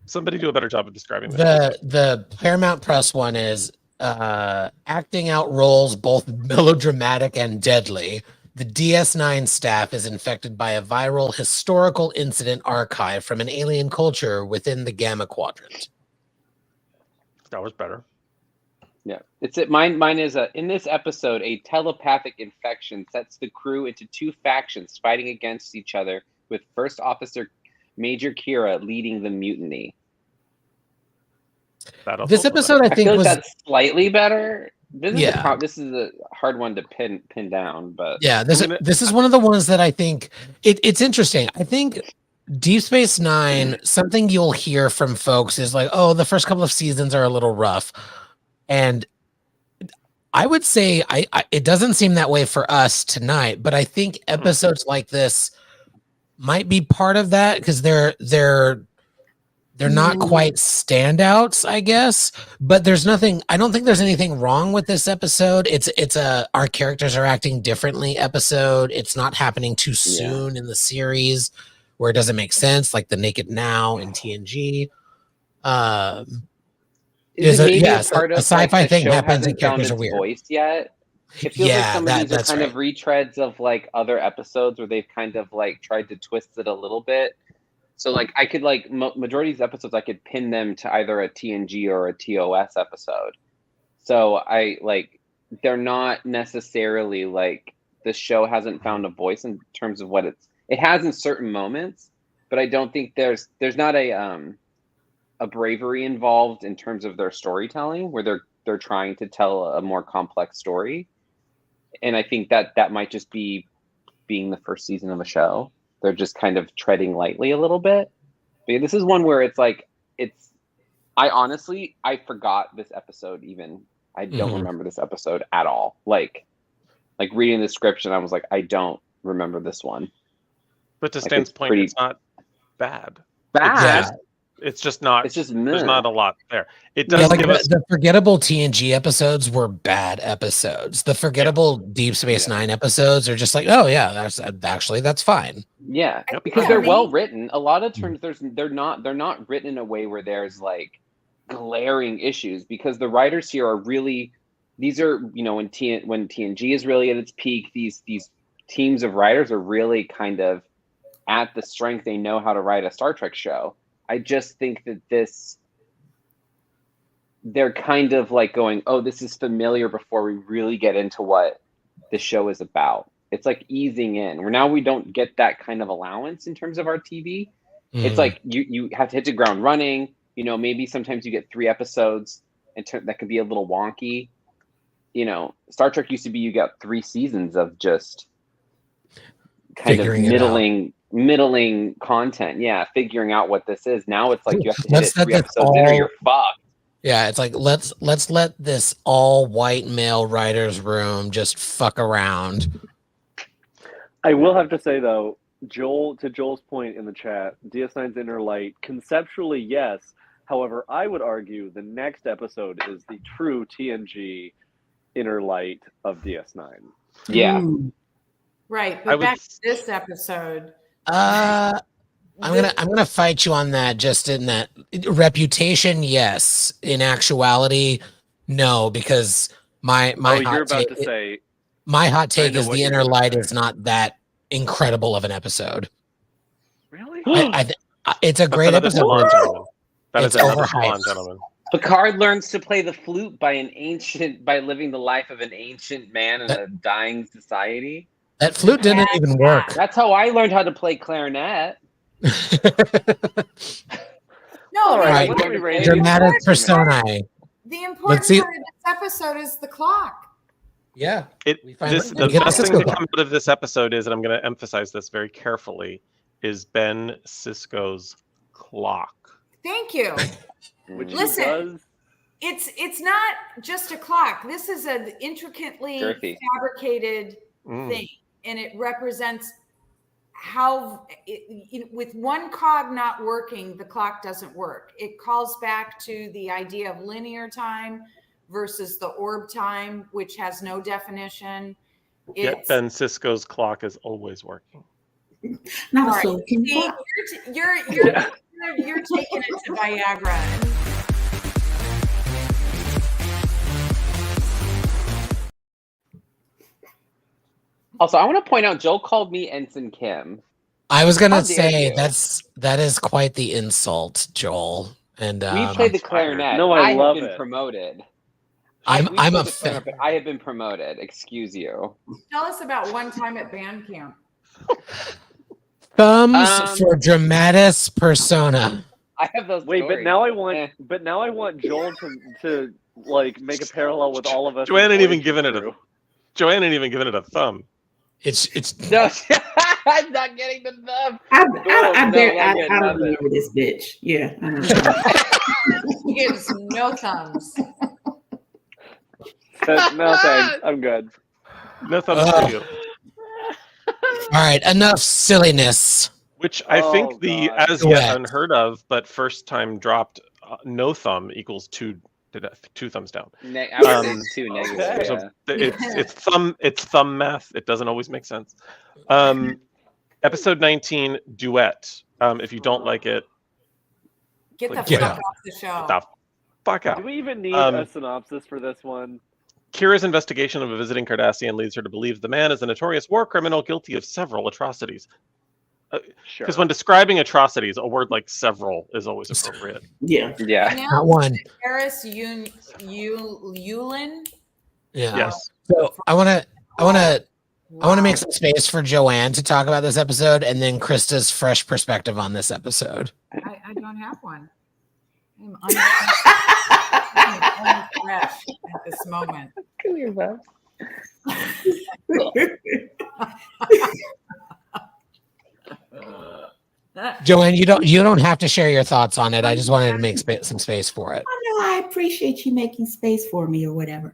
Somebody do a better job of describing this. The Paramount Press one is acting out roles both melodramatic and deadly. The DS9 staff is infected by a viral historical incident archive from an alien culture within the Gamma Quadrant. That was better. Yeah, mine is in this episode, a telepathic infection sets the crew into 2 factions fighting against each other, with First Officer Major Kira leading the mutiny. This episode, I think, feel like was that's slightly better. This is a hard one to pin down, but yeah, this is one of the ones that I think it's interesting. I think Deep Space Nine, something you'll hear from folks is like, oh, the first couple of seasons are a little rough, and I would say I it doesn't seem that way for us tonight, but I think episodes like this might be part of that because they're not quite standouts, I guess, but there's nothing. I don't think there's anything wrong with this episode. It's our characters are acting differently episode. It's not happening too soon in the series where it doesn't make sense, like the Naked Now in TNG. Is it maybe part of a sci-fi the thing show happens and hasn't found characters are its weird. voice yet? It feels like some of these are kind of retreads of like other episodes where they've kind of like tried to twist it a little bit. So like I could like majority of these episodes I could pin them to either a TNG or a TOS episode. So I like they're not necessarily like the show hasn't found a voice in terms of what it has in certain moments, but I don't think there's not a bravery involved in terms of their storytelling where they're trying to tell a more complex story. And I think that might just be being the first season of a show. They're just kind of treading lightly a little bit. But yeah, this is one where it's like, I forgot this episode even. I don't remember this episode at all. Like reading the description, I was like, I don't remember this one. But to Stan's point, it's not bad. Bad? It's just not. It's just there's not a lot there. It does give us the forgettable TNG episodes were bad episodes. The forgettable Deep Space Nine episodes are just like, oh yeah, that's fine. Yeah, because they're well written. A lot of times they're not written in a way where there's like glaring issues because the writers here are really these are when TNG is really at its peak. These teams of writers are really kind of at the strength they know how to write a Star Trek show. I just think that they're kind of like going, oh, this is familiar before we really get into what the show is about. It's like easing in. Where now we don't get that kind of allowance in terms of our TV. It's like you have to hit the ground running. Maybe sometimes you get 3 episodes and that can be a little wonky. Star Trek used to be you got 3 seasons of just kind of middling content, figuring out what this is. Now it's like you have to hit it 3 episodes in or you're fucked. Yeah, it's like let's let this all white male writers room just fuck around. I will have to say though, Joel's point in the chat, DS9's Inner Light, conceptually yes. However, I would argue the next episode is the true TNG Inner Light of DS9. Yeah. Right, but back to this episode. I'm gonna fight you on that. Just in that reputation, yes. In actuality, no, because my hot take is the Inner Light is not that incredible of an episode. Really? It's a great episode. That is another salon, gentlemen. Picard learns to play the flute by living the life of an ancient man in a dying society. That flute didn't even work. That's how I learned how to play clarinet. No, All right, Right. what are we rating? Dramatic this for, man? personae. the important Let's see. part of this episode is the clock. Yeah. The we best get thing Cisco to clock. come out of this episode is, and I'm going to emphasize this very carefully, is Ben Sisko's clock. Thank you. Which Listen, he does. It's not just a clock. This is an intricately Girthy. fabricated thing, and it represents how with one cog not working, the clock doesn't work. It calls back to the idea of linear time versus the orb time, which has no definition. Yet Ben Sisko's clock is always working. Not a All right. soaking See, clock. you're taking it to Viagra. Also, I want to point out Joel called me Ensign Kim. I was gonna How dare say you. that is quite the insult, Joel. And We played the Shots fired. clarinet. No, I love have been it. promoted. I'm We played a the fan. clarinet, but I have been promoted. Excuse you. Tell us about one time at band camp. Thumbs for dramatis persona. I have those. Wait, but stories. now I want Joel to like make a parallel with all of us. Joanne ain't even Voyager giving it crew. Joanne ain't even giving it a thumb. It's No, I'm not getting the thumb. I no, don't nothing. remember this bitch. Yeah. I don't know. He gives no thumbs. No thanks, I'm good. No thumbs for you. all right. Enough silliness. Which I Oh, think the God. as yet Correct. unheard of but first time dropped no thumb equals two thumbs down. I would say it's two negatives. Okay. So Yeah. it's thumb math. It doesn't always make sense. Episode 19 duet. If you don't like it, Get the Get fuck out. off the show. get the fuck out. Do we even need Um, a synopsis for this one? Kira's investigation of a visiting Cardassian leads her to believe the man is a notorious war criminal guilty of several atrocities. Sure. Because when describing atrocities, a word like several is always appropriate. Yeah. Yeah. Not one. Harris Yulin. Yeah. Yes. So I want to make some space for Joanne to talk about this episode, and then Krista's fresh perspective on this episode. I don't have one. I'm unfresh at this moment. Come here, bud. Joanne, you don't have to share your thoughts on it. I just wanted to make some space for it. I know. I appreciate you making space for me or whatever.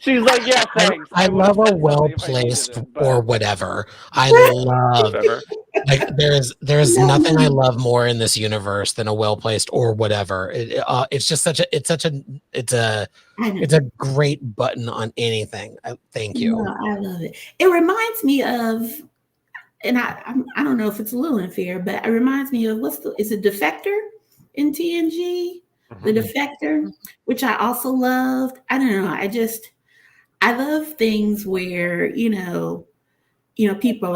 She's like, yeah, thanks. I would've love a said something well if I needed placed it, but- or whatever. I love Whatever. like there's No. nothing I love more in this universe than a well placed or whatever. It's just such a it's a great button on anything. Thank you. No, I love it. It reminds me of, and I don't know if it's a little unfair, but it reminds me of is it Defector in TNG? The Defector, which I also loved. I don't know. I love things where people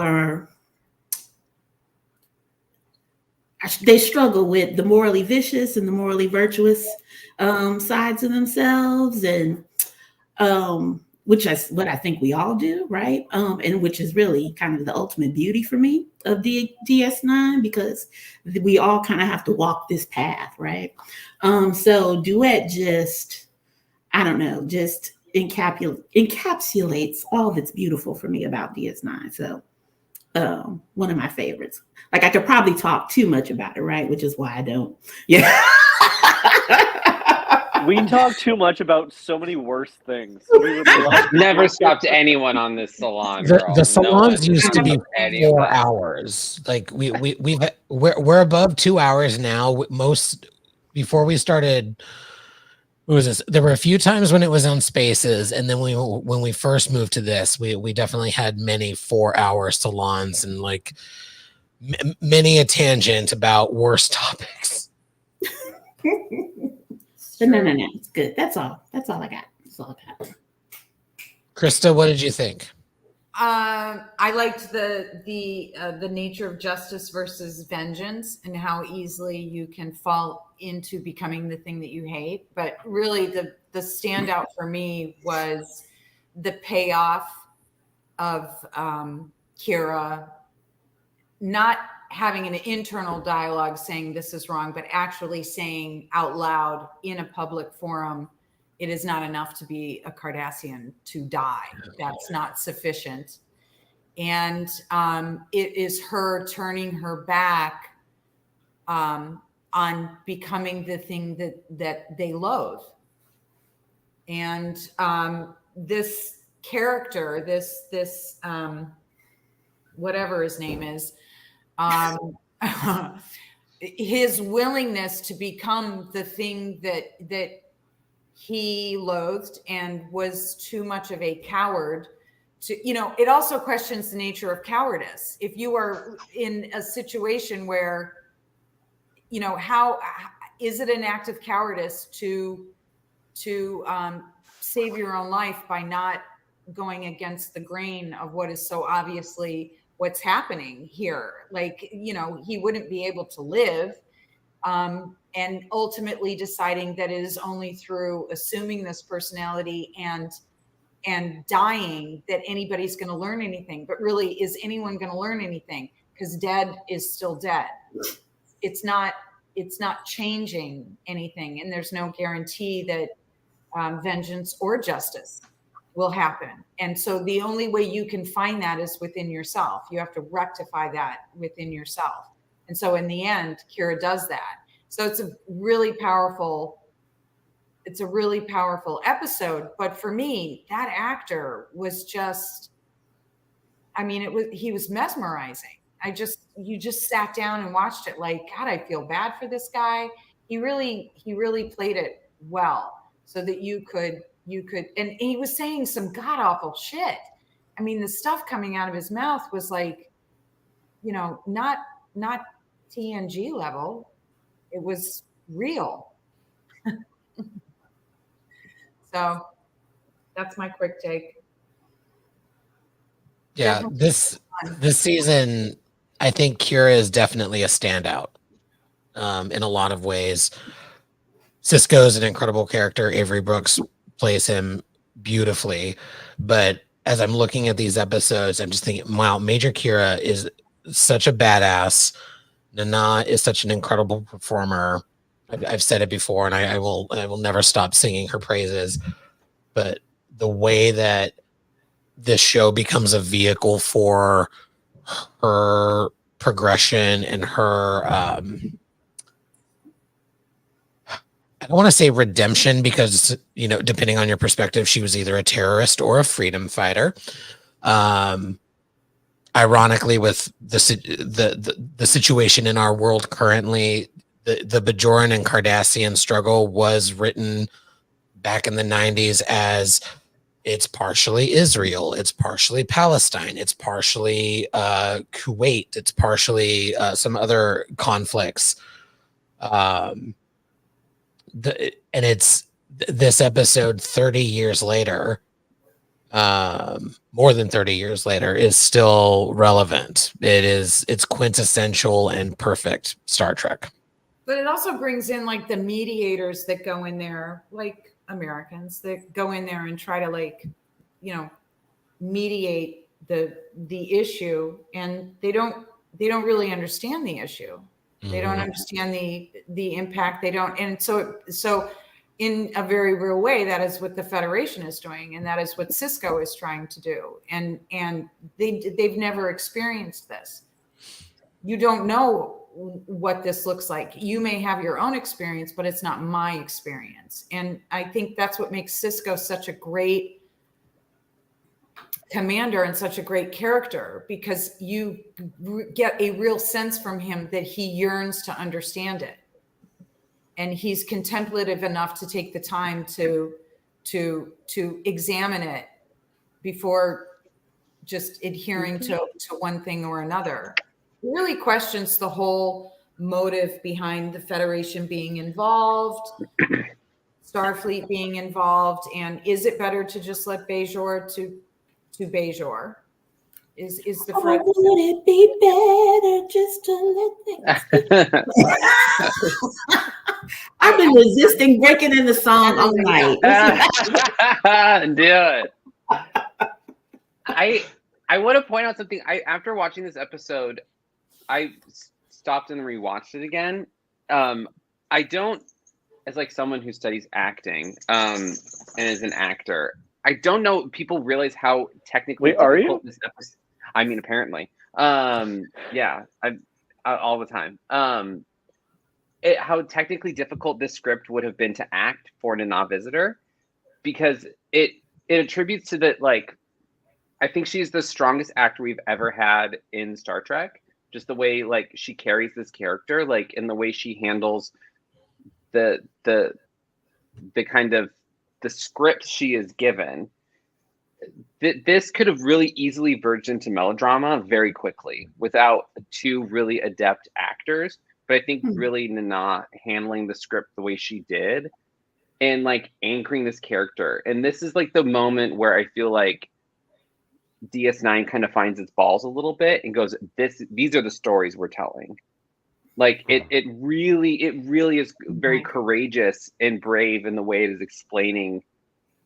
they struggle with the morally vicious and the morally virtuous sides of themselves, and which is what I think we all do, right? And which is really kind of the ultimate beauty for me of DS9, because we all kind of have to walk this path, right? So Duet just, I don't know, just encapsulates all that's beautiful for me about DS9. So one of my favorites. Like I could probably talk too much about it, right? Which is why I don't. Yeah. We talk too much about so many worse things. We would love- Never stopped anyone on this salon. The girl. salons No one used to be stopped any of 4 us. hours. Like we're above 2 hours now. Most before we started. What was this? There were a few times when it was on Spaces, and then when we first moved to this, we definitely had many 4-hour salons and like many a tangent about worse topics. But no, it's good. That's all I got. That's all I got. Krista, what did you think? I liked the nature of justice versus vengeance and how easily you can fall into becoming the thing that you hate. But really, the standout for me was the payoff of Kira not having an internal dialogue saying this is wrong, but actually saying out loud in a public forum, it is not enough to be a Cardassian to die. That's not sufficient. And it is her turning her back on becoming the thing that they loathe. And this character, this whatever his name is, his willingness to become the thing that he loathed and was too much of a coward to, it also questions the nature of cowardice. If you are in a situation where, how is it an act of cowardice to save your own life by not going against the grain of what is so obviously what's happening here? Like, he wouldn't be able to live, and ultimately deciding that it is only through assuming this personality and dying that anybody's going to learn anything. But really, is anyone going to learn anything? Because dead is still dead. It's not changing anything, and there's no guarantee that vengeance or justice will happen. And so the only way you can find that is within yourself. You have to rectify that within yourself. And so in the end, Kira does that. So it's a really powerful episode. But for me, that actor was just, he was mesmerizing. You just sat down and watched it like, God, I feel bad for this guy. He really played it well, so that you could, and he was saying some god awful shit. The stuff coming out of his mouth was like, not TNG level. It was real. So that's my quick take. Yeah, this season, I think Kira is definitely a standout in a lot of ways. Cisco is an incredible character. Avery Brooks plays him beautifully. But as I'm looking at these episodes, I'm just thinking, wow, Major Kira is such a badass. Nana is such an incredible performer. I've said it before, and I will never stop singing her praises. But the way that this show becomes a vehicle for her progression and her I don't want to say redemption, because depending on your perspective, she was either a terrorist or a freedom fighter. Ironically, with the situation in our world currently, the Bajoran and Cardassian struggle was written back in the 90s as it's partially Israel, it's partially Palestine, it's partially Kuwait, it's partially some other conflicts. And it's this episode 30 years later, more than 30 years later, is still relevant. It's quintessential and perfect Star Trek. But it also brings in like the mediators that go in there, like Americans that go in there and try to mediate the issue, and they don't really understand the issue. They don't understand the impact. They don't. And so in a very real way, that is what the Federation is doing. And that is what Cisco is trying to do. And they've never experienced this. You don't know what this looks like. You may have your own experience, but it's not my experience. And I think that's what makes Cisco such a great commander and such a great character, because you get a real sense from him that he yearns to understand it, and he's contemplative enough to take the time to examine it before just adhering to one thing or another. He really questions the whole motive behind the Federation being involved, Starfleet being involved, and is it better to just let Bajor to Bajor? Is the Would it be better just to let things I've been resisting breaking in the song all night. Do it. I want to point out something. After watching this episode, stopped and rewatched it again. I don't, as like someone who studies acting, and is an actor, I don't know people realize how technically Wait, are difficult you? this episode. I mean, apparently, yeah, I all the time. How technically difficult this script would have been to act for Nana Visitor, because it attributes to that, like, I think she's the strongest actor we've ever had in Star Trek. Just the way like she carries this character, like in the way she handles the kind of the script she is given. This could have really easily verged into melodrama very quickly without two really adept actors. But I think really Nana handling the script the way she did and like anchoring this character. And this is like the moment where I feel like DS9 kind of finds its balls a little bit and goes, these are the stories we're telling. Like it really is very courageous and brave in the way it is explaining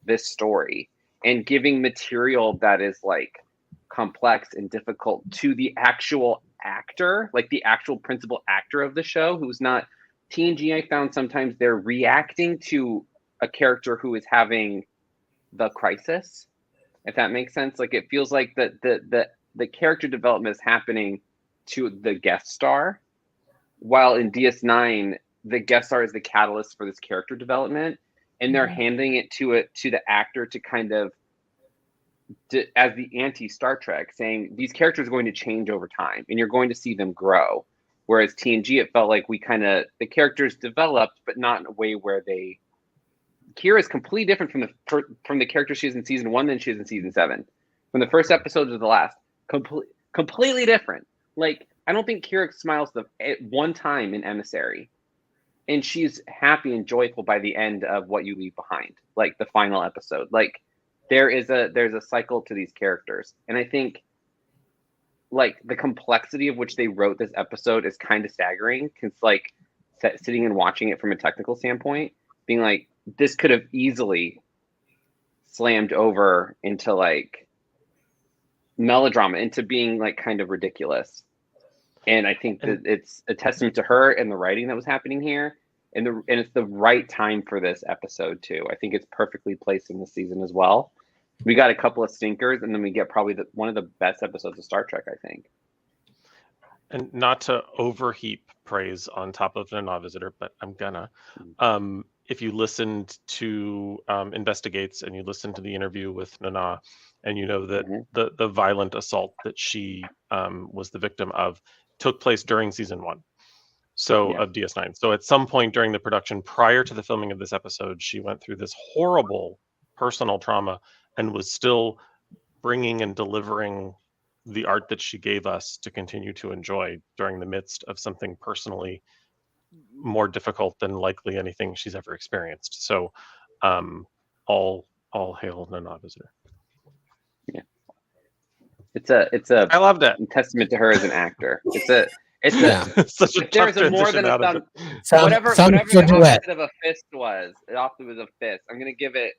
this story and giving material that is like complex and difficult to the actual actor, like the actual principal actor of the show, who's not TNG. I found sometimes they're reacting to a character who is having the crisis, if that makes sense. Like it feels like the character development is happening to the guest star, while in DS9 the guest star is the catalyst for this character development, and they're handing it to the actor to kind of as the anti Star Trek, saying these characters are going to change over time and you're going to see them grow. Whereas TNG, it felt like the characters developed, but not in a way where Kira is completely different from the character she is in season 1 than she is in season 7. From the first episode to the last, completely different. Like, I don't think Kira smiles at one time in Emissary, and she's happy and joyful by the end of What You Leave Behind, like the final episode. Like, there's a cycle to these characters, and I think like the complexity of which they wrote this episode is kind of staggering. Because like sitting and watching it from a technical standpoint, being like, this could have easily slammed over into like melodrama, into being like kind of ridiculous. And I think that it's a testament to her and the writing that was happening here, and it's the right time for this episode too. I think it's perfectly placed in the season as well. We got a couple of stinkers, and then we get probably one of the best episodes of Star Trek, I think. And not to overheap praise on top of Nana Visitor, but I'm gonna. If you listened to Investigates and you listened to the interview with Nana, and you know that the violent assault that she was the victim of took place during season 1, of DS9. So at some point during the production, prior to the filming of this episode, she went through this horrible personal trauma and was still bringing and delivering the art that she gave us to continue to enjoy during the midst of something personally more difficult than likely anything she's ever experienced. So all hail Nana Visitor. Yeah. It's a I loved it. testament to her as an actor. It's such a tough there's a more than a thumb. Whatever the opposite of a fist was, the opposite was a fist. I'm gonna give it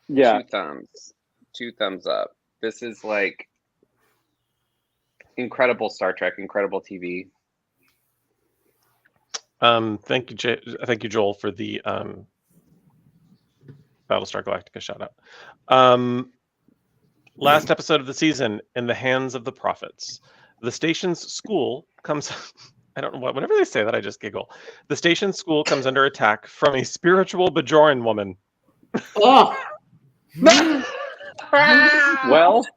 2 thumbs. 2 thumbs up. This is like incredible Star Trek, incredible TV. Thank you, Joel, for the Battlestar Galactica shout out. Last episode of the season, In the Hands of the Prophets. The station's school comes. I don't know what. Whenever they say that, I just giggle. The station's school comes under attack from a spiritual Bajoran woman. Oh. Well.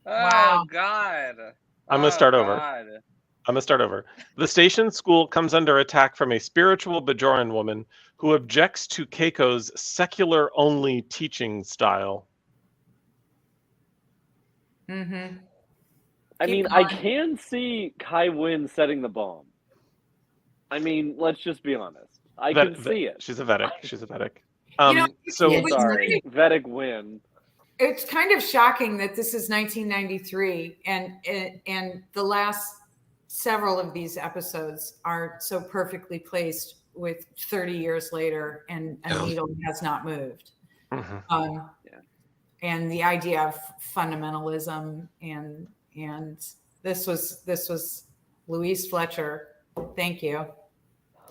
Oh God. I'm gonna start over. The station's school comes under attack from a spiritual Bajoran woman who objects to Keiko's secular-only teaching style. I mean, I can see Kai Wynn setting the bomb. I mean, let's just be honest. I can see it. She's a Vedic. Sorry, Vedic Wynn. It's kind of shocking that this is 1993, and the last several of these episodes are so perfectly placed with 30 years later, and a needle has not moved. And the idea of fundamentalism and This was Louise Fletcher. Thank you.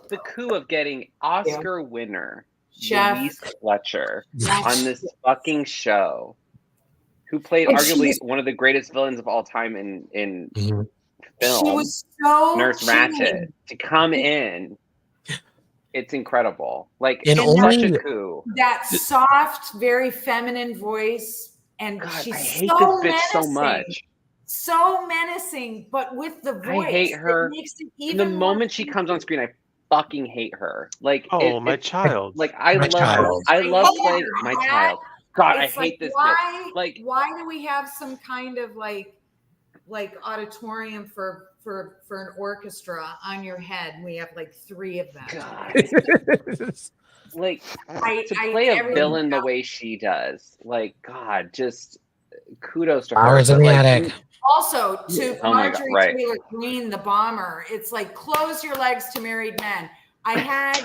The coup of getting Oscar winner Chef. Louise Fletcher Yes. on this fucking show, who played And arguably one of the greatest villains of all time in Mhm. film, She was so Nurse cute. Ratched, to come in. It's incredible. Like, And it's such only- a coup. That soft, very feminine voice, and God, she's I hate so this bitch so menacing. much. So menacing, but with the voice, I hate her. It makes it And even the more moment she comes on screen, I fucking hate her. Like, My child. Like, I My love child. I love hate playing her. my child. God, I It's hate like, this why, bitch. Like, why do we have some kind of like auditorium for an orchestra on your head? We have like 3 of them. God. Mm-hmm. Like, to play a villain the way she does, like, God, just kudos to her. Flowers in But, the like, attic. Also, to Oh my God, Marjorie right. Taylor Greene, the bomber, it's like, close your legs to married men. I had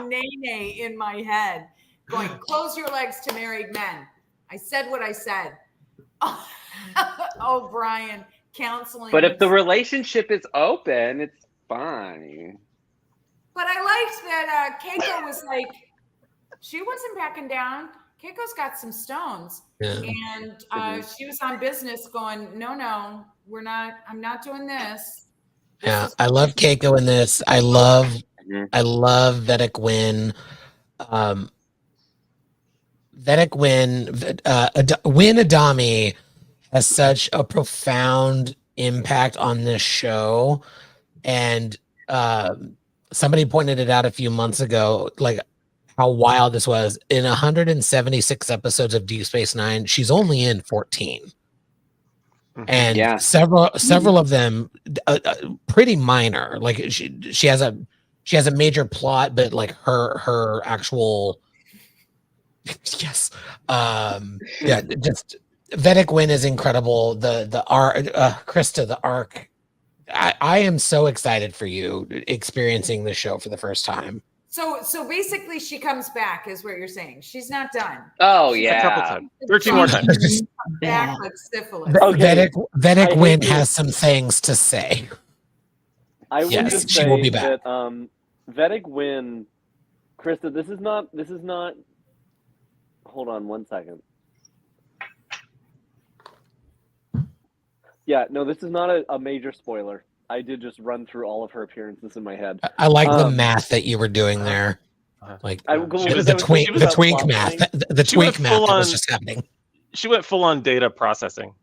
Nene in my head going, close your legs to married men. I said what I said. Oh, Brian, counseling. But if the relationship is open, it's fine. But I liked that Keiko was like, she wasn't backing down. Keiko's got some stones. Yeah. And she was on business going, no, we're not, I'm not doing this. Yeah, I love Keiko in this. I love Vedic Win. Vedic Win, Win Adami has such a profound impact on this show. And somebody pointed it out a few months ago, like how wild this was. In 176 episodes of Deep Space Nine, she's only in 14. And several of them pretty minor. Like she has a major plot, but like her actual just Vedic Win is incredible. The arc, Krista, the arc. I am so excited for you experiencing this show for the first time. So basically, she comes back, is what you're saying. She's not done. Oh, A couple yeah. times. 13 more times. Back with syphilis. Okay. Vedic Win has some things to say. I will Yes, just she will say be back. that Vedic Win, Krista, this is not. Hold on one second. Yeah, no, this is not a major spoiler. I did just run through all of her appearances in my head. I like the math that you were doing there. Like the twink math. The twink math that was just happening. She went full on data processing.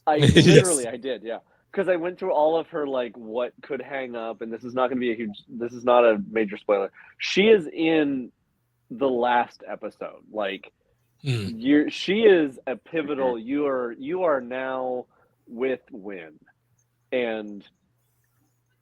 I did, yeah. Because I went through all of her, like, what could hang up, and this is not a major spoiler. She is in the last episode. Like, she is a pivotal. You are now with Win, and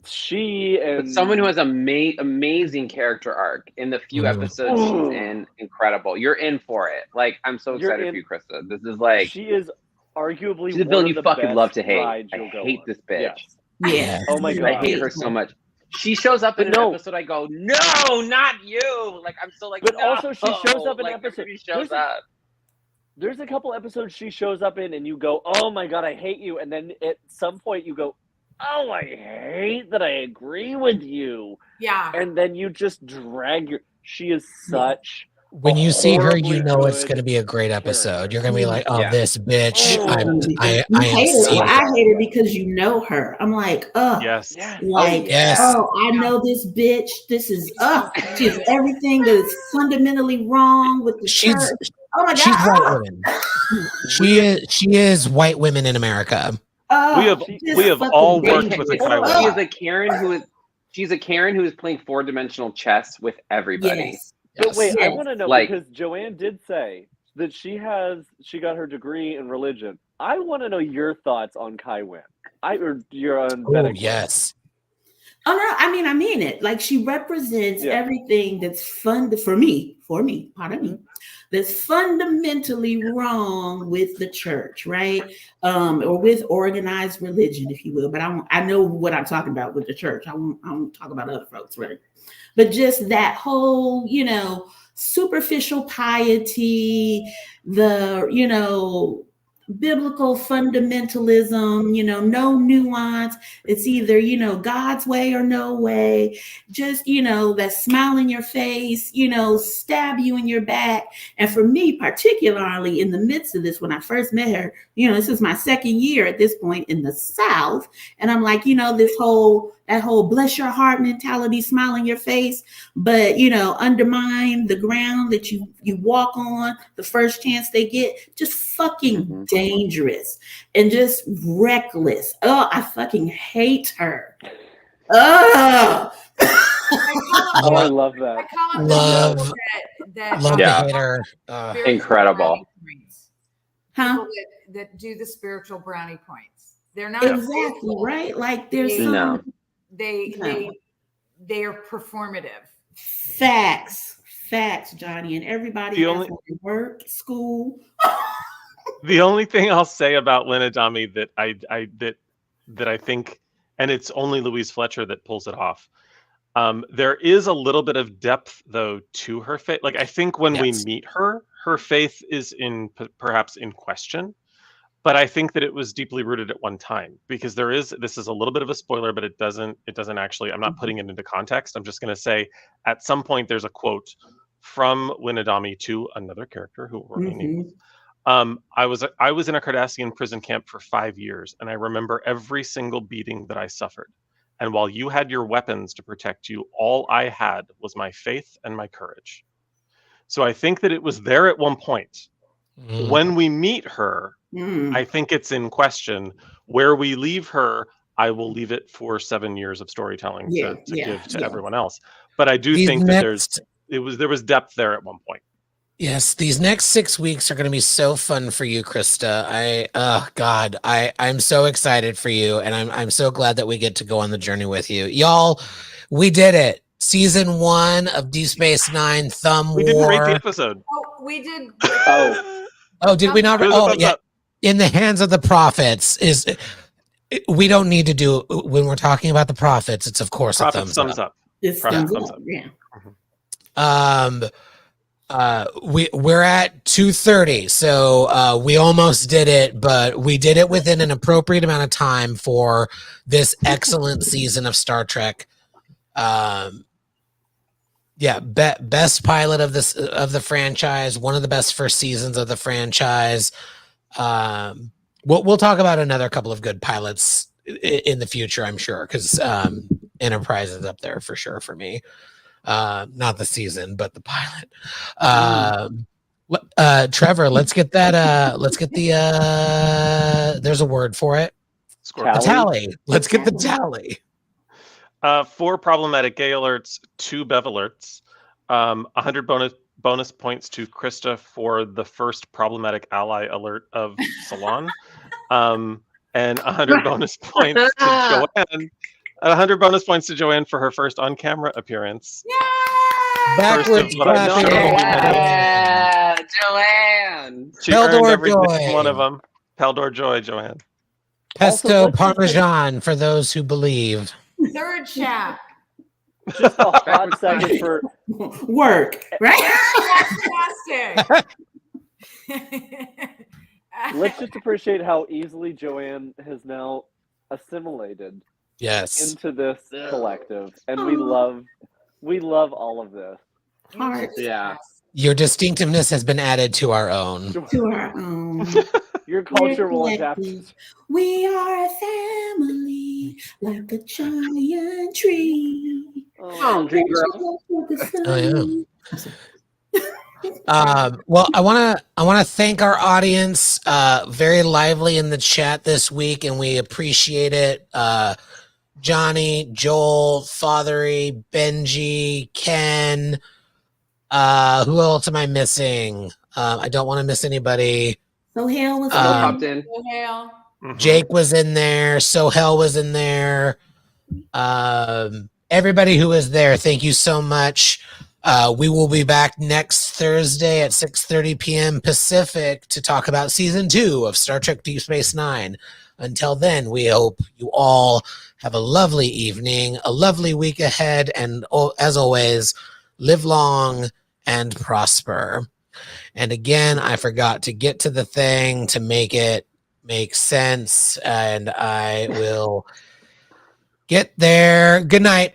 But someone who has amazing character arc in the few episodes she's in, incredible. You're in for it. Like, I'm so excited for you, Krista. This is like, she is arguably she's a villain you fucking best love to hate. rides I you'll go hate on. this bitch. Yeah. Oh my God. I hate her so much. She shows up in an episode. I go, no, not you. Like, I'm so like, but no. also she shows up in like, episode. She shows up. There's a couple episodes she shows up in, and you go, "Oh my God, I hate you," and then at some point you go, "Oh, I hate that I agree with you." Yeah. And then you just drag your. She is such. When you see her, you know it's going to be a great episode. You're going to be like, "Oh, this bitch!" I am Well, I hate her because you know her. I'm like, oh, yes, like, I know this bitch. This is she's everything that is fundamentally wrong with the church. Oh my God, she's white women. She is white women in America. We have all worked with a Kai woman. She's a Karen who is playing 4-dimensional chess with everybody. Yes. But wait, I want to know, like, because Joanne did say that she got her degree in religion. I want to know your thoughts on Kai Wynn. You're on Vedic. Yes. Oh no, I mean it. Like, she represents everything that's for me, pardon me, that's fundamentally wrong with the church, right? Or with organized religion, if you will. But I know what I'm talking about with the church. I won't talk about other folks, right? But just that whole, superficial piety, the, biblical fundamentalism, no nuance. It's either, God's way or no way. Just, that smile in your face, stab you in your back. And for me, particularly in the midst of this, when I first met her, this is my second year at this point in the South. And I'm like, that whole bless your heart mentality, smile in your face, but undermine the ground that you walk on the first chance they get. Just fucking dangerous and just reckless. Oh, I fucking hate her. Oh, I love that. I call them Love- the people that Love Yeah. to hate her. spiritual Incredible. brownie points. huh? People that do the spiritual brownie points. They're not Exactly, faithful. right? Like there's No. some They No. they are performative. facts, Johnny, and everybody The has only- to work, school. The only thing I'll say about Lynn Adami that I think, and it's only Louise Fletcher that pulls it off. There is a little bit of depth though to her faith. Like I think when we Yes. meet her faith is perhaps in question, but I think that it was deeply rooted at one time because this is a little bit of a spoiler, but it doesn't actually. I'm not putting it into context. I'm just going to say at some point there's a quote from Lynn Adami to another character who will remain nameless. I was in a Cardassian prison camp for 5 years, and I remember every single beating that I suffered. And while you had your weapons to protect you, all I had was my faith and my courage. So I think that it was there at one point. Mm. When we meet her, Mm. I think it's in question. Where we leave her, I will leave it for 7 years of storytelling to give to everyone else. But I do These think that next- there was depth there at one point. Yes, these next 6 weeks are going to be so fun for you, Krista. I'm so excited for you, and I'm so glad that we get to go on the journey with you, y'all. We did it. Season 1 of Deep Space Nine. Thumb We didn't rate the War. episode. Oh, we did. Oh, did we not? It was a Oh, thumbs yeah. up. In the hands of the prophets is. We don't need to do when we're talking about the prophets. It's of course a Prophets thumbs up. It's Profit, thumbs thumbs up. up. Yeah. We're at 2:30, so we almost did it, but we did it within an appropriate amount of time for this excellent season of Star Trek. Best pilot of the franchise, one of the best first seasons of the franchise. We'll talk about another couple of good pilots in the future, I'm sure, because Enterprise is up there for sure for me. Not the season, but the pilot. Trevor, let's get that. Let's get the. There's a word for it. Score. A tally. Let's get the tally. 4 problematic gay alerts, 2 Bev alerts, 100 bonus points to Krista for the first problematic ally alert of Salon, and 100 bonus points to Joanne. 100 bonus points to Joanne for her first on-camera appearance. Yay! Backwards what I clapping. Yeah, Joanne. She Peldor earned every joy. one of them. Peldor joy, Joanne. Pesto Also, let's just Parmesan for those who believe. Third chat. Just a hot second for Work, right? Fantastic. let's just appreciate how easily Joanne has now assimilated Yes. into this collective, and we love all of this. Heart Yeah. Your distinctiveness has been added to our own. to our own. Your culture will We're adapt. collective. We are a family, like a giant tree. Oh, dream girl. Oh, well, I want to thank our audience. Very lively in the chat this week, and we appreciate it. Johnny, Joel, Fathery, Benji, Ken. Who else am I missing? I don't want to miss anybody. So hell was Still Um, popped in. Hail. Jake was in there. Sohel was in there. Everybody who is there, thank you so much. We will be back next Thursday at 6:30 p.m. Pacific to talk about season 2 of Star Trek Deep Space Nine. Until then, we hope you all have a lovely evening, a lovely week ahead, and as always, live long and prosper. And again, I forgot to get to the thing to make it make sense, and I will get there. Good night.